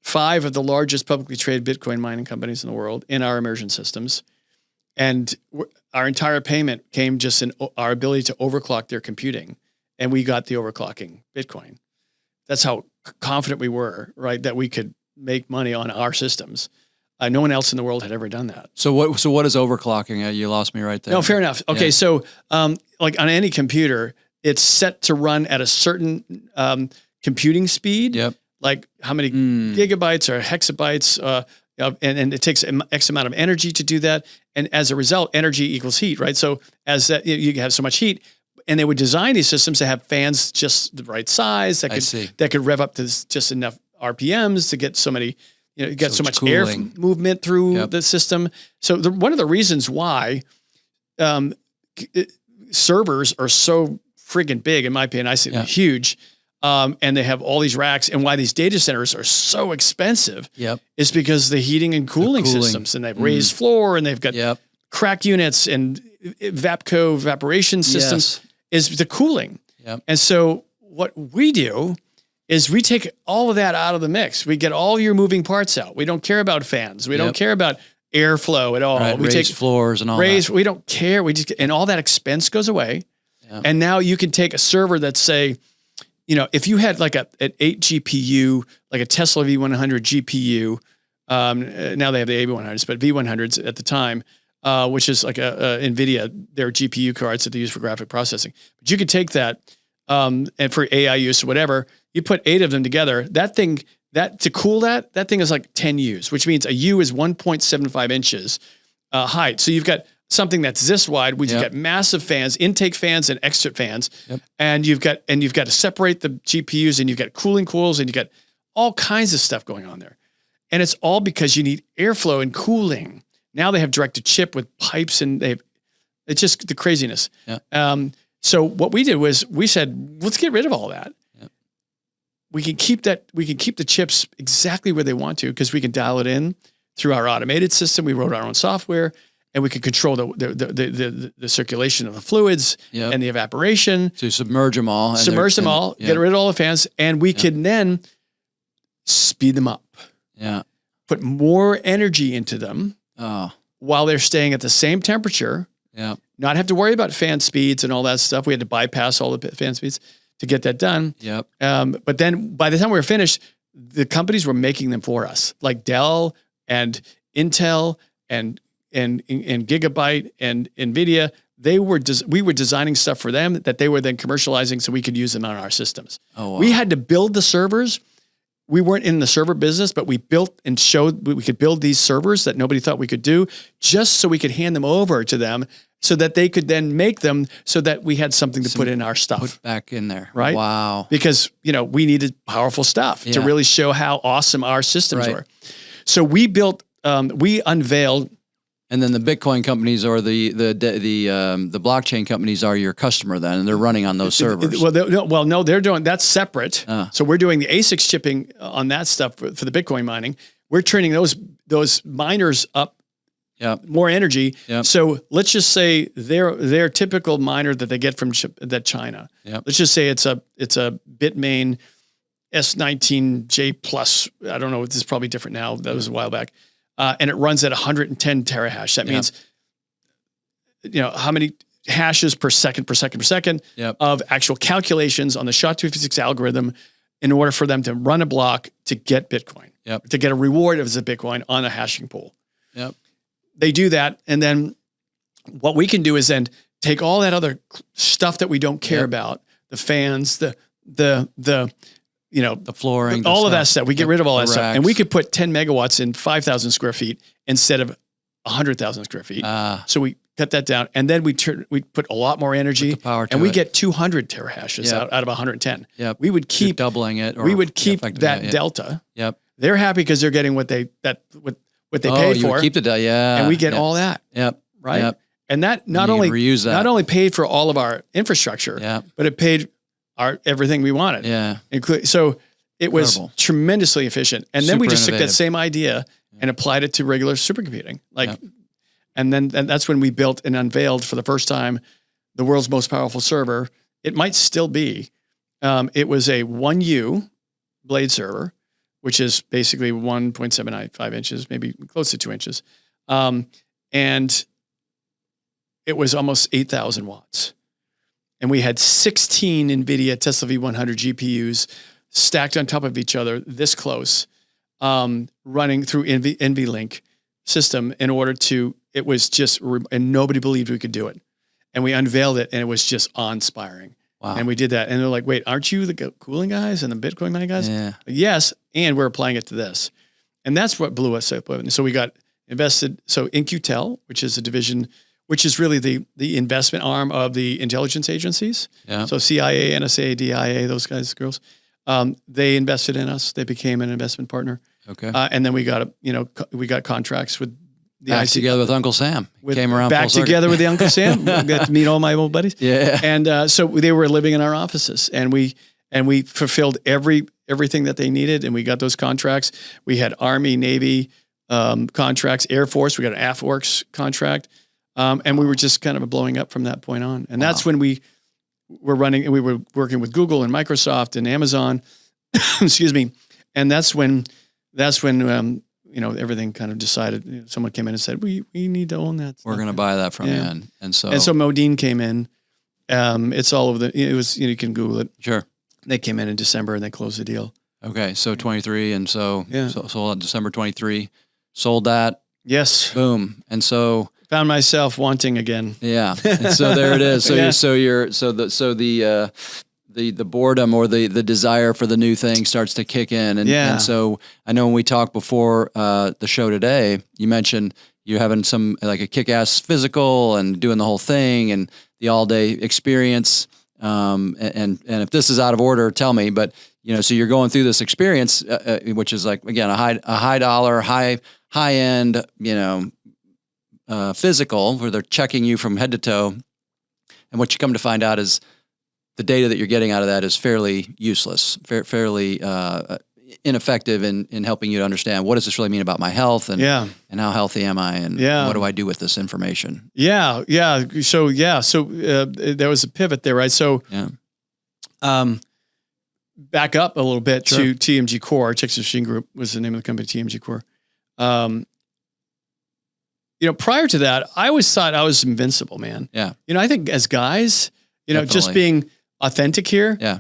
Speaker 2: 5 of the largest publicly traded Bitcoin mining companies in the world in our immersion systems. And our entire payment came just in our ability to overclock their computing. And we got the overclocking Bitcoin. That's how confident we were, right? That we could make money on our systems. No one else in the world had ever done that.
Speaker 1: So what is overclocking? You lost me right there.
Speaker 2: No, fair enough. Okay. Yeah. So, like on any computer, it's set to run at a certain, computing speed.
Speaker 1: Yep.
Speaker 2: Like how many gigabytes or hexabytes, and it takes X amount of energy to do that. And as a result, energy equals heat, right? So as that, you have so much heat, and they would design these systems to have fans just the right size that could rev up to just enough RPMs to get so many, get so much cooling. Air movement through the system. So one of the reasons why servers are so friggin' big, in my opinion, I see them huge, and they have all these racks, and why these data centers are so expensive is because the heating and cooling systems, and they've raised floor, and they've got crack units and evaporation systems is the cooling. Yep. And so what we do is we take all of that out of the mix. We get all your moving parts out. We don't care about fans. We don't care about airflow at all.
Speaker 1: Right,
Speaker 2: we
Speaker 1: take floors and all that.
Speaker 2: We don't care. And all that expense goes away. Yep. And now you can take a server that's, say, if you had like an 8 GPU, like a Tesla V100 GPU, now they have the A100s, but V100s at the time, which is like a NVIDIA, their GPU cards that they use for graphic processing. But you could take that, and for AI use or whatever, you put 8 of them together. That thing, to cool that thing is like 10 U's, which means a U is 1.75 inches height. So you've got something that's this wide, which you've got massive fans, intake fans and exit fans, and you've got to separate the GPUs, and you've got cooling coils, and you've got all kinds of stuff going on there. And it's all because you need airflow and cooling. Now they have direct to chip with pipes, and it's just the craziness. Yeah. So what we did was we said, let's get rid of all that. Yep. We can keep that. We can keep the chips exactly where they want to, because we can dial it in through our automated system. We wrote our own software, and we can control the circulation of the fluids and the evaporation.
Speaker 1: To submerge them all.
Speaker 2: Get rid of all the fans, and we can then speed them up.
Speaker 1: Yeah.
Speaker 2: Put more energy into them. While they're staying at the same temperature, not have to worry about fan speeds and all that stuff. We had to bypass all the fan speeds to get that done.
Speaker 1: Yep.
Speaker 2: But then by the time we were finished, the companies were making them for us, like Dell and Intel and Gigabyte and NVIDIA. We were designing stuff for them that they were then commercializing so we could use them on our systems. Oh, wow. We had to build the servers. We weren't in the server business, but we built and showed we could build these servers that nobody thought we could do, just so we could hand them over to them so that they could then make them so that we had something to put in our stuff.
Speaker 1: Put back in there.
Speaker 2: Right?
Speaker 1: Wow.
Speaker 2: Because, we needed powerful stuff to really show how awesome our systems were. So we built, we unveiled.
Speaker 1: And then the Bitcoin companies or the blockchain companies are your customer then, and they're running on those servers.
Speaker 2: No, they're doing that's separate. So we're doing the ASICs chipping on that stuff for the Bitcoin mining. We're turning those miners up more energy.
Speaker 1: Yep.
Speaker 2: So let's just say their typical miner that they get from China.
Speaker 1: Yep.
Speaker 2: Let's just say it's a Bitmain S19J plus. I don't know. This is probably different now. That was a while back, and it runs at 110 terahash. That means, how many hashes per second of actual calculations on the SHA-256 algorithm in order for them to run a block to get Bitcoin, to get a reward as a Bitcoin on a hashing pool.
Speaker 1: Yep.
Speaker 2: They do that. And then what we can do is then take all that other stuff that we don't care about, the fans, the
Speaker 1: flooring,
Speaker 2: all of that stuff. We get rid of all that
Speaker 1: racks.
Speaker 2: stuff. And we could put 10 megawatts in 5,000 square feet instead of 100,000 square feet. So we cut that down, and then we put a lot more energy, and we get 200 terahashes out of 110.
Speaker 1: Yep.
Speaker 2: We would keep
Speaker 1: doubling it.
Speaker 2: We would keep that delta.
Speaker 1: Yep.
Speaker 2: They're happy because they're getting what they paid for.
Speaker 1: Keep the delta,
Speaker 2: and we get all that.
Speaker 1: Yep.
Speaker 2: Right.
Speaker 1: Yep.
Speaker 2: And that not only paid for all of our infrastructure, but it paid everything we wanted.
Speaker 1: Yeah.
Speaker 2: So it was tremendously efficient. And then we just took that same idea and applied it to regular supercomputing. And then that's when we built and unveiled for the first time the world's most powerful server. It might still be. It was a 1U blade server, which is basically 1.75 inches, maybe close to 2 inches. And it was almost 8,000 watts. And we had 16 NVIDIA Tesla V100 GPUs stacked on top of each other this close, running through NVLink system in order to, it was just, and nobody believed we could do it. And we unveiled it, and it was just awe-inspiring.
Speaker 1: Wow.
Speaker 2: And we did that. And they're like, wait, aren't you the cooling guys and the Bitcoin mining guys?
Speaker 1: Yeah.
Speaker 2: Yes. And we're applying it to this. And that's what blew us up. So we got invested. So In-Q-Tel, which is a division, which is really the investment arm of the intelligence agencies. Yeah. So CIA, NSA, DIA, those guys, girls, they invested in us. They became an investment partner.
Speaker 1: Okay.
Speaker 2: And then we got contracts with the
Speaker 1: back together with Uncle Sam. Came around
Speaker 2: back together with the Uncle Sam. Got to meet all my old buddies.
Speaker 1: Yeah.
Speaker 2: And so they were living in our offices, and we fulfilled everything that they needed, and we got those contracts. We had Army, Navy contracts, Air Force. We got an AFWorks contract, and we were just kind of blowing up from that point on. And that's when we were running, and we were working with Google and Microsoft and Amazon. Excuse me. And that's when everything kind of decided. Someone came in and said, "We need to own that.
Speaker 1: We're going to buy that from you." And so
Speaker 2: Modine came in. It's all over it was, you can Google it.
Speaker 1: Sure.
Speaker 2: They came in December and they closed the deal.
Speaker 1: Okay. So 23. And so sold December 23, sold that.
Speaker 2: Yes.
Speaker 1: Boom. And so
Speaker 2: found myself wanting again.
Speaker 1: Yeah. And so there it is. So the boredom or the desire for the new thing starts to kick in. And so I know when we talked before the show today, you mentioned you're having some like a kick-ass physical and doing the whole thing and the all-day experience. And if this is out of order, tell me. But so you're going through this experience, which is like again a high dollar, high end, physical where they're checking you from head to toe. And what you come to find out is the data that you're getting out of that is fairly useless, fairly ineffective in helping you to understand what does this really mean about my health and how healthy am I and what do I do with this information?
Speaker 2: Yeah. So there was a pivot there, right? So back up a little bit to TMG Core. Texas Machine Group was the name of the company, TMG Core. Prior to that, I always thought I was invincible, man.
Speaker 1: Yeah.
Speaker 2: I think as guys, just being authentic here.
Speaker 1: Yeah.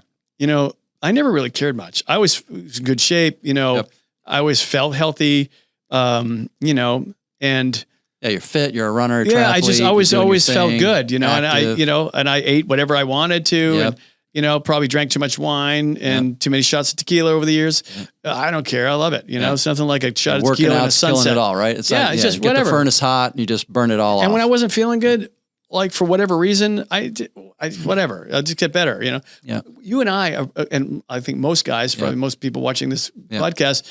Speaker 2: I never really cared much. I was in good shape. I always felt healthy. And
Speaker 1: you're fit. You're a runner.
Speaker 2: I just always felt good. And I ate whatever I wanted to. And probably drank too much wine and too many shots of tequila over the years. I don't care. I love it. It's nothing like a shot of tequila and a sunset.
Speaker 1: Killing it all, right? It's
Speaker 2: it's just whatever.
Speaker 1: Get the furnace hot and you just burn it all off.
Speaker 2: And when I wasn't feeling good, like for whatever reason, whatever, I'll just get better. You and I, and I think most guys, probably most people watching this podcast,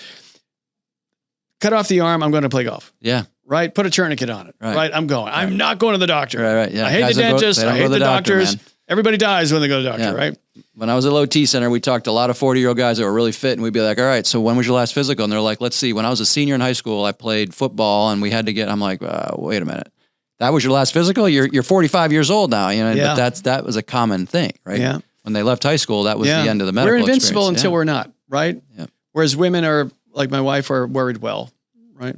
Speaker 2: cut off the arm. I'm going to play golf.
Speaker 1: Yeah.
Speaker 2: Right. Put a tourniquet on it. Right. I'm going. I'm not going to the doctor.
Speaker 1: Right. Yeah.
Speaker 2: I hate the dentist. I hate the doctors. Everybody dies when they go to the doctor,
Speaker 1: Yeah.
Speaker 2: right?
Speaker 1: When I was at Low T Center, we talked to a lot of 40-year-old guys that were really fit, and we'd be like, all right, so when was your last physical? And they're like, let's see, when I was a senior in high school, I played football, and we had to get, I'm like, wait a minute. That was your last physical? You're 45 years old now, you know,
Speaker 2: Yeah.
Speaker 1: but that was a common thing, right?
Speaker 2: Yeah.
Speaker 1: When they left high school, that was the end of the medical
Speaker 2: We're invincible
Speaker 1: experience.
Speaker 2: until we're not, right?
Speaker 1: Yeah.
Speaker 2: Whereas women are, like my wife, are worried well, right?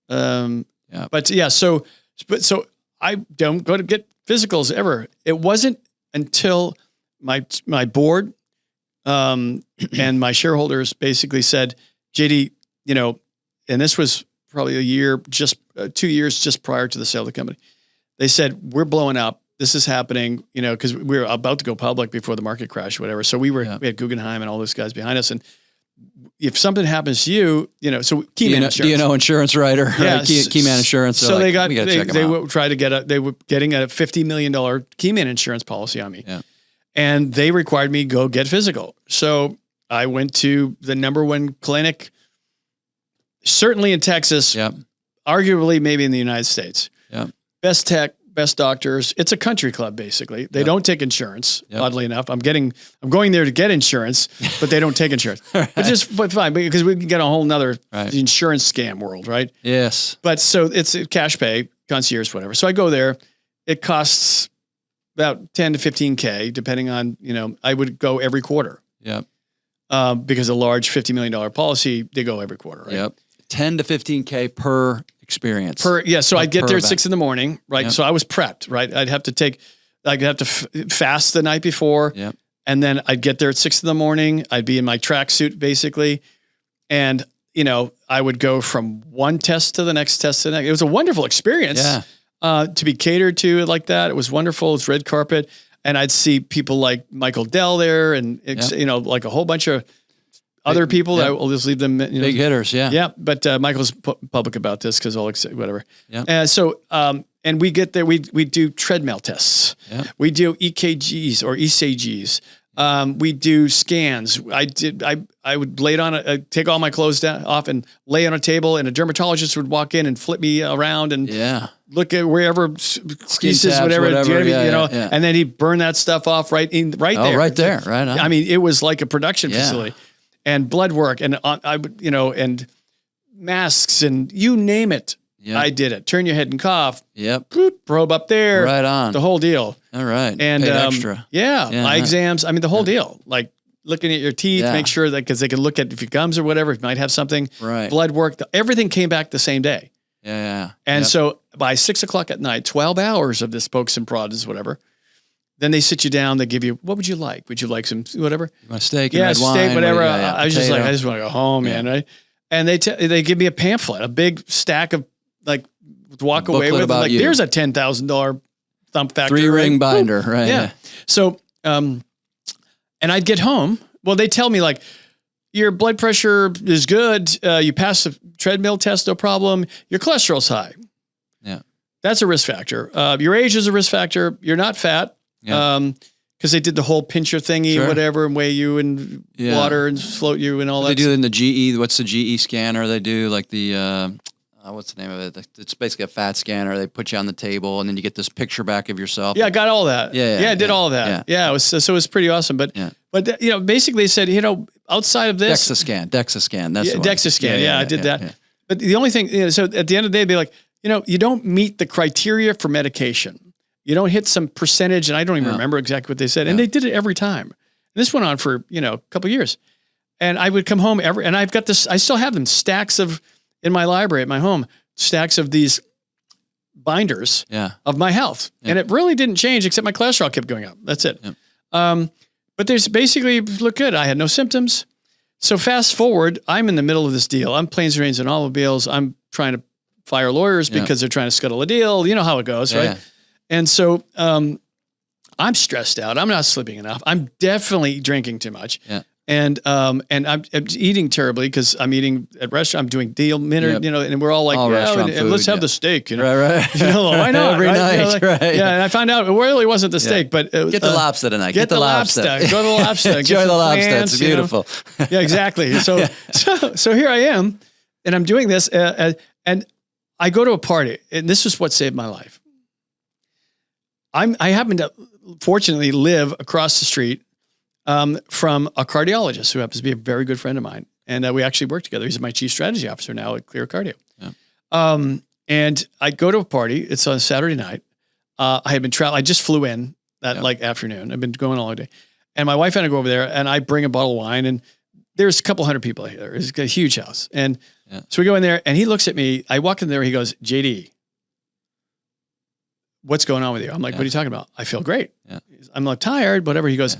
Speaker 2: But yeah, so I don't go to get physicals ever. It wasn't until my board and my shareholders basically said, JD, you know, and this was probably a year, 2 years just prior to the sale of the company. They said, we're blowing up. This is happening, you know, because we were about to go public before the market crash, or whatever. So we had Guggenheim and all those guys behind us. And if something happens to you, you know, so Keyman Insurance.
Speaker 1: Do you know insurance writer?
Speaker 2: Yeah.
Speaker 1: Right? Keyman Insurance.
Speaker 2: So
Speaker 1: like,
Speaker 2: they were getting a $50 million Keyman Insurance policy on me.
Speaker 1: Yeah.
Speaker 2: And they required me to go get physical. So I went to the number one clinic, certainly in Texas, arguably maybe in the United States.
Speaker 1: Yeah.
Speaker 2: Best tech, best doctors. It's a country club, basically. They don't take insurance, oddly enough. I'm going there to get insurance, but they don't take insurance. But fine, because we can get a whole nother insurance scam world, right?
Speaker 1: Yes.
Speaker 2: But so it's a cash pay, concierge, whatever. So I go there. It costs about 10 to 15K, depending on, you know, I would go every quarter.
Speaker 1: Yeah.
Speaker 2: Because a large $50 million policy, they go every quarter, right?
Speaker 1: Yep. 10 to 15K per experience.
Speaker 2: So I'd get there at 6 a.m, right?
Speaker 1: Yep.
Speaker 2: So I was prepped, right? I'd have to fast the night before.
Speaker 1: Yep.
Speaker 2: And then I'd get there at 6 a.m. I'd be in my tracksuit basically. And, you know, I would go from one test to the next test to the next. It was a wonderful experience to be catered to like that. It was wonderful. It's red carpet. And I'd see people like Michael Dell there and, you know, like a whole bunch of other people. I will just leave them. You know.
Speaker 1: Big hitters, yeah.
Speaker 2: Yeah, but Michael's public about this because whatever.
Speaker 1: Yeah.
Speaker 2: And we get there. We do treadmill tests.
Speaker 1: Yeah.
Speaker 2: We do EKGs or ECGs. We do scans. I would lay it on take all my clothes off and lay on a table, and a dermatologist would walk in and flip me around and look at wherever creases, whatever, and then he'd burn that stuff off right there.
Speaker 1: Right there, right on.
Speaker 2: I mean, it was like a production facility. And blood work, and I would, you know, and masks, and you name it. Yep. I did it. Turn your head and cough.
Speaker 1: Yep.
Speaker 2: Boop, probe up there.
Speaker 1: Right on.
Speaker 2: The whole deal.
Speaker 1: All right.
Speaker 2: And
Speaker 1: paid extra.
Speaker 2: Eye exams. I mean, the whole deal. Like looking at your teeth, make sure that because they can look at if your gums or whatever, if you might have something.
Speaker 1: Right.
Speaker 2: Blood work. Everything came back the same day.
Speaker 1: Yeah.
Speaker 2: And so by 6 o'clock at night, 12 hours of this pokes and prods, whatever. Then they sit you down. They give you, what would you like? Would you like some whatever?
Speaker 1: You want a steak?
Speaker 2: Yeah,
Speaker 1: red
Speaker 2: steak,
Speaker 1: wine,
Speaker 2: whatever.
Speaker 1: I
Speaker 2: was just like, I just want to go home, man. Right? And they give me a pamphlet, a big stack of like to walk away with. Like, there's a $10,000 thump factor.
Speaker 1: 3-ring binder, right?
Speaker 2: Yeah. So, and I'd get home. Well, they tell me like, your blood pressure is good. You passed the treadmill test, no problem. Your cholesterol's high.
Speaker 1: Yeah.
Speaker 2: That's a risk factor. Your age is a risk factor. You're not fat. Because they did the whole pincher thingy, whatever, and weigh you in water and float you and all that.
Speaker 1: They do in the GE. What's the GE scanner? They do like the what's the name of it? It's basically a fat scanner. They put you on the table, and then you get this picture back of yourself.
Speaker 2: Yeah, I got all that. I did all of that. Yeah, it was so it was pretty awesome. But you know, basically they said, you know, outside of this,
Speaker 1: DEXA-scan. That's the one.
Speaker 2: DEXA-scan. I did that. Yeah. But the only thing, you know, so at the end of the day, they'd be like, you know, you don't meet the criteria for medication. You don't hit some percentage, and I don't even remember exactly what they said. And they did it every time. And this went on for, you know, a couple of years. And I would come home and I've got this, I still have them, stacks of, in my library at my home, stacks of these binders of my health. And it really didn't change except my cholesterol kept going up. That's it. But there's basically, look good. I had no symptoms. So fast forward, I'm in the middle of this deal. I'm planes, trains, and automobiles. I'm trying to fire lawyers because they're trying to scuttle a deal. You know how it goes, right? And so I'm stressed out. I'm not sleeping enough. I'm definitely drinking too much. And I'm eating terribly because I'm eating at restaurant. I'm doing deal minute, you know, and we're all like, let's have the steak, you know,
Speaker 1: right.
Speaker 2: You know, why not?
Speaker 1: Every night,
Speaker 2: you know, like,
Speaker 1: right.
Speaker 2: Yeah, and I found out it really wasn't the steak, but
Speaker 1: get the lobster tonight.
Speaker 2: Get the lobster. Go to the lobster.
Speaker 1: Enjoy the lobster.
Speaker 2: Plants,
Speaker 1: it's beautiful.
Speaker 2: You know? Yeah, exactly. So here I am, and I'm doing this, and I go to a party, and this is what saved my life. I happened to fortunately live across the street from a cardiologist who happens to be a very good friend of mine. And we actually work together. He's my chief strategy officer now at ClearCardio. Yeah. And I go to a party. It's on a Saturday night. I had been traveling. I just flew in that like afternoon. I've been going all day. And my wife and I go over there and I bring a bottle of wine and there's a couple hundred people here. It's a huge house. And so we go in there and he looks at me. I walk in there. He goes, JD, what's going on with you? I'm like, what are you talking about? I feel great. Yeah. I'm like tired, whatever. He goes,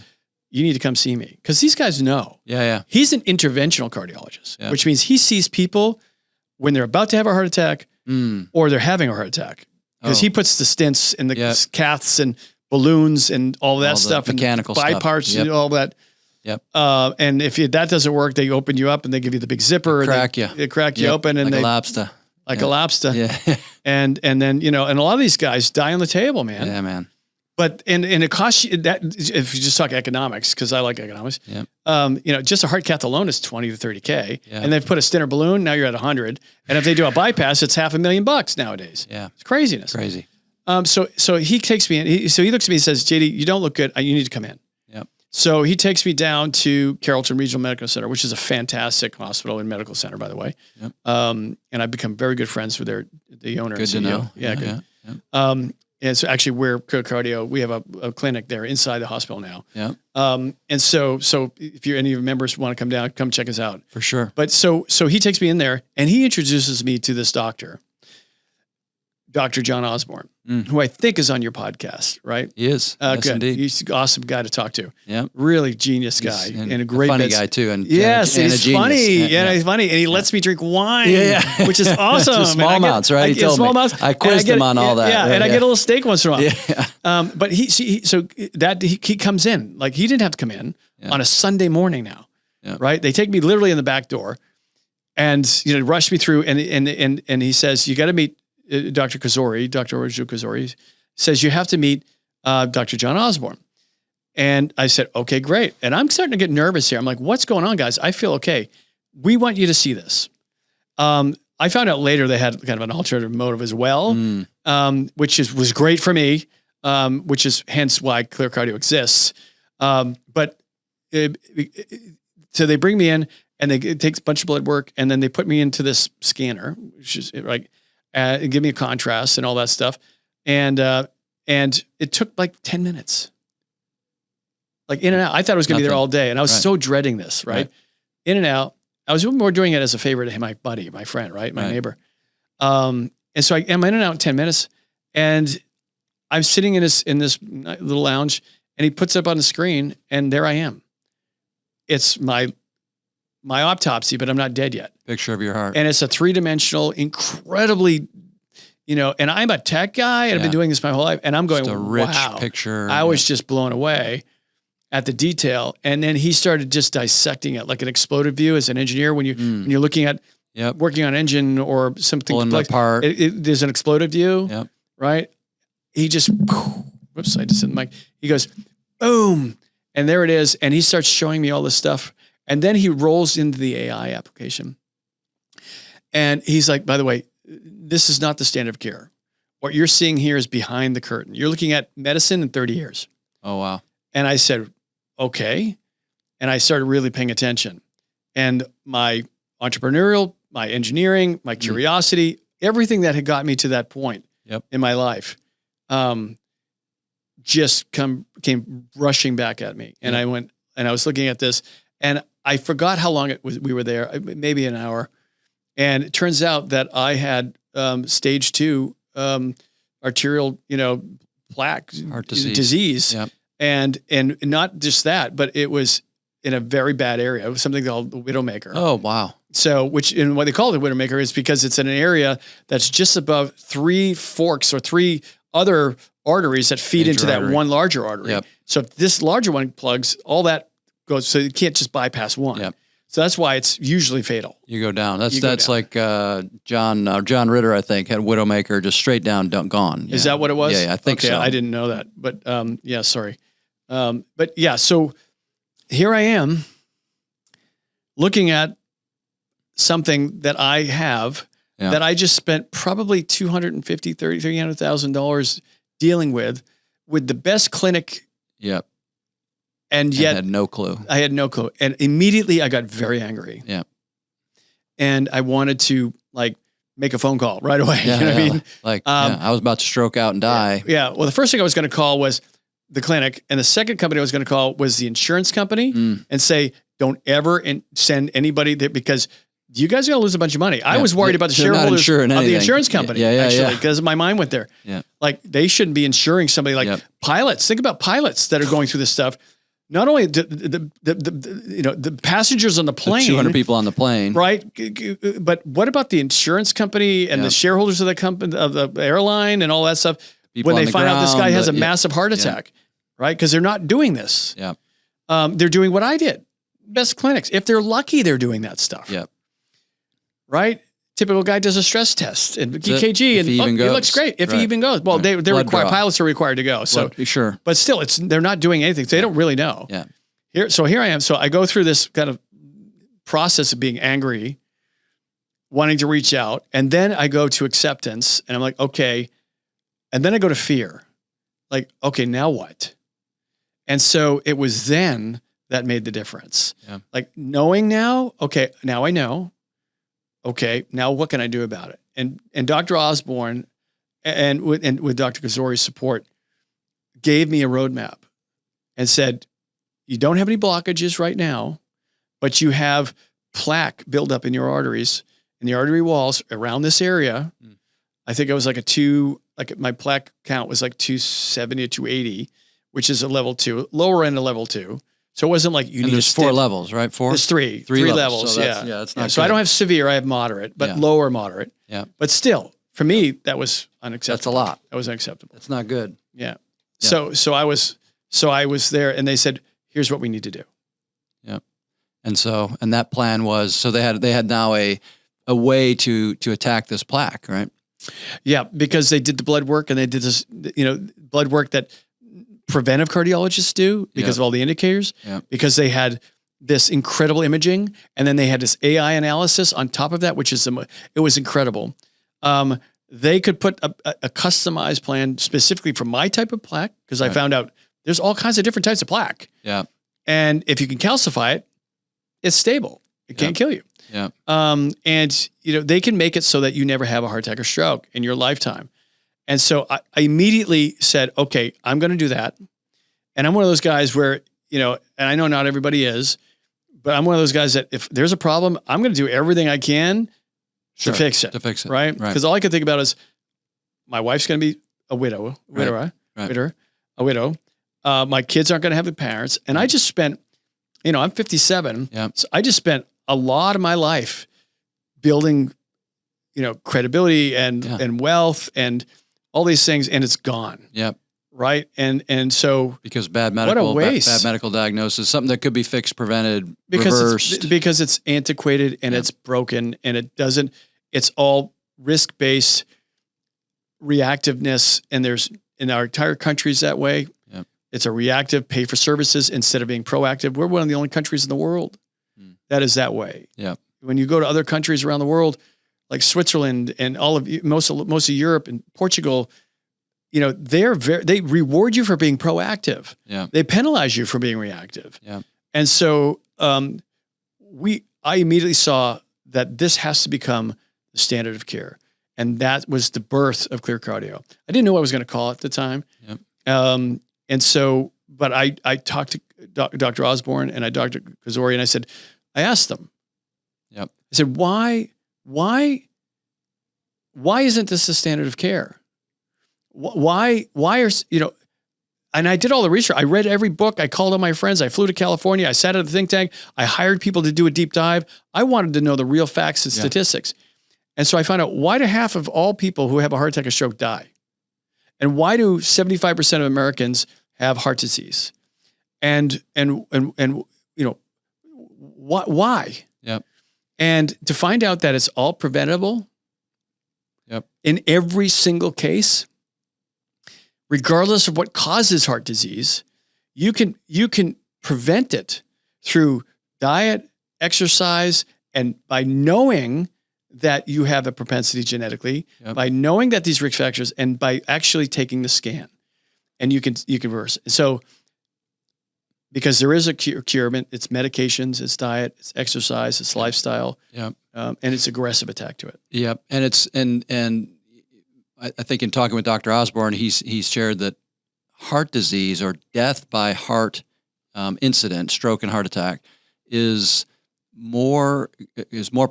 Speaker 2: you need to come see me. Cause these guys know. He's an interventional cardiologist, which means he sees people when they're about to have a heart attack or they're having a heart attack. Cause he puts the stents and the caths and balloons and all that stuff
Speaker 1: mechanical
Speaker 2: and biparts and all that. And if that doesn't work, they open you up and they give you the big zipper. They crack you open and
Speaker 1: like a lobster.
Speaker 2: Like a lobster. Yeah. and then, and a lot of these guys die on the table, man.
Speaker 1: Yeah, man.
Speaker 2: But, and it costs you that, if you just talk economics, cause I like economics, just a heart cath alone is 20 to 30K and they've put a stent or balloon. Now you're at 100. And if they do a bypass, it's $500,000 nowadays. Yeah. It's craziness.
Speaker 1: Crazy.
Speaker 2: So he takes me in, he looks at me and says, JD, you don't look good. You need to come in. Yep. So he takes me down to Carrollton Regional Medical Center, which is a fantastic hospital and medical center, by the way. Yep. And I've become very good friends with the owner.
Speaker 1: Good to know.
Speaker 2: Yeah, good. Yeah. And so actually we're ClearCardio. We have a clinic there inside the hospital now. Yeah. And so if any of your members want to come down, come check us out.
Speaker 1: For sure.
Speaker 2: But so he takes me in there and he introduces me to this doctor, Dr. John Osborne, who I think is on your podcast, right?
Speaker 1: He is. Yes,
Speaker 2: good.
Speaker 1: Indeed.
Speaker 2: He's an awesome guy to talk to.
Speaker 1: Yeah.
Speaker 2: Really genius guy and a great
Speaker 1: funny guy too. And
Speaker 2: yes,
Speaker 1: and
Speaker 2: he's funny. Yeah, he's funny. And he lets me drink wine, which is awesome.
Speaker 1: Small amounts, right? He told me. Amounts. I quizzed him on all that.
Speaker 2: Yeah, right, and I get a little steak once in a while. Yeah. But he comes in. Like he didn't have to come in on a Sunday morning now, right? They take me literally in the back door and, rush me through and he says, you got to meet Dr. Kazori, Dr. Orju Kazori, says you have to meet Dr. John Osborne. And I said, okay, great. And I'm starting to get nervous here. I'm like, what's going on, guys? I feel okay. We want you to see this. I found out later they had kind of an alternative motive as well, which was great for me, which is hence why ClearCardio exists. So they bring me in and it takes a bunch of blood work and then they put me into this scanner, which is like, give me a contrast and all that stuff. And it took like 10 minutes, like in and out. I thought it was going to be there all day. And I was so dreading this, right? In and out. I was more doing it as a favor to my buddy, my friend, right? My neighbor. And so I'm in and out in 10 minutes and I'm sitting in this little lounge and he puts it up on the screen and there I am. It's my autopsy, but I'm not dead yet.
Speaker 1: Picture of your heart.
Speaker 2: And it's a 3-dimensional, incredibly, and I'm a tech guy and I've been doing this my whole life and I'm going,
Speaker 1: just a rich picture.
Speaker 2: I was just blown away at the detail. And then he started just dissecting it like an exploded view as an engineer. When you're looking at working on engine or something,
Speaker 1: pulling it apart,
Speaker 2: there's an exploded view, right? He just, whoops, I just didn't mic. He goes, boom. And there it is. And he starts showing me all this stuff. And then he rolls into the AI application. And he's like, by the way, this is not the standard of care. What you're seeing here is behind the curtain. You're looking at medicine in 30 years.
Speaker 1: Oh, wow.
Speaker 2: And I said, okay. And I started really paying attention. And my entrepreneurial, my engineering, my curiosity, everything that had got me to that point in my life, just came rushing back at me. And I went, and I was looking at this and I forgot how long we were there, maybe an hour. And it turns out that I had stage 2 arterial, plaque
Speaker 1: heart disease.
Speaker 2: Yep. And not just that, but it was in a very bad area. It was something called the Widowmaker.
Speaker 1: Oh, wow.
Speaker 2: So, and what they call it the Widowmaker is because it's in an area that's just above 3 forks or 3 other arteries that feed into that one larger artery. Yep. So if this larger one plugs, all that goes, so you can't just bypass one. Yep. So that's why it's usually fatal.
Speaker 1: You go down. That's like John Ritter, I think, had Widowmaker just straight down, gone.
Speaker 2: Is that what it was?
Speaker 1: Yeah, I think so.
Speaker 2: I didn't know that. But sorry. But yeah, so here I am looking at something that I have that I just spent probably $250,000, $300,000 dealing with with the best clinic.
Speaker 1: Yep.
Speaker 2: And yet
Speaker 1: I had no clue.
Speaker 2: I had no clue. And immediately I got very angry.
Speaker 1: Yeah.
Speaker 2: And I wanted to like make a phone call right away.
Speaker 1: Yeah,
Speaker 2: you know what I mean?
Speaker 1: Like, I was about to stroke out and die.
Speaker 2: Yeah. Well, the first thing I was going to call was the clinic. And the second company I was going to call was the insurance company and say, don't ever send anybody there because you guys are going to lose a bunch of money. I was worried about the shareholders of the insurance company, actually, because my mind went there.
Speaker 1: Yeah.
Speaker 2: Like they shouldn't be insuring somebody like pilots. Think about pilots that are going through this stuff. Not only the passengers on the plane,
Speaker 1: 200 people on the plane,
Speaker 2: right? But what about the insurance company and the shareholders of the company, of the airline, and all that stuff?
Speaker 1: People
Speaker 2: when they find out this guy has a massive heart attack, right? Because they're not doing this.
Speaker 1: Yeah,
Speaker 2: they're doing what I did. Best clinics. If they're lucky, they're doing that stuff.
Speaker 1: Yeah,
Speaker 2: right. Typical guy does a stress test and EKG, and he looks great if he even goes. Well, they require pilots are required to go. So
Speaker 1: sure,
Speaker 2: but still, they're not doing anything. So they don't really know.
Speaker 1: Yeah.
Speaker 2: Here I am. So I go through this kind of process of being angry, wanting to reach out, and then I go to acceptance, and I'm like, okay, and then I go to fear, like, okay, now what? And so it was then that made the difference.
Speaker 1: Yeah.
Speaker 2: Like knowing now, okay, now I know. Okay, now what can I do about it? And Dr. Osborne and with Dr. Kazori's support gave me a roadmap and said, you don't have any blockages right now, but you have plaque buildup in your arteries, in the artery walls around this area. I think I was my plaque count was like 270 to 280, which is a level 2, lower end of level 2. So it wasn't like you need
Speaker 1: there's 4 levels, right? 4?
Speaker 2: There's three levels.
Speaker 1: So that's not
Speaker 2: So I don't have severe, I have moderate, but lower moderate.
Speaker 1: Yeah.
Speaker 2: But still, for me, that was unacceptable.
Speaker 1: That's a lot.
Speaker 2: That was unacceptable.
Speaker 1: That's not good.
Speaker 2: Yeah. So I was there and they said, here's what we need to do.
Speaker 1: Yeah. And that plan was, so they had now a way to attack this plaque, right?
Speaker 2: Yeah, because they did the blood work and they did this, blood work that preventive cardiologists do because of all the indicators, because they had this incredible imaging and then they had this AI analysis on top of that, which is, it was incredible. They could put a customized plan specifically for my type of plaque because I found out there's all kinds of different types of plaque.
Speaker 1: Yeah.
Speaker 2: And if you can calcify it, it's stable. It can't kill you.
Speaker 1: Yeah.
Speaker 2: And they can make it so that you never have a heart attack or stroke in your lifetime. And so I immediately said, okay, I'm going to do that. And I'm one of those guys where, and I know not everybody is, but I'm one of those guys that if there's a problem, I'm going to do everything I can to fix it. Right? Because all I could think about is my wife's going to be a widow. My kids aren't going to have the parents. And I just spent, I'm 57.
Speaker 1: Yeah.
Speaker 2: So I just spent a lot of my life building, credibility and wealth and all these things, and it's gone.
Speaker 1: Yep.
Speaker 2: Right. And so
Speaker 1: because bad medical diagnosis, something that could be fixed, prevented, reversed.
Speaker 2: Because it's antiquated and it's broken and it's all risk-based reactiveness. And in our entire country's that way.
Speaker 1: Yep.
Speaker 2: It's a reactive pay for services instead of being proactive. We're one of the only countries in the world that is that way.
Speaker 1: Yeah.
Speaker 2: When you go to other countries around the world, like Switzerland and most of Europe and Portugal, they reward you for being proactive.
Speaker 1: Yeah.
Speaker 2: They penalize you for being reactive.
Speaker 1: Yeah.
Speaker 2: And so I immediately saw that this has to become the standard of care. And that was the birth of ClearCardio. I didn't know what I was going to call it at the time.
Speaker 1: Yep.
Speaker 2: And so, but I talked to Dr. Osborne and Dr. Kazori, and I asked them.
Speaker 1: Yep.
Speaker 2: I said, why isn't this the standard of care? Why are, and I did all the research. I read every book. I called all my friends. I flew to California. I sat at a think tank. I hired people to do a deep dive. I wanted to know the real facts and statistics. And so I found out, why do half of all people who have a heart attack or stroke die? And why do 75% of Americans have heart disease? And why?
Speaker 1: Yep.
Speaker 2: And to find out that it's all preventable.
Speaker 1: Yep.
Speaker 2: In every single case, regardless of what causes heart disease, you can prevent it through diet, exercise, and by knowing that you have a propensity genetically, by knowing that these risk factors, and by actually taking the scan. and you can reverse it. So because there is a cure, it's medications, it's diet, it's exercise, it's lifestyle, and it's aggressive attack to it.
Speaker 1: Yep, and it's and I think in talking with Dr. Osborne, he's shared that heart disease or death by heart incident, stroke and heart attack, is more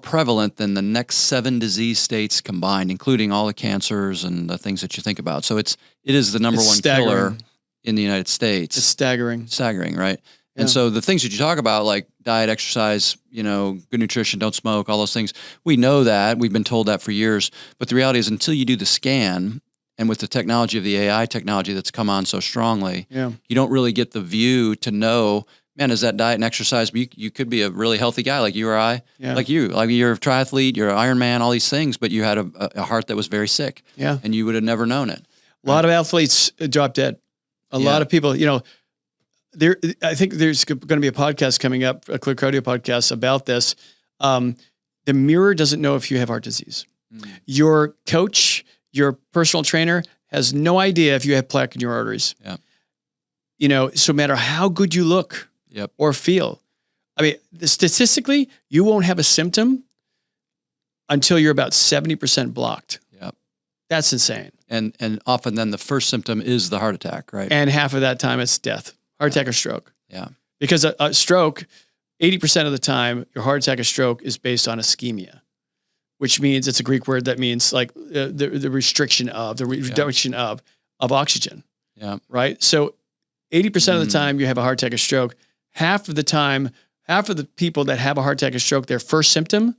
Speaker 1: prevalent than the next 7 disease states combined, including all the cancers and the things that you think about. So it is the number one killer in the United States.
Speaker 2: It's staggering.
Speaker 1: Staggering, right? And so the things that you talk about, like diet, exercise, good nutrition, don't smoke, all those things, we know that. We've been told that for years. But the reality is until you do the scan, and with the technology of the AI technology that's come on so strongly, you don't really get the view to know, man, is that diet and exercise? You could be a really healthy guy like you or I, like you're a triathlete, you're an Ironman, all these things, but you had a heart that was very sick, and you would have never known it.
Speaker 2: A lot of athletes drop dead. A lot of people, I think there's going to be a podcast coming up, a ClearCardio podcast about this. The mirror doesn't know if you have heart disease. Your coach, your personal trainer has no idea if you have plaque in your arteries. So no matter how good you look or feel, I mean, statistically, you won't have a symptom until you're about 70% blocked. That's insane.
Speaker 1: And often then the first symptom is the heart attack, right?
Speaker 2: And half of that time it's death. Heart attack or stroke. Because a stroke, 80% of the time, your heart attack or stroke is based on ischemia, which means it's a Greek word that means like the restriction of, the reduction of oxygen. Right? So 80% of the time you have a heart attack or stroke. Half of the people that have a heart attack or stroke, their first symptom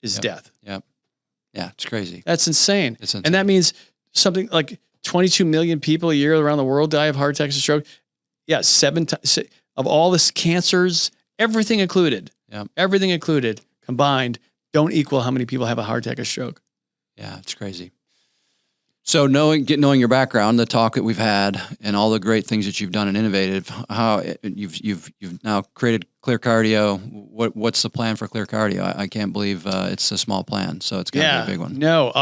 Speaker 2: is death.
Speaker 1: Yeah, it's crazy.
Speaker 2: That's insane. And that means something like 22 million people a year around the world die of heart attacks and stroke. 7 times of all this cancers, everything included, combined, don't equal how many people have a heart attack or stroke.
Speaker 1: Yeah, it's crazy. So knowing your background, the talk that we've had, and all the great things that you've done and innovative, how you've now created ClearCardio. What's the plan for ClearCardio? I can't believe it's a small plan, so it's got to be a big one.
Speaker 2: No,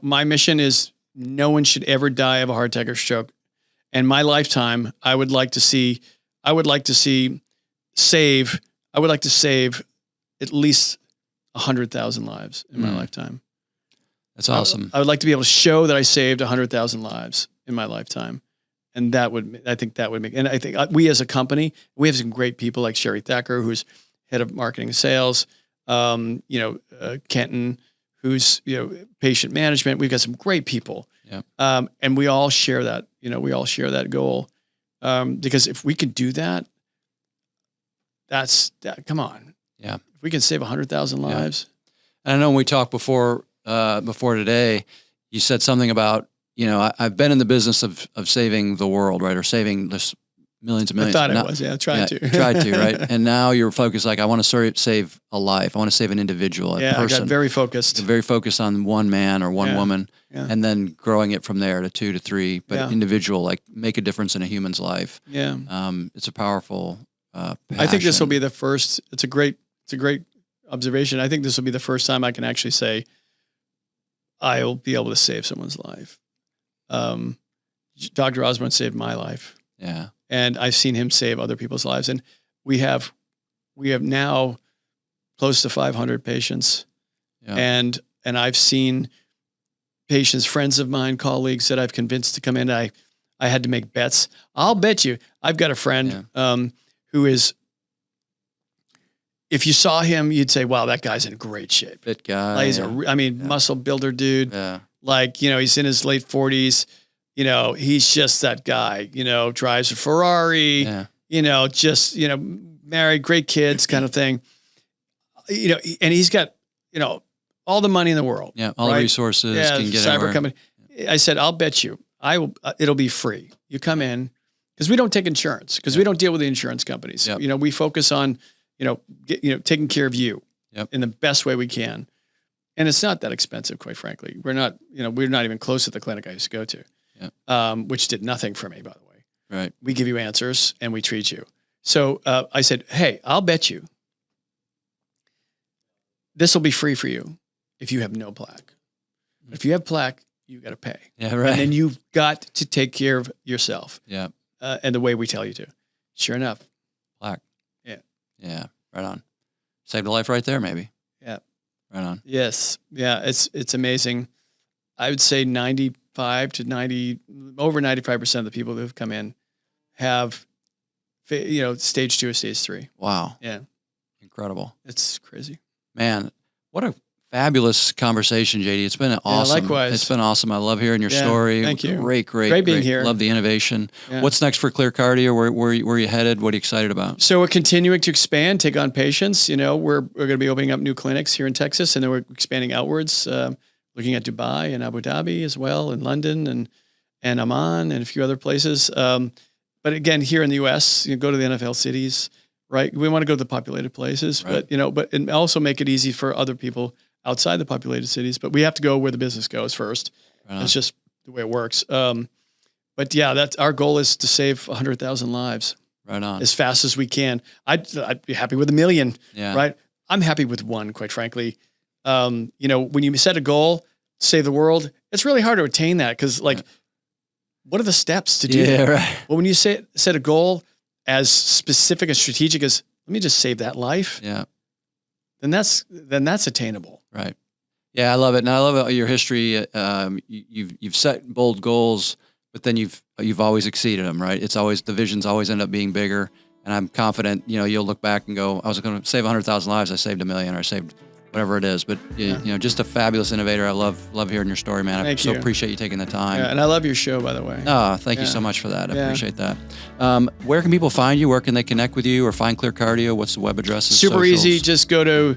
Speaker 2: my mission is no one should ever die of a heart attack or stroke. In my lifetime, I would like to save at least 100,000 lives in my lifetime.
Speaker 1: That's awesome.
Speaker 2: I would like to be able to show that I saved 100,000 lives in my lifetime. And I think that would make, and I think we as a company, we have some great people like Sherry Thacker, who's head of marketing and sales, Kenton, who's, patient management. We've got some great people. And we all share that, goal. Because if we could do that, come on. If we can save 100,000 lives.
Speaker 1: And I know when we talked before today, you said something about, I've been in the business of saving the world, right? Or saving this millions and millions.
Speaker 2: I thought tried to,
Speaker 1: right? And now you're focused, like, I want to save a life. I want to save an individual, a person.
Speaker 2: I got very focused.
Speaker 1: Very focused on one man or one woman, and then growing it from there to 2 to 3, but individual, like make a difference in a human's life. It's a powerful passion.
Speaker 2: I think this will be the first, it's a great observation. I think this will be the first time I can actually say, I'll be able to save someone's life. Dr. Osborne saved my life. And I've seen him save other people's lives. And we have now close to 500 patients. And I've seen patients, friends of mine, colleagues that I've convinced to come in. I had to make bets. I'll bet you, I've got a friend who is, if you saw him, you'd say, wow, that guy's in great shape.
Speaker 1: Fit guy.
Speaker 2: Like he's muscle builder dude. Like, he's in his late 40s. He's just that guy, drives a Ferrari, married, great kids kind of thing. And he's got, all the money in the world.
Speaker 1: All the resources. Can get
Speaker 2: cyber company. I said, I'll bet you, it'll be free. You come in, because we don't take insurance, because we don't deal with the insurance companies. We focus on, taking care of you in the best way we can. And it's not that expensive, quite frankly. We're not even close to the clinic I used to go to, which did nothing for me, by the way.
Speaker 1: Right.
Speaker 2: We give you answers and we treat you. So I said, hey, I'll bet you this will be free for you if you have no plaque. If you have plaque, you got to pay.
Speaker 1: Yeah, right.
Speaker 2: And then you've got to take care of yourself.
Speaker 1: Yeah.
Speaker 2: And the way we tell you to. Sure enough.
Speaker 1: Plaque.
Speaker 2: Yeah.
Speaker 1: Yeah. Right on. Saved a life right there, maybe.
Speaker 2: Yeah.
Speaker 1: Right on.
Speaker 2: Yes. Yeah. It's amazing. I would say over 95% of the people who have come in have, stage 2 or stage 3.
Speaker 1: Wow.
Speaker 2: Yeah.
Speaker 1: Incredible.
Speaker 2: It's crazy.
Speaker 1: Man, what a fabulous conversation, JD. It's been awesome.
Speaker 2: Yeah, likewise.
Speaker 1: It's been awesome. I love hearing your story.
Speaker 2: Thank you.
Speaker 1: Great
Speaker 2: being here.
Speaker 1: Love the innovation.
Speaker 2: Yeah.
Speaker 1: What's next for ClearCardio? Where are you headed? What are you excited about?
Speaker 2: So we're continuing to expand, take on patients. We're going to be opening up new clinics here in Texas, and then we're expanding outwards, looking at Dubai and Abu Dhabi as well, and London and Amman and a few other places. But again, here in the U.S., go to the NFL cities, right? We want to go to the populated places,
Speaker 1: right.
Speaker 2: but and also make it easy for other people outside the populated cities. But we have to go where the business goes first. Right. It's just the way it works. But yeah, that's our goal is to save 100,000 lives.
Speaker 1: Right on.
Speaker 2: As fast as we can. I'd be happy with 1 million.
Speaker 1: Yeah.
Speaker 2: Right. I'm happy with 1, quite frankly. When you set a goal, save the world, it's really hard to attain that because, like, what are the steps to do that?
Speaker 1: Right.
Speaker 2: Well, when you set a goal as specific and strategic as let me just save that life, then that's attainable.
Speaker 1: Right. Yeah, I love it, and I love your history. You've set bold goals, but then you've always exceeded them. Right. It's always the visions always end up being bigger, and I'm confident. You'll look back and go, I was going to save 100,000 lives. I saved 1 million, or I saved whatever it is. But just a fabulous innovator. I love hearing your story, man.
Speaker 2: Thank
Speaker 1: I
Speaker 2: you.
Speaker 1: so appreciate you taking the time.
Speaker 2: Yeah, and I love your show, by the way.
Speaker 1: Oh, thank you so much for that. I appreciate that. Where can people find you? Where can they connect with you or find ClearCardio? What's the web address?
Speaker 2: Super easy. Just go to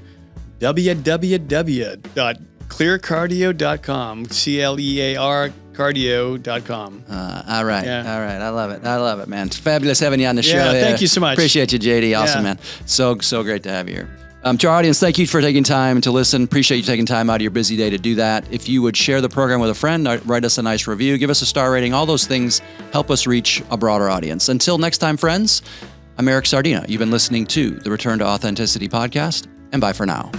Speaker 2: www.clearcardio.com. CLEAR cardio.com.
Speaker 1: All right. All right. I love it, man. It's fabulous having you on the show.
Speaker 2: Yeah, thank you so much.
Speaker 1: Appreciate you, JD. Awesome, man. So great to have you here. To our audience, thank you for taking time to listen. Appreciate you taking time out of your busy day to do that. If you would share the program with a friend, write us a nice review, give us a star rating, all those things help us reach a broader audience. Until next time, friends, I'm Eric Sardina. You've been listening to the Return to Authenticity podcast, and bye for now.